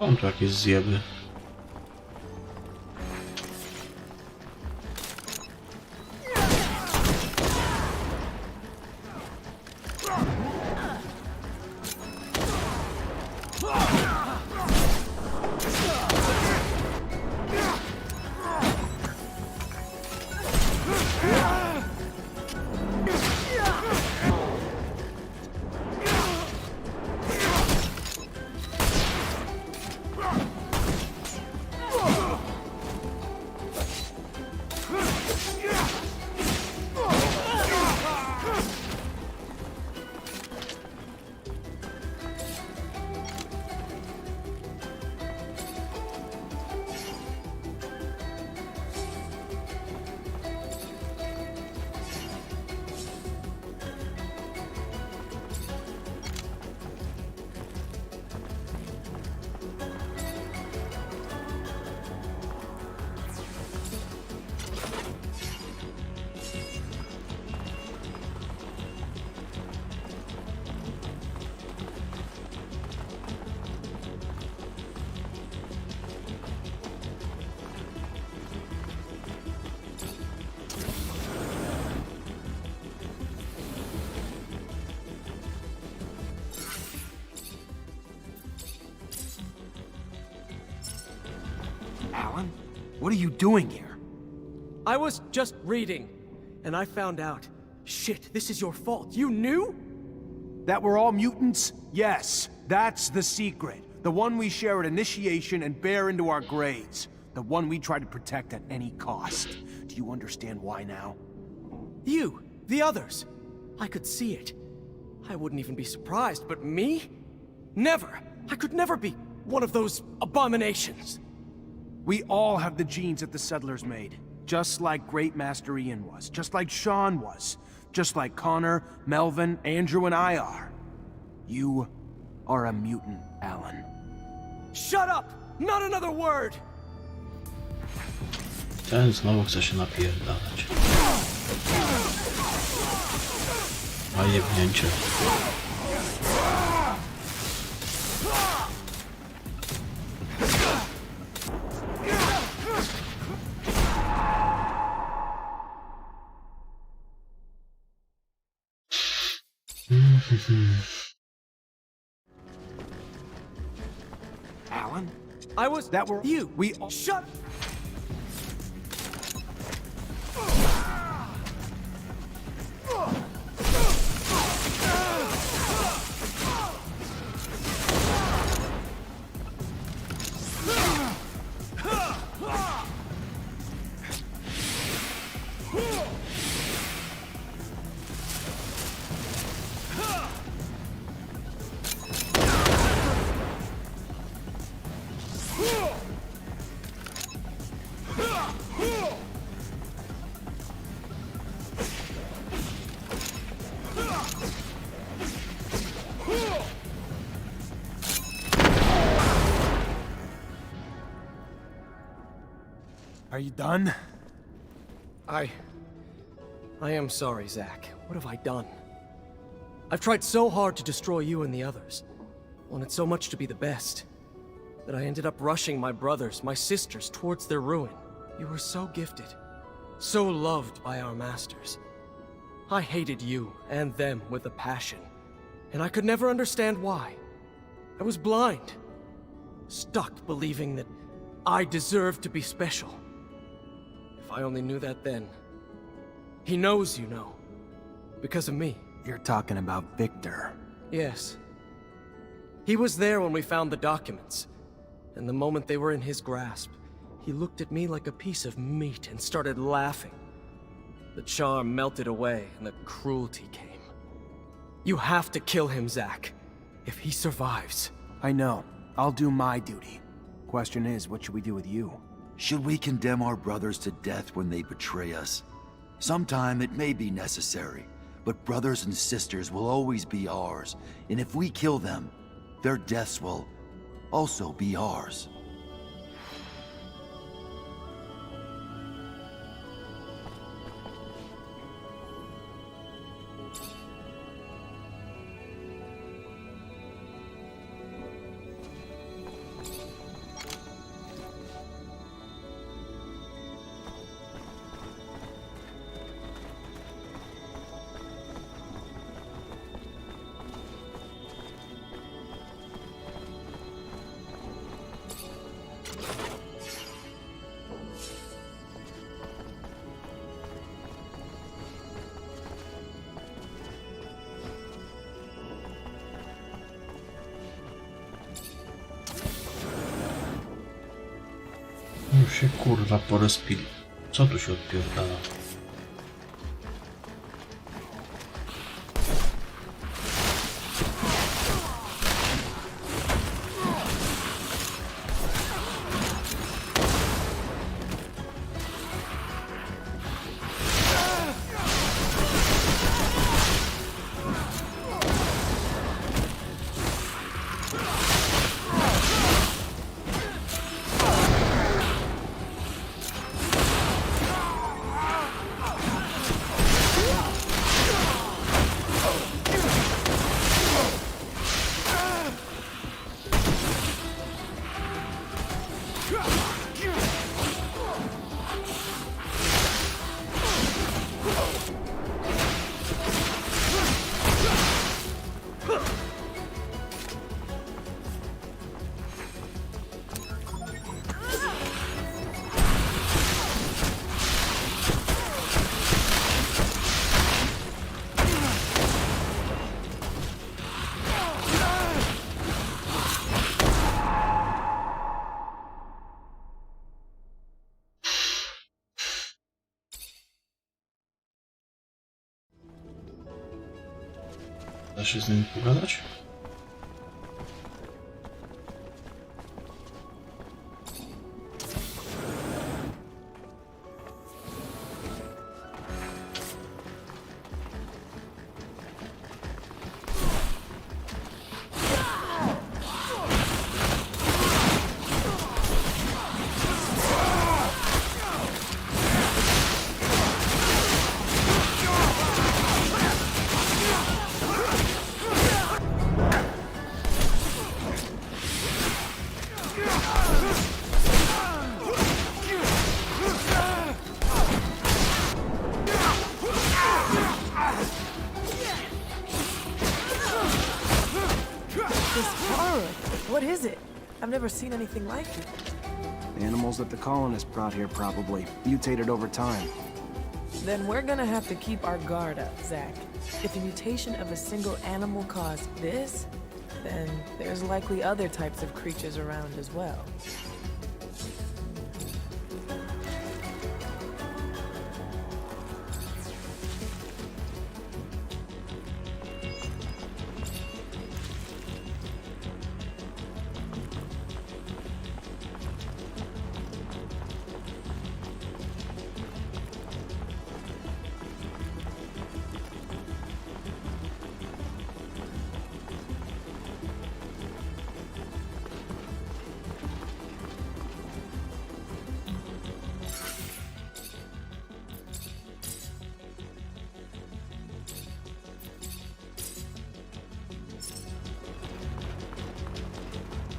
Speaker 5: Są tu jakieś zjeby.
Speaker 2: Alan? What are you doing here?
Speaker 16: I was just reading, and I found out. Shit, this is your fault. You knew?
Speaker 2: That we're all mutants? Yes, that's the secret. The one we share at initiation and bear into our graves. The one we try to protect at any cost. Do you understand why now?
Speaker 16: You, the others. I could see it. I wouldn't even be surprised, but me? Never. I could never be one of those abominations.
Speaker 2: We all have the genes that the settlers made. Just like Great Master Ian was. Just like Sean was. Just like Connor, Melvin, Andrew, and I are. You are a mutant, Alan.
Speaker 16: Shut up! Not another word!
Speaker 5: Ten znowu chce się napierdalać. A jebnięcie.
Speaker 2: Alan?
Speaker 16: I was...
Speaker 2: That were...
Speaker 16: You!
Speaker 2: We...
Speaker 16: Shut...
Speaker 2: Are you done?
Speaker 16: I am sorry, Zack. What have I done? I've tried so hard to destroy you and the others. Wanted so much to be the best. That I ended up rushing my brothers, my sisters, towards their ruin. You were so gifted. So loved by our masters. I hated you and them with a passion. And I could never understand why. I was blind. Stuck believing that I deserved to be special. If I only knew that then. He knows, you know. Because of me.
Speaker 2: You're talking about Victor.
Speaker 16: Yes. He was there when we found the documents. And the moment they were in his grasp, he looked at me like a piece of meat and started laughing. The charm melted away and the cruelty came. You have to kill him, Zack. If he survives.
Speaker 2: I know. I'll do my duty. Question is, what should we do with you?
Speaker 3: Should we condemn our brothers to death when they betray us? Sometime it may be necessary, but brothers and sisters will always be ours, and if we kill them, their deaths will also be ours.
Speaker 5: Już się kurwa porozpili. Co tu się odpierdala? Da się z nim pogadać?
Speaker 4: Ugh, what is it? I've never seen anything like it.
Speaker 2: The animals that the colonists brought here probably mutated over time.
Speaker 4: Then we're gonna have to keep our guard up, Zach. If a mutation of a single animal caused this, then there's likely other types of creatures around as well.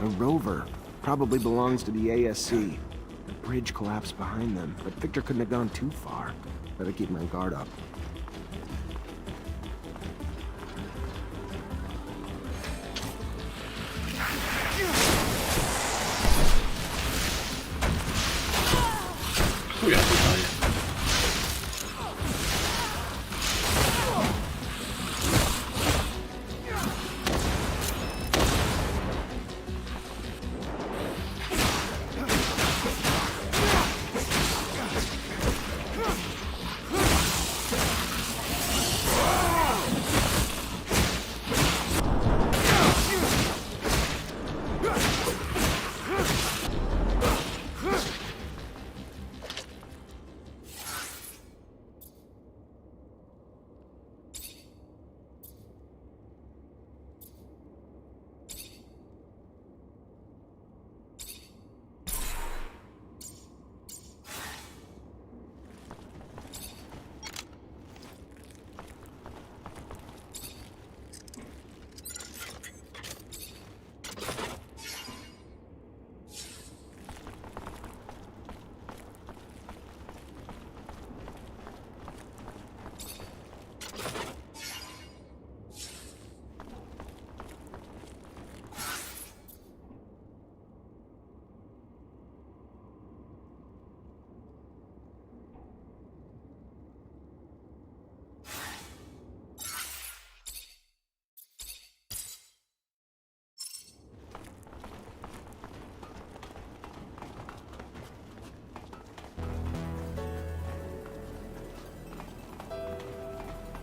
Speaker 2: A rover. Probably belongs to the ASC. The bridge collapsed behind them, but Victor couldn't have gone too far. Better keep my guard up.
Speaker 5: Chuja tutaj.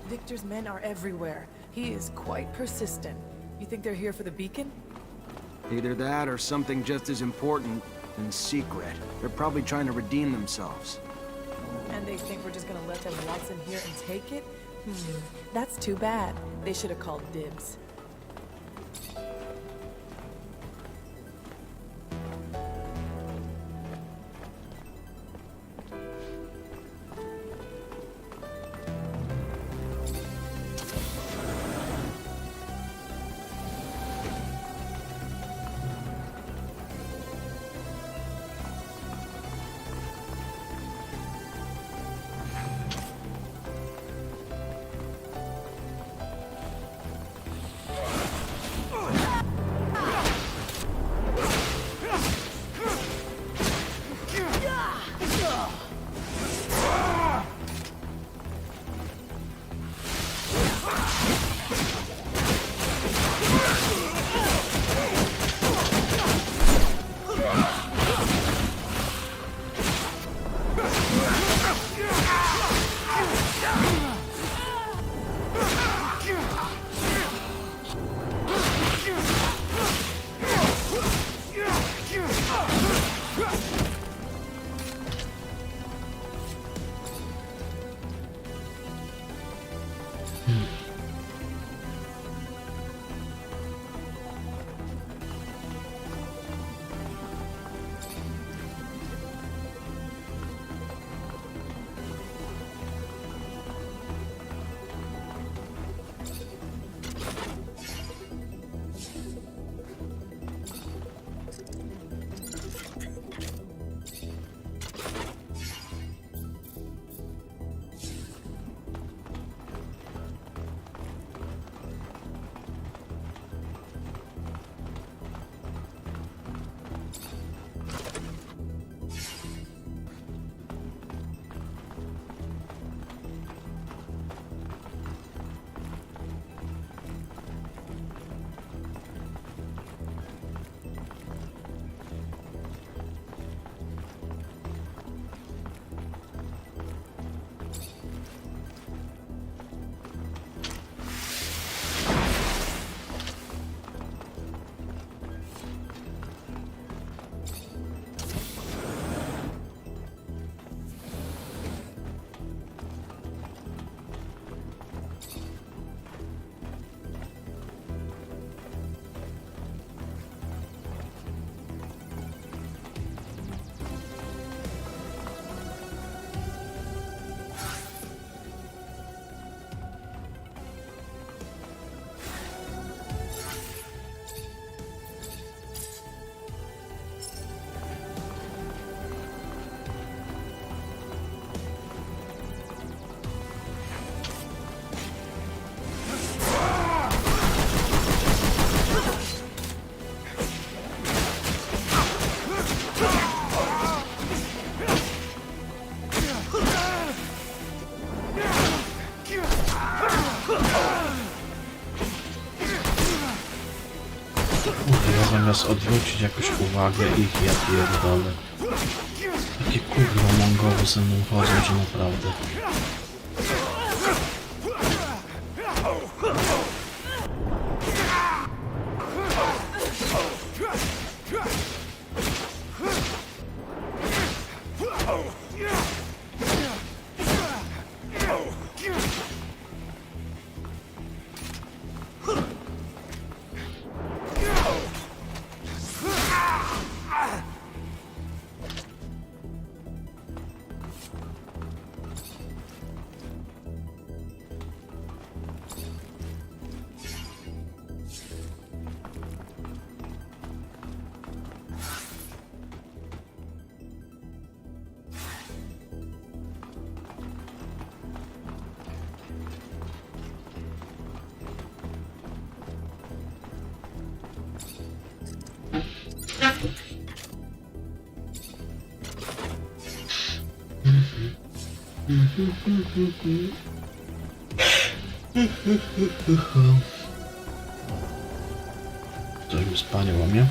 Speaker 4: Victor's men are everywhere. He is quite persistent. You think they're here for the beacon?
Speaker 2: Either that or something just as important and secret. They're probably trying to redeem themselves.
Speaker 4: And they think we're just gonna let them waltz in here and take it? That's too bad. They should have called dibs.
Speaker 5: zamiast odwrócić jakoś uwagę ich, ja pierdolę. Takie kurwa mongoły ze mną chodzą, że naprawdę. Coś mi spanie łamie.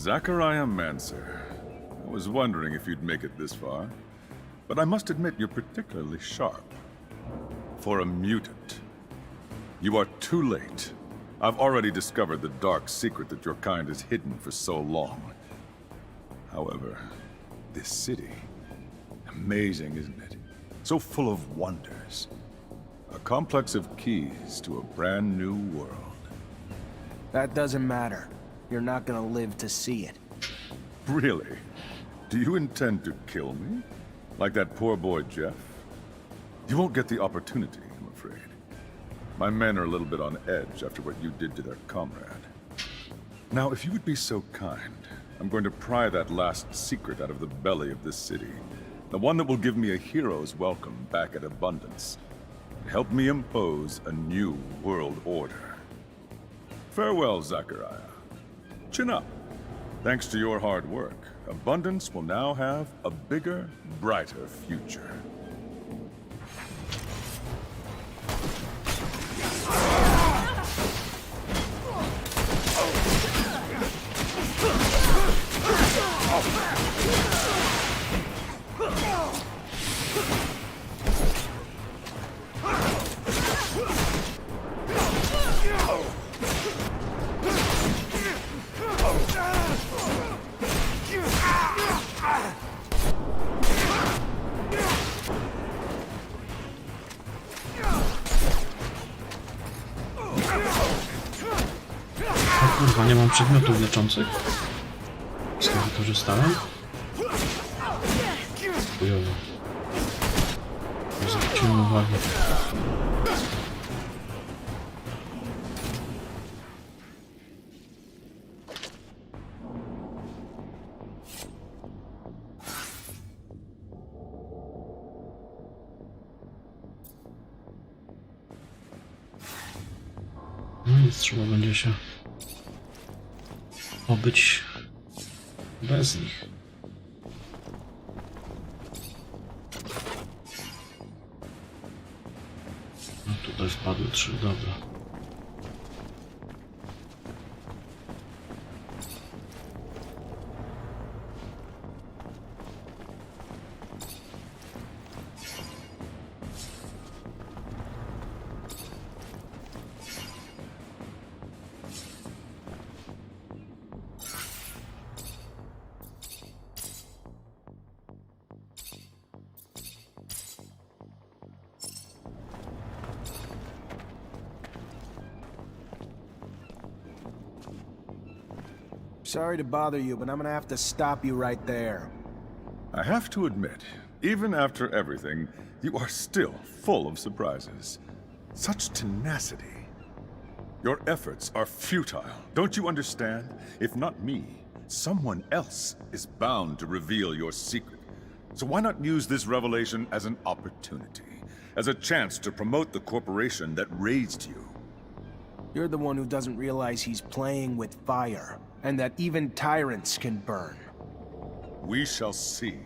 Speaker 17: Zachariah Mancer. I was wondering if you'd make it this far, but I must admit you're particularly sharp. For a mutant. You are too late. I've already discovered the dark secret that your kind has hidden for so long. However, This city. Amazing, isn't it? So full of wonders. A complex of keys to a brand new world.
Speaker 2: That doesn't matter. You're not gonna live to see it.
Speaker 17: Really? Do you intend to kill me? Like that poor boy Jeff? You won't get the opportunity, I'm afraid. My men are a little bit on edge after what you did to their comrade. Now, if you would be so kind, I'm going to pry that last secret out of the belly of this city. The one that will give me a hero's welcome back at Abundance. Help me impose a new world order. Farewell, Zachariah. Chin up. Thanks to your hard work, Abundance will now have a bigger, brighter future.
Speaker 5: Kurwa, nie mam przedmiotów leczących. Z tego korzystałem? Chujowo. Nie zwróciłem uwagi. No nic, trzeba będzie się obyć bez nich. No tutaj wpadły 3, dobra.
Speaker 2: Sorry to bother you, but I'm gonna have to stop you right there.
Speaker 17: I have to admit, even after everything, you are still full of surprises. Such tenacity. Your efforts are futile, don't you understand? If not me, someone else is bound to reveal your secret. So why not use this revelation as an opportunity, as a chance to promote the corporation that raised you?
Speaker 2: You're the one who doesn't realize he's playing with fire, and that even tyrants can burn.
Speaker 17: We shall see.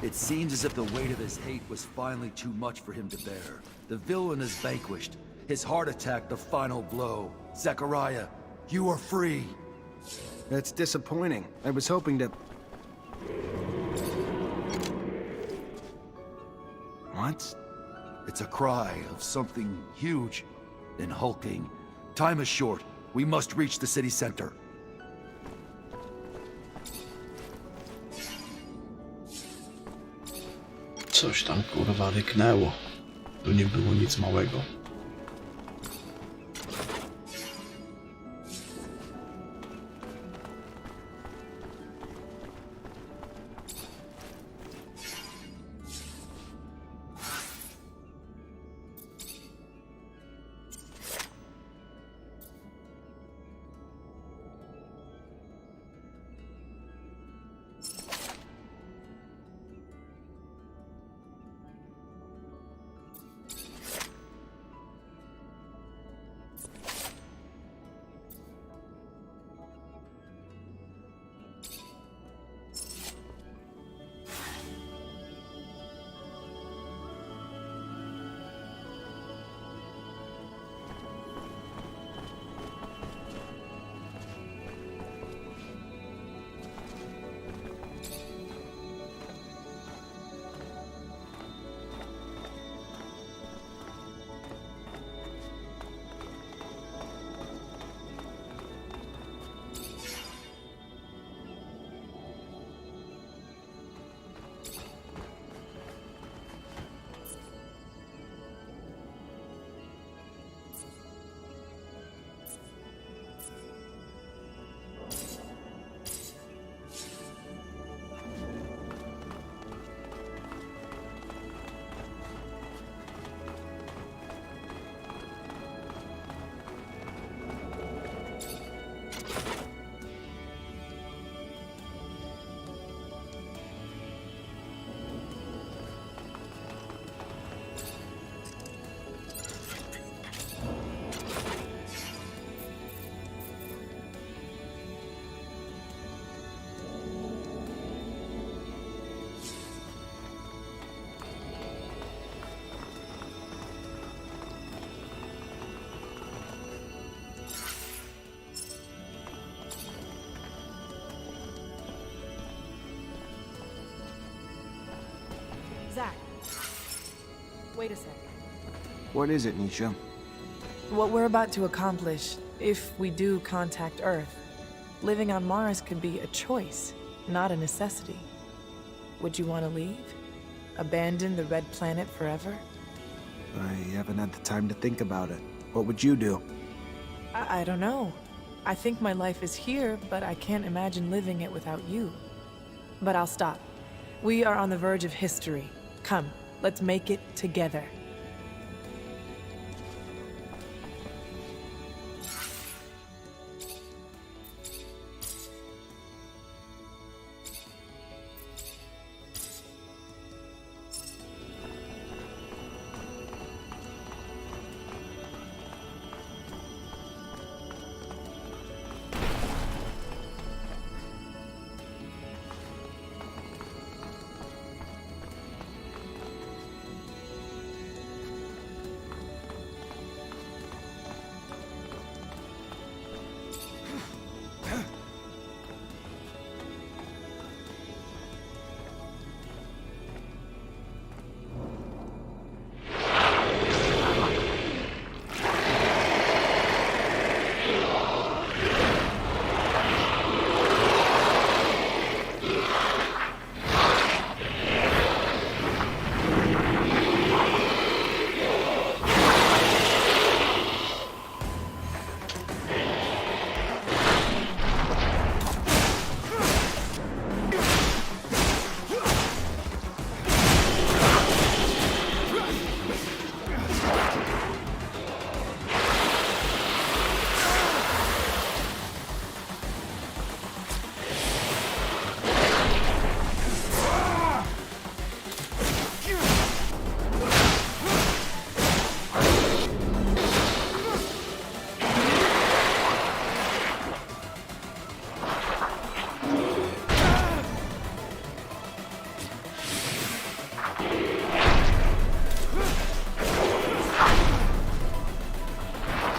Speaker 3: It seems as if the weight of his hate was finally too much for him to bear. The villain is vanquished. His heart attack the final blow. Zachariah, you are free.
Speaker 2: That's disappointing. I was hoping to... What?
Speaker 3: It's a cry of something huge and hulking. Time is short. We must reach the city center.
Speaker 5: Coś tam kurwa ryknęło. To nie było nic małego.
Speaker 4: Zach. Wait a sec.
Speaker 2: What is it, Nisha?
Speaker 4: What we're about to accomplish, if we do contact Earth, living on Mars could be a choice, not a necessity. Would you want to leave? Abandon the Red Planet forever?
Speaker 2: I haven't had the time to think about it. What would you do?
Speaker 4: I don't know. I think my life is here, but I can't imagine living it without you. But I'll stop. We are on the verge of history. Come, let's make it together.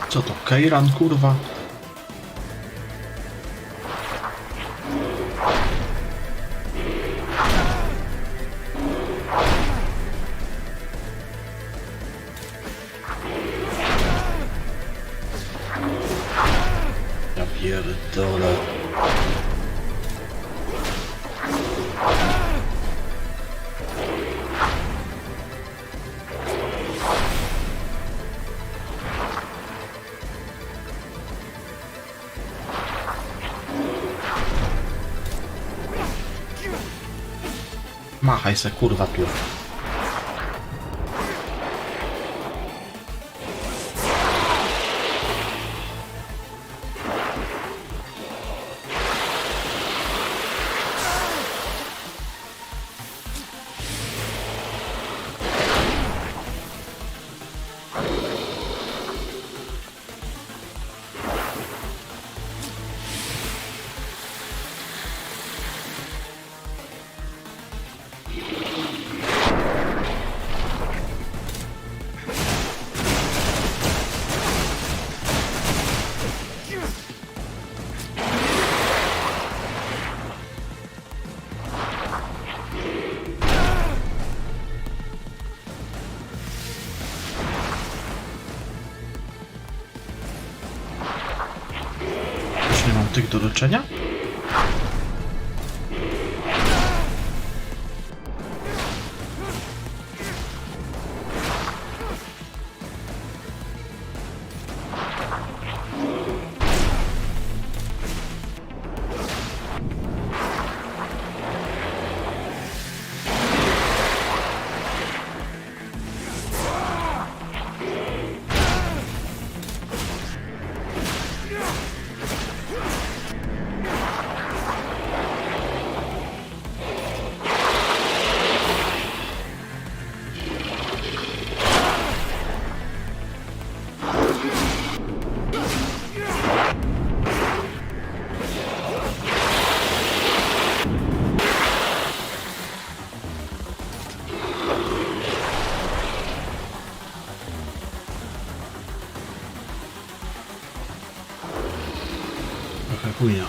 Speaker 5: Co to, Kejran, kurwa? Ja pierdolę. Machaj se, kurwa, tu. Już nie mam tych do leczenia? Trochę płynie.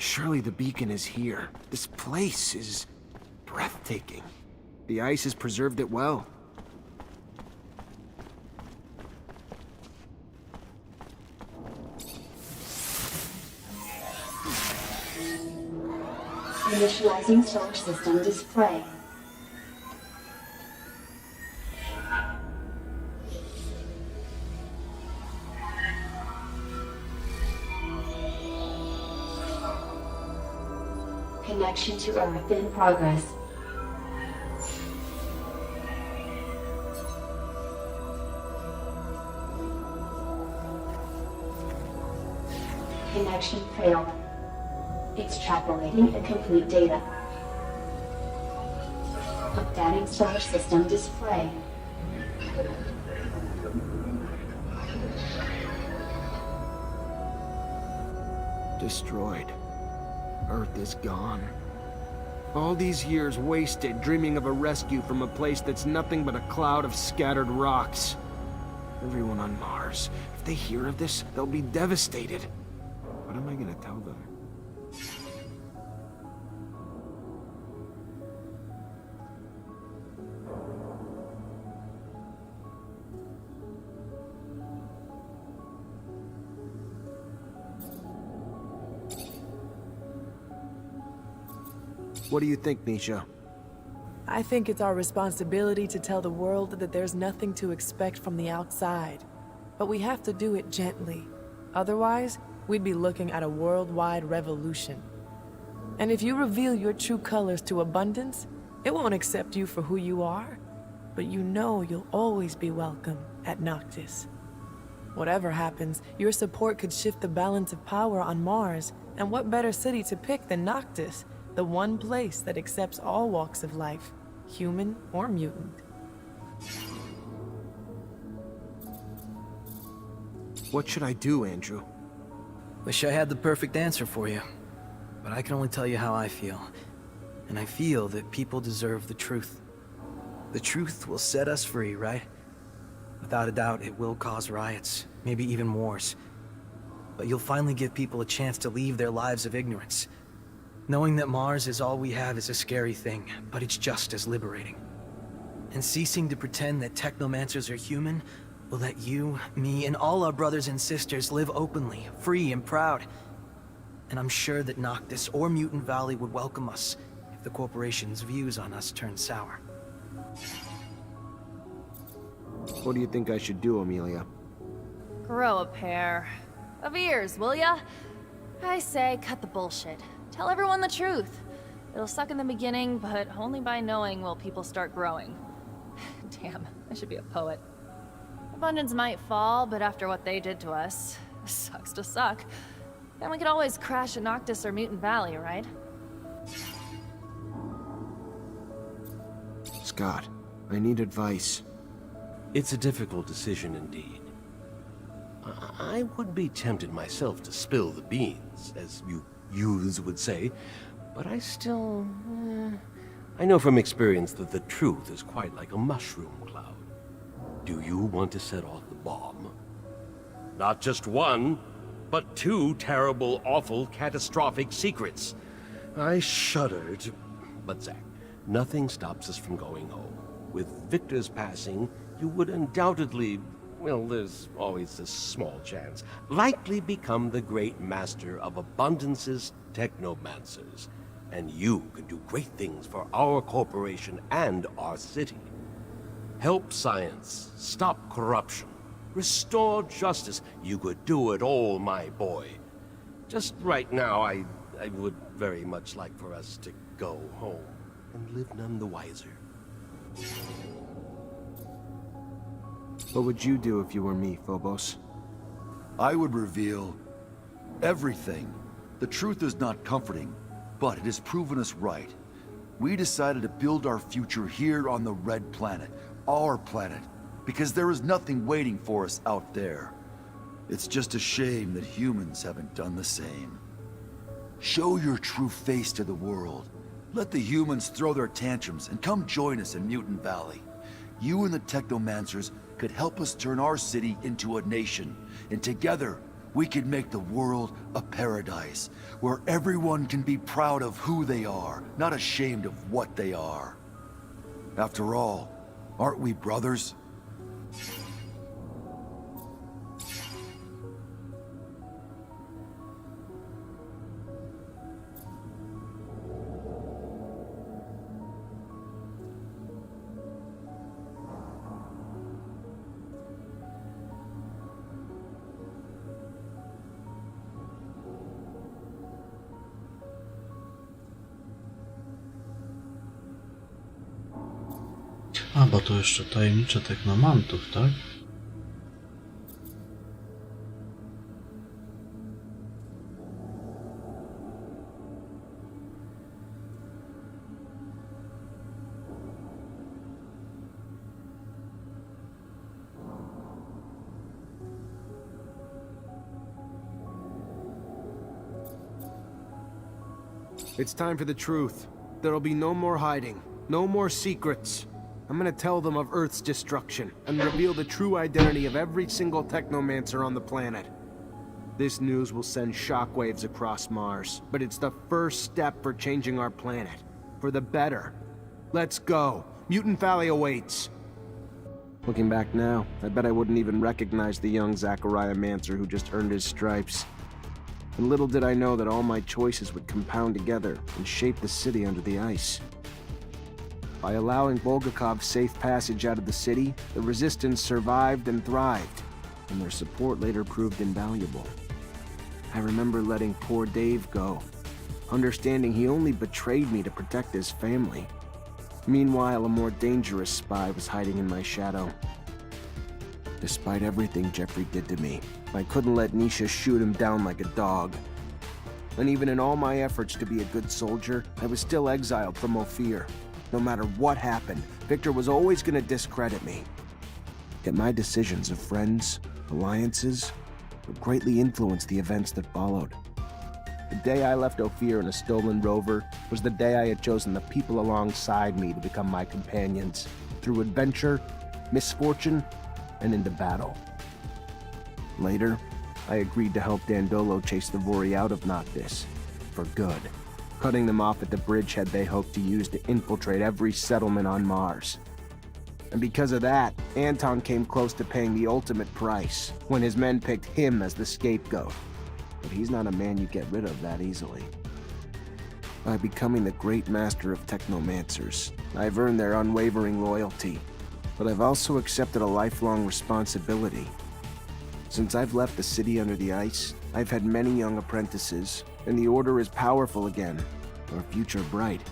Speaker 2: Surely the beacon is here. This place is breathtaking. The ice has preserved it well.
Speaker 18: Initializing solar system display. Connection to Earth in progress. Connection failed. Extrapolating incomplete data. Updating solar system display.
Speaker 2: Destroyed. Earth is gone. All these years wasted dreaming of a rescue from a place that's nothing but a cloud of scattered rocks. Everyone on Mars, if they hear of this, they'll be devastated. What am I gonna tell them? What do you think, Nisha?
Speaker 4: I think it's our responsibility to tell the world that there's nothing to expect from the outside. But we have to do it gently. Otherwise, we'd be looking at a worldwide revolution. And if you reveal your true colors to Abundance, it won't accept you for who you are. But you know you'll always be welcome at Noctis. Whatever happens, your support could shift the balance of power on Mars, and what better city to pick than Noctis? The one place that accepts all walks of life, human or mutant.
Speaker 2: What should I do, Andrew?
Speaker 8: Wish I had the perfect answer for you, but I can only tell you how I feel. And I feel that people deserve the truth. The truth will set us free, right? Without a doubt, it will cause riots, maybe even wars. But you'll finally give people a chance to leave their lives of ignorance. Knowing that Mars is all we have is a scary thing, but it's just as liberating. And ceasing to pretend that Technomancers are human will let you, me, and all our brothers and sisters live openly, free and proud. And I'm sure that Noctis or Mutant Valley would welcome us if the corporation's views on us turn sour.
Speaker 2: What do you think I should do, Amelia?
Speaker 6: Grow a pair of ears, will ya? I say, cut the bullshit. Tell everyone the truth. It'll suck in the beginning, but only by knowing will people start growing. Damn, I should be a poet. Abundance might fall, but after what they did to us, sucks to suck. Then we could always crash at Noctis or Mutant Valley, right?
Speaker 2: Scott, I need advice.
Speaker 11: It's a difficult decision indeed. I would be tempted myself to spill the beans, as you youths would say, but I still... I know from experience that the truth is quite like a mushroom cloud. Do you want to set off the bomb? Not just one, but two terrible, awful, catastrophic secrets. I shuddered. But Zack, nothing stops us from going home. With Victor's passing, you would undoubtedly, well, there's always this small chance, likely become the great master of Abundance's Technomancers. And you can do great things for our corporation and our city. Help science, stop corruption, restore justice. You could do it all, my boy. Just right now, I would very much like for us to go home and live none the wiser.
Speaker 2: What would you do if you were me, Phobos?
Speaker 3: I would reveal everything. The truth is not comforting, but it has proven us right. We decided to build our future here on the Red Planet, our planet, because there is nothing waiting for us out there. It's just a shame that humans haven't done the same. Show your true face to the world. Let the humans throw their tantrums and come join us in Mutant Valley. You and the Technomancers could help us turn our city into a nation, and together, we could make the world a paradise, where everyone can be proud of who they are, not ashamed of what they are. After all, aren't we brothers?
Speaker 5: A, bo to jeszcze tajemnicze technomantów, tak?
Speaker 2: It's time for the truth. There'll be no more hiding, no more secrets. I'm gonna tell them of Earth's destruction and reveal the true identity of every single Technomancer on the planet. This news will send shockwaves across Mars, but it's the first step for changing our planet. For the better. Let's go. Mutant Valley awaits. Looking back now, I bet I wouldn't even recognize the young Zachariah Mancer who just earned his stripes. And little did I know that all my choices would compound together and shape the city under the ice. By allowing Volgart safe passage out of the city, the Resistance survived and thrived, and their support later proved invaluable. I remember letting poor Dave go, understanding he only betrayed me to protect his family. Meanwhile, a more dangerous spy was hiding in my shadow. Despite everything Jeffrey did to me, I couldn't let Nisha shoot him down like a dog. And even in all my efforts to be a good soldier, I was still exiled from Ophir. No matter what happened, Victor was always going to discredit me. Yet my decisions of friends, alliances, would greatly influence the events that followed. The day I left Ophir in a stolen rover was the day I had chosen the people alongside me to become my companions, through adventure, misfortune, and into battle. Later, I agreed to help Dandolo chase the Vori out of Noctis, for good, cutting them off at the bridgehead they hoped to use to infiltrate every settlement on Mars. And because of that, Anton came close to paying the ultimate price, when his men picked him as the scapegoat. But he's not a man you get rid of that easily. By becoming the great master of Technomancers, I've earned their unwavering loyalty, but I've also accepted a lifelong responsibility. Since I've left the city under the ice, I've had many young apprentices, and the Order is powerful again, our future bright.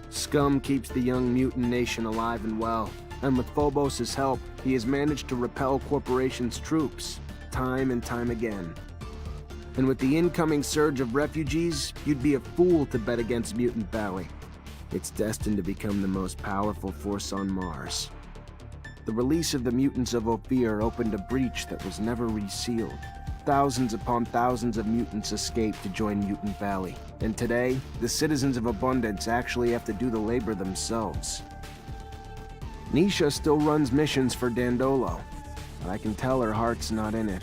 Speaker 2: Scum keeps the young mutant nation alive and well, and with Phobos' help, he has managed to repel Corporation's troops, time and time again. And with the incoming surge of refugees, you'd be a fool to bet against Mutant Valley. It's destined to become the most powerful force on Mars. The release of the mutants of Ophir opened a breach that was never resealed. Thousands upon thousands of mutants escaped to join Mutant Valley, and today, the citizens of Abundance actually have to do the labor themselves. Nisha still runs missions for Dandolo, but I can tell her heart's not in it.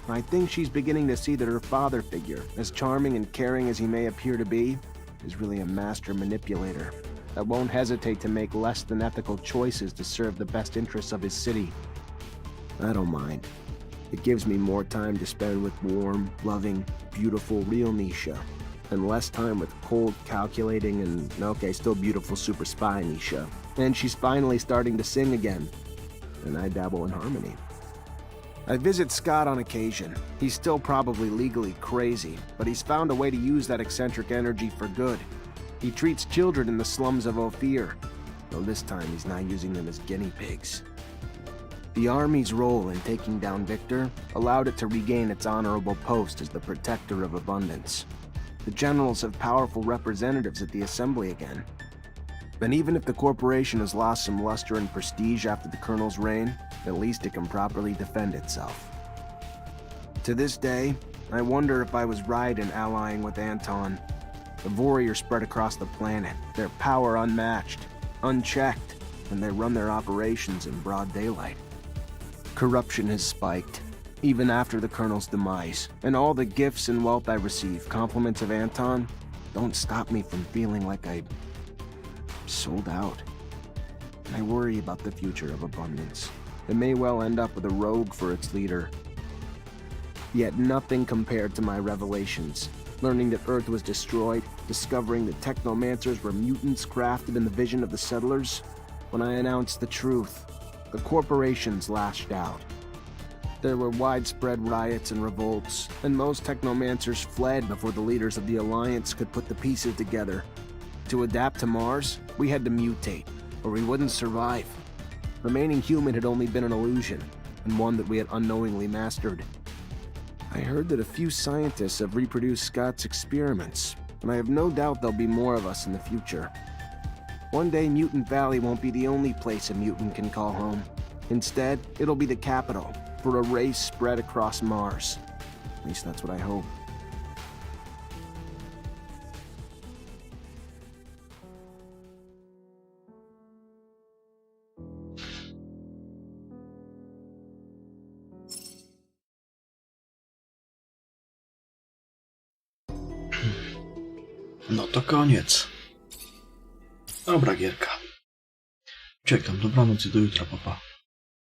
Speaker 2: I think she's beginning to see that her father figure, as charming and caring as he may appear to be, is really a master manipulator that won't hesitate to make less than ethical choices to serve the best interests of his city. I don't mind. It gives me more time to spend with warm, loving, beautiful, real Nisha, and less time with cold, calculating, and, okay, still beautiful super spy Nisha. And she's finally starting to sing again, and I dabble in harmony. I visit Scott on occasion. He's still probably legally crazy, but he's found a way to use that eccentric energy for good. He treats children in the slums of Ophir, though this time he's not using them as guinea pigs. The Army's role in taking down Victor allowed it to regain its honorable post as the protector of Abundance. The generals have powerful representatives at the Assembly again. And even if the corporation has lost some luster and prestige after the Colonel's reign, at least it can properly defend itself. To this day, I wonder if I was right in allying with Anton. The Vori are spread across the planet, their power unmatched, unchecked, and they run their operations in broad daylight. Corruption has spiked, even after the Colonel's demise. And all the gifts and wealth I receive, compliments of Anton, don't stop me from feeling like I sold out. And I worry about the future of Abundance. It may well end up with a rogue for its leader. Yet nothing compared to my revelations. Learning that Earth was destroyed, discovering that Technomancers were mutants crafted in the vision of the settlers. When I announced the truth, the corporations lashed out. There were widespread riots and revolts, and most Technomancers fled before the leaders of the Alliance could put the pieces together. To adapt to Mars, we had to mutate, or we wouldn't survive. Remaining human had only been an illusion, and one that we had unknowingly mastered. I heard that a few scientists have reproduced Scott's experiments, and I have no doubt there'll be more of us in the future. One day, Mutant Valley won't be the only place a mutant can call home. Instead, it'll be the capital for a race spread across Mars. At least that's what I hope.
Speaker 5: No to koniec. Dobra gierka. Uciekam, dobranoc i do jutra, papa.